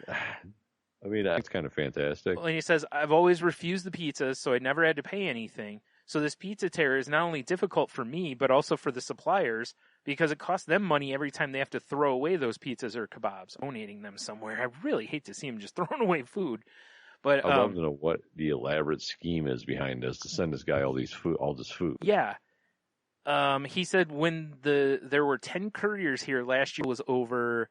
I mean, that's kind of fantastic. Well, and he says, I've always refused the pizzas, so I never had to pay anything. So this pizza terror is not only difficult for me, but also for the suppliers, because it costs them money every time they have to throw away those pizzas or kebabs, donating them somewhere. I really hate to see them just throwing away food. But I'd love to know what the elaborate scheme is behind this to send this guy all this food. Yeah. He said when there were 10 couriers here last year, it was over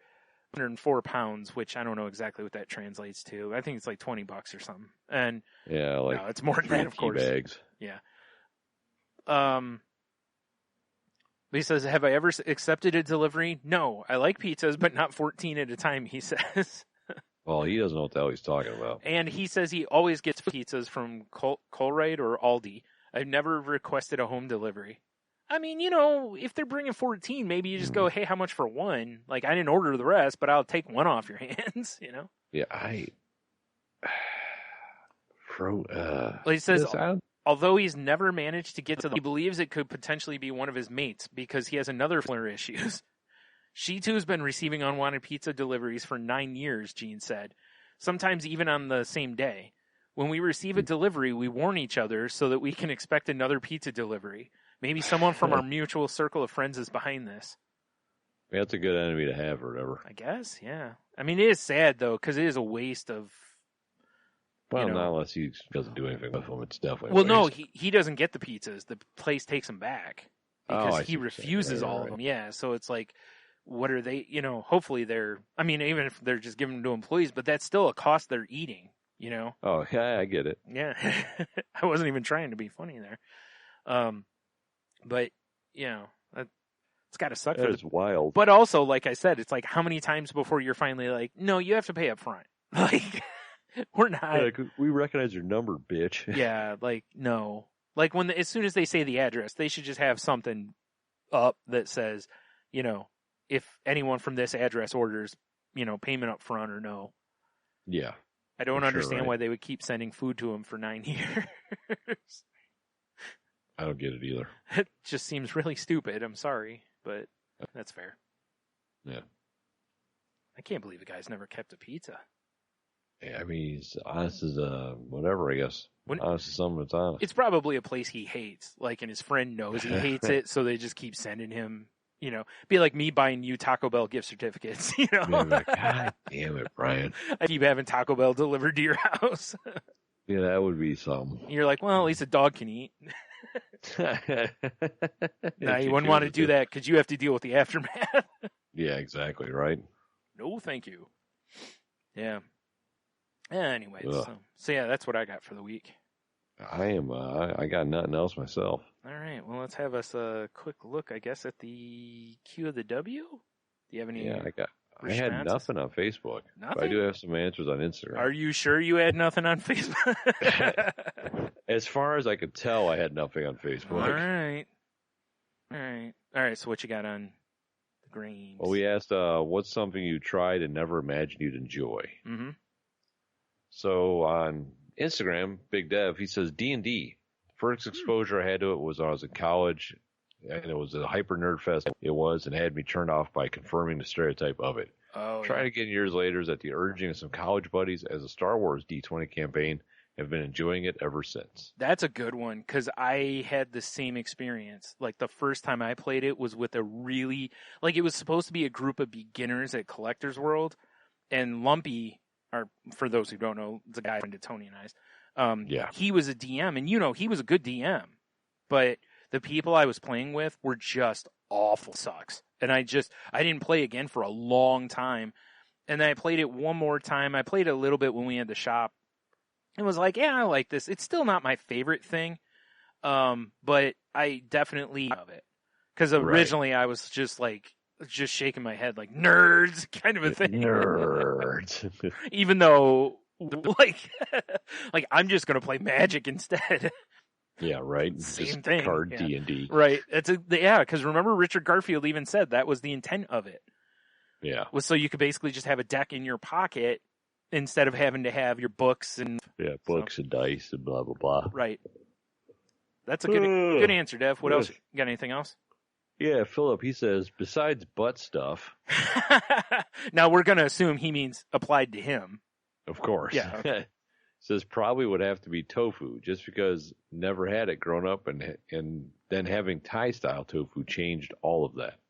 104 pounds, which I don't know exactly what that translates to. I think it's like $20 or something. And yeah, like no, it's more than that, of course. Bags. Yeah. But he says, have I ever accepted a delivery? No, I like pizzas, but not 14 at a time, he says. Well, he doesn't know what the hell he's talking about. And he says he always gets pizzas from Colruyt or Aldi, I've never requested a home delivery. I mean, you know, if they're bringing 14, maybe you just go, hey, how much for one? Like, I didn't order the rest, but I'll take one off your hands, you know? Yeah, He says, although he's never managed to get to he believes it could potentially be one of his mates because he has another flare issues. She, too, has been receiving unwanted pizza deliveries for 9 years, Gene said, sometimes even on the same day. When we receive a delivery, we warn each other so that we can expect another pizza delivery. Maybe someone from our mutual circle of friends is behind this. That's a good enemy to have or whatever. I guess, yeah. I mean, it is sad, though, because it is a waste of... Well, not unless he doesn't do anything with them. It's definitely Well, no, he doesn't get the pizzas. The place takes them back because he refuses all of them. Yeah, so it's like, what are they... You know, hopefully they're... I mean, even if they're just giving them to employees, but that's still a cost they're eating, you know? Oh, yeah, I get it. Yeah. I wasn't even trying to be funny there. But, you know, it's got to suck. That is wild. But also, like I said, it's like how many times before you're finally like, no, you have to pay up front. Like, we're not. Yeah, like, we recognize your number, bitch. Yeah, like, no. Like, as soon as they say the address, they should just have something up that says, you know, if anyone from this address orders, you know, payment up front or no. Yeah. I don't understand why they would keep sending food to him for 9 years. I don't get it either. It just seems really stupid. I'm sorry, but that's fair. Yeah. I can't believe the guy's never kept a pizza. Yeah, I mean, he's honest as whatever, I guess. Honest as someone that's honest. It's probably a place he hates, like, and his friend knows he hates it, so they just keep sending him, you know, be like me buying you Taco Bell gift certificates, you know? Like, God damn it, Brian. I keep having Taco Bell delivered to your house. Yeah, that would be something. You're like, well, at least a dog can eat. Now, you wouldn't want to do that because you have to deal with the aftermath. Yeah, exactly, right? No, thank you. Yeah. Anyways, so yeah, that's what I got for the week. I got nothing else myself. All right, well, let's have us a quick look, I guess, at the Q of the W. Do you have any? Yeah, I had nothing on Facebook. Nothing? But I do have some answers on Instagram. Are you sure you had nothing on Facebook? As far as I could tell, I had nothing on Facebook. All right. So what you got on the greens? Well, we asked, what's something you tried and never imagined you'd enjoy? Mm-hmm. So on Instagram, Big Dev, he says D&D. First exposure I had to it was when I was in college, and it was a hyper nerd fest. It was, and had me turned off by confirming the stereotype of it. Oh, Trying again years later is at the urging of some college buddies as a Star Wars D20 campaign. Have been enjoying it ever since. That's a good one, because I had the same experience. Like, the first time I played it was with a really... Like, it was supposed to be a group of beginners at Collector's World, and Lumpy, or for those who don't know, the guy friend Tony and I's, he was a DM, and, you know, he was a good DM. But the people I was playing with were just awful sucks. And I didn't play again for a long time. And then I played it one more time. I played a little bit when we had the shop. It was like, yeah, I like this. It's still not my favorite thing, but I definitely love it. Because originally I was just shaking my head like, nerds, kind of a thing. Nerds. Even though, like I'm just going to play Magic instead. Yeah, right. Same just thing. Card D&D. Right. Because remember Richard Garfield even said that was the intent of it. Yeah. Was so you could basically just have a deck in your pocket instead of having to have your books and... Yeah, books and dice and blah, blah, blah. Right. That's a good answer, Dev. What else? You got anything else? Yeah, Philip, he says, besides butt stuff... Now, we're going to assume he means applied to him. Of course. Yeah. Okay. Says probably would have to be tofu, just because never had it growing up, and then having Thai-style tofu changed all of that.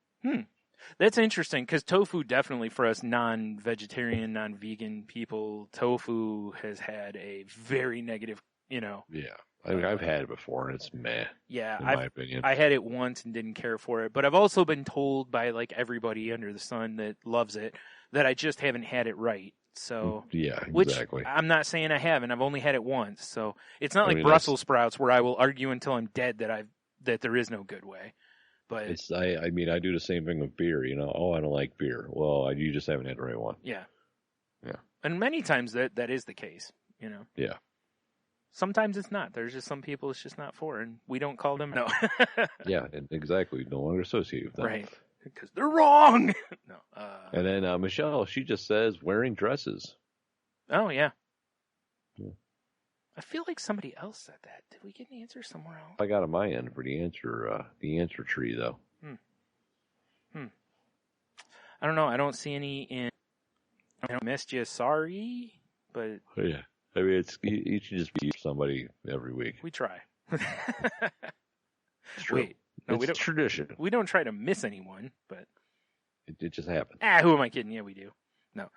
That's interesting, because tofu definitely, for us non-vegetarian, non-vegan people, tofu has had a very negative, you know. Yeah. I mean, I've had it before, and it's meh. Yeah, in my opinion. I had it once and didn't care for it, but I've also been told by like everybody under the sun that loves it that I just haven't had it right. So yeah, exactly. Which I'm not saying I haven't. I've only had it once, so it's not like Brussels sprouts where I will argue until I'm dead that there is no good way. But I mean, I do the same thing with beer. You know, I don't like beer. Well, you just haven't had the right one. Yeah. Yeah. And many times that is the case. You know. Yeah. sometimes it's not. There's just some people it's just not for, and we don't call them. No. Yeah, exactly. No longer associate with them. Right. Because they're wrong. No. And then Michelle, she just says wearing dresses. Oh, yeah. Yeah. I feel like somebody else said that. Did we get an answer somewhere else? I got on my end for the answer tree though. I don't know. I don't see any in. I missed you. Sorry, but Yeah, I mean you should just be somebody every week. we try. It's true. Wait, no, it's we don't. tradition. We don't try to miss anyone, but It just happens. who am I kidding? Yeah, we do. No.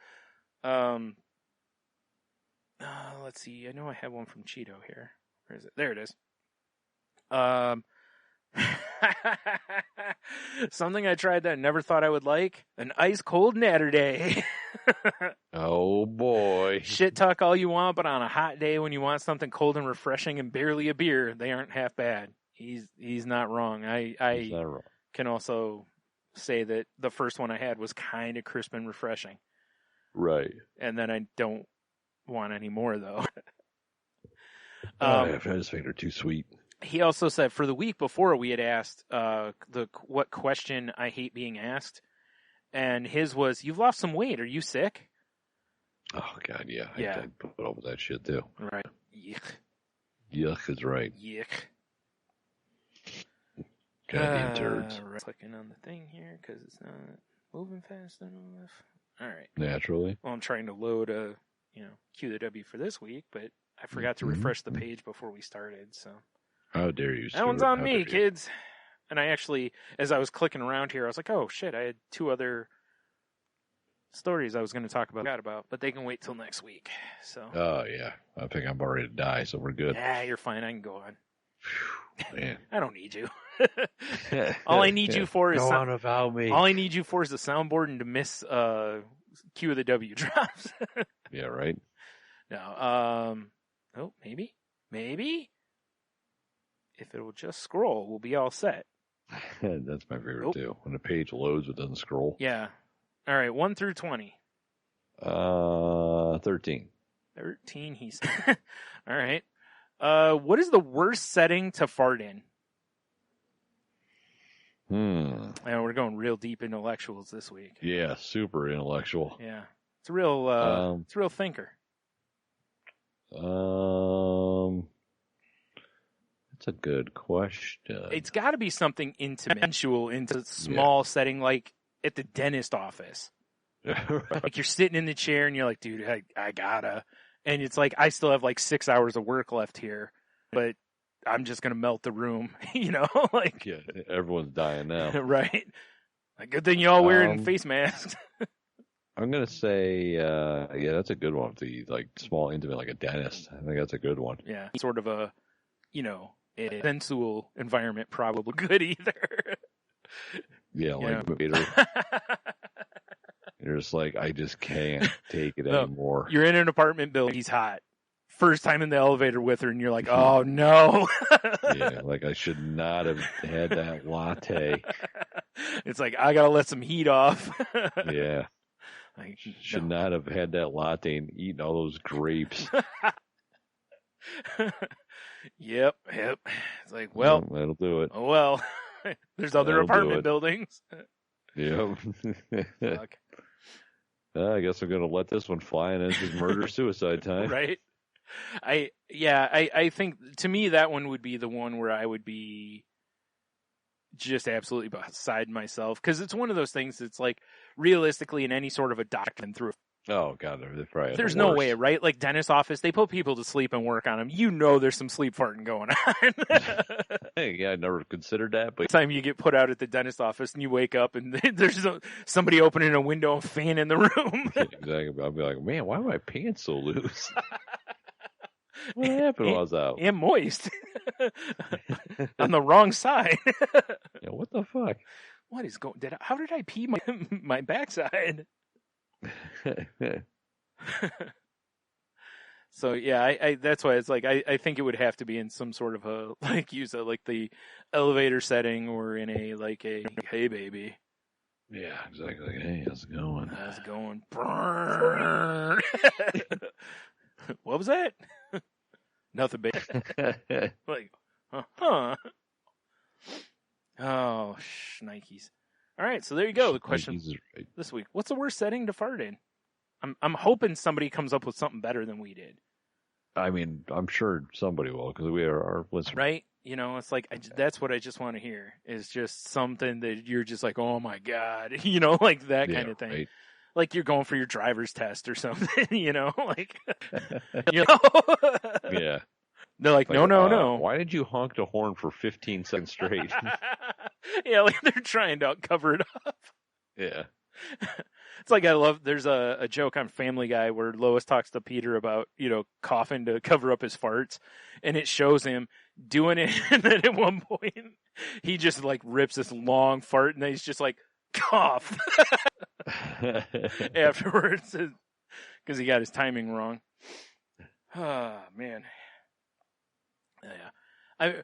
Let's see. I know I have one from Cheeto here. Where is it? There it is. Something I tried that I never thought I would like: an ice cold natter day. Oh boy. Shit talk all you want, but on a hot day when you want something cold and refreshing and barely a beer, they aren't half bad. He's not wrong. It's not wrong. Can also say that the first one I had was kind of crisp and refreshing. Right. And then I don't want any more, though. I just think they're too sweet. He also said for the week before we had asked what question I hate being asked, and his was, "You've lost some weight. Are you sick?" Oh God, yeah. Yeah. I put up with that shit too. Right. Yuck. Yuck is right. Yuck. Goddamn turds. Right. Clicking on the thing here because it's not moving fast enough. All right. Naturally. Well, I'm trying to load cue the W for this week, but I forgot to refresh the page before we started. So How dare you? that one's Stuart. on How me, dare you. kids. And I actually, as I was clicking around here, I was like, oh shit, I had 2 other stories I was going to talk about, but they can wait till next week. So. Oh yeah, I think I'm about ready to die, so we're good. Yeah, you're fine. I can go on. Man. I don't need you. All I need you for is Go on without me. all I need you for is the soundboard and to miss Q of the W drops. Yeah, right. No. Oh, maybe. If it will just scroll, we'll be all set. That's my favorite Nope. too. When the page loads, it doesn't scroll. Yeah. All right. 1 through 20. 13. 13. He's all right. What is the worst setting to fart in? And we're going real deep intellectuals this week. Yeah, super intellectual. Yeah. It's a real thinker. That's a good question. It's got to be something intimate, into small setting, like at the dentist office. Like you're sitting in the chair and you're like, dude, I gotta. And it's like, I still have like 6 hours of work left here, but I'm just going to melt the room, like. Yeah, everyone's dying now. Right. Like, good thing you all wearing face masks. I'm going to say, yeah, that's a good one. The like small intimate, like a dentist. I think that's a good one. Yeah. Sort of a sensual environment, probably good either. Yeah, like Vader. You're just like, I just can't take it anymore. You're in an apartment building. He's hot. First time in the elevator with her, and you're like, oh no. Yeah, like I should not have had that latte. It's like, I gotta let some heat off. Yeah. Like, Should not have had that latte and eaten all those grapes. Yep. It's like, well, that'll do it. oh well. There's other That'll do apartment it. buildings. Yep. Fuck. I guess I'm gonna let this one fly, and this is murder-suicide time. Right? I think to me that one would be the one where I would be just absolutely beside myself, because it's one of those things that's like, realistically, in any sort of a doctrine through. Oh God, they're probably There's the no worst. way, right? Like dentist office, they put people to sleep and work on them. There's some sleep farting going on. Hey, yeah, I never considered that, but Time you get put out at the dentist office and you wake up and there's somebody opening a window and fan in the room. exactly. I'll be like, man, why are my pants so loose? What happened while I was out? And moist. On the wrong side. Yeah, what the fuck? What is going? How did I pee my backside? So yeah, I that's why it's like I think it would have to be in some sort of a, like you said, like the elevator setting, or in a hey baby. Yeah, exactly. Hey, how's it going? How's it going? Brrr. What was that? Nothing big. Like, huh. Oh, Nikes. All right, so there you go. The question this week: what's the worst setting to fart in? I'm hoping somebody comes up with something better than we did. I mean, I'm sure somebody will because we are our listeners, right? You know, it's like that's what I just want to hear is just something that you're just like, oh my god, you know, like that kind of thing. Right. Like you're going for your driver's test or something, you know, like. You know? Yeah. They're like, no. Why did you honk the horn for 15 seconds straight? Yeah, like they're trying to cover it up. Yeah. It's like there's a joke on Family Guy where Lois talks to Peter about, you know, coughing to cover up his farts. And it shows him doing it. And then at one point, he just like rips this long fart and then he's just like, cough. Afterwards. Because he got his timing wrong. Oh, man. Yeah. I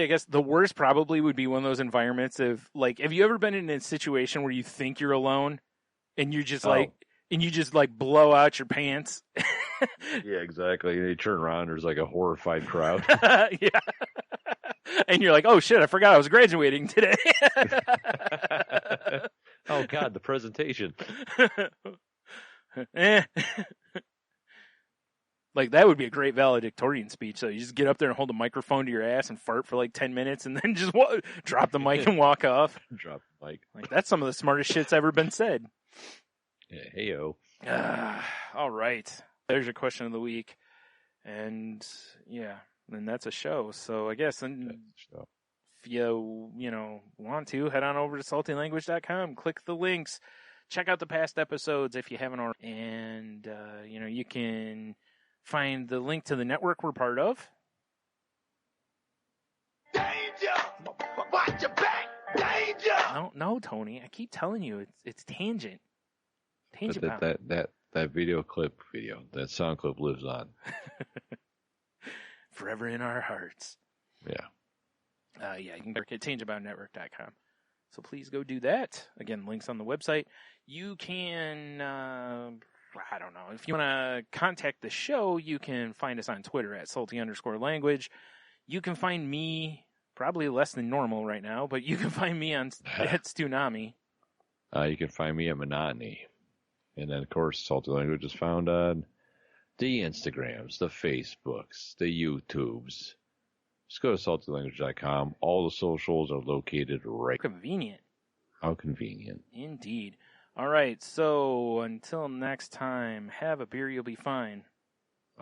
guess the worst probably would be one of those environments of like, have you ever been in a situation where you think you're alone and you just blow out your pants? Yeah, exactly. You turn around, there's like a horrified crowd. Yeah. And you're like, oh shit, I forgot I was graduating today. Oh God, the presentation. Like, that would be a great valedictorian speech. So you just get up there and hold a microphone to your ass and fart for like 10 minutes and then just drop the mic and walk off. Drop the mic. Like, that's some of the smartest shit's ever been said. Yeah, hey-o. All right. There's your question of the week. And, yeah, then that's a show. So I guess if you want to, head on over to saltylanguage.com, click the links, check out the past episodes if you haven't already. And, you can find the link to the network we're part of. Danger! Watch your back! Danger! No, Tony. I keep telling you, it's Tangent. That video, that sound clip lives on. Forever in our hearts. Yeah. You can work at tangentaboutnetwork.com. So please go do that. Again, links on the website. You can, I don't know. If you want to contact the show, you can find us on Twitter at salty_language. You can find me, probably less than normal right now, but you can find me at Stunami. You can find me at Monotony. And then, of course, Salty Language is found on the Instagrams, the Facebooks, the YouTubes. Just go to saltylanguage.com. All the socials are located right. Convenient. How convenient. Indeed. All right, so until next time, have a beer, you'll be fine.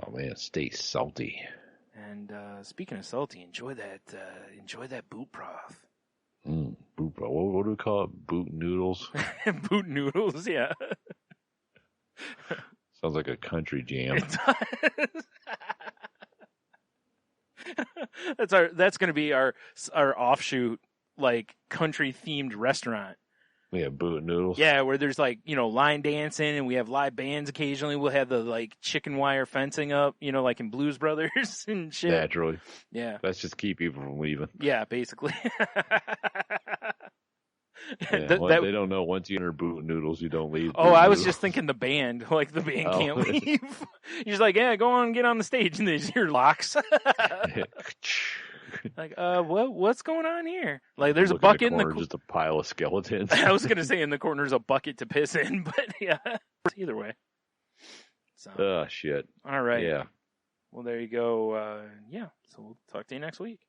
Oh man, stay salty. And speaking of salty, enjoy that boot broth. Boot broth. What do we call it? Boot noodles. Boot noodles, yeah. Sounds like a country jam. It does. That's going to be our offshoot, like country themed restaurant. We have boot noodles. Yeah, where there's like, line dancing and we have live bands occasionally. We'll have the like chicken wire fencing up, like in Blues Brothers and shit. Naturally. Yeah. Let's just keep people from leaving. Yeah, basically. Yeah, they don't know once you enter boot noodles, you don't leave. Oh, I was just thinking the band. Like the band can't leave. You're just like, yeah, go on, get on the stage, and there's your locks. Like, what's going on here? Like, there's a bucket in the corner, just a pile of skeletons. I was gonna say in the corner's a bucket to piss in, but yeah, either way. So, oh shit. All right. Yeah. Well, there you go. Yeah. So we'll talk to you next week.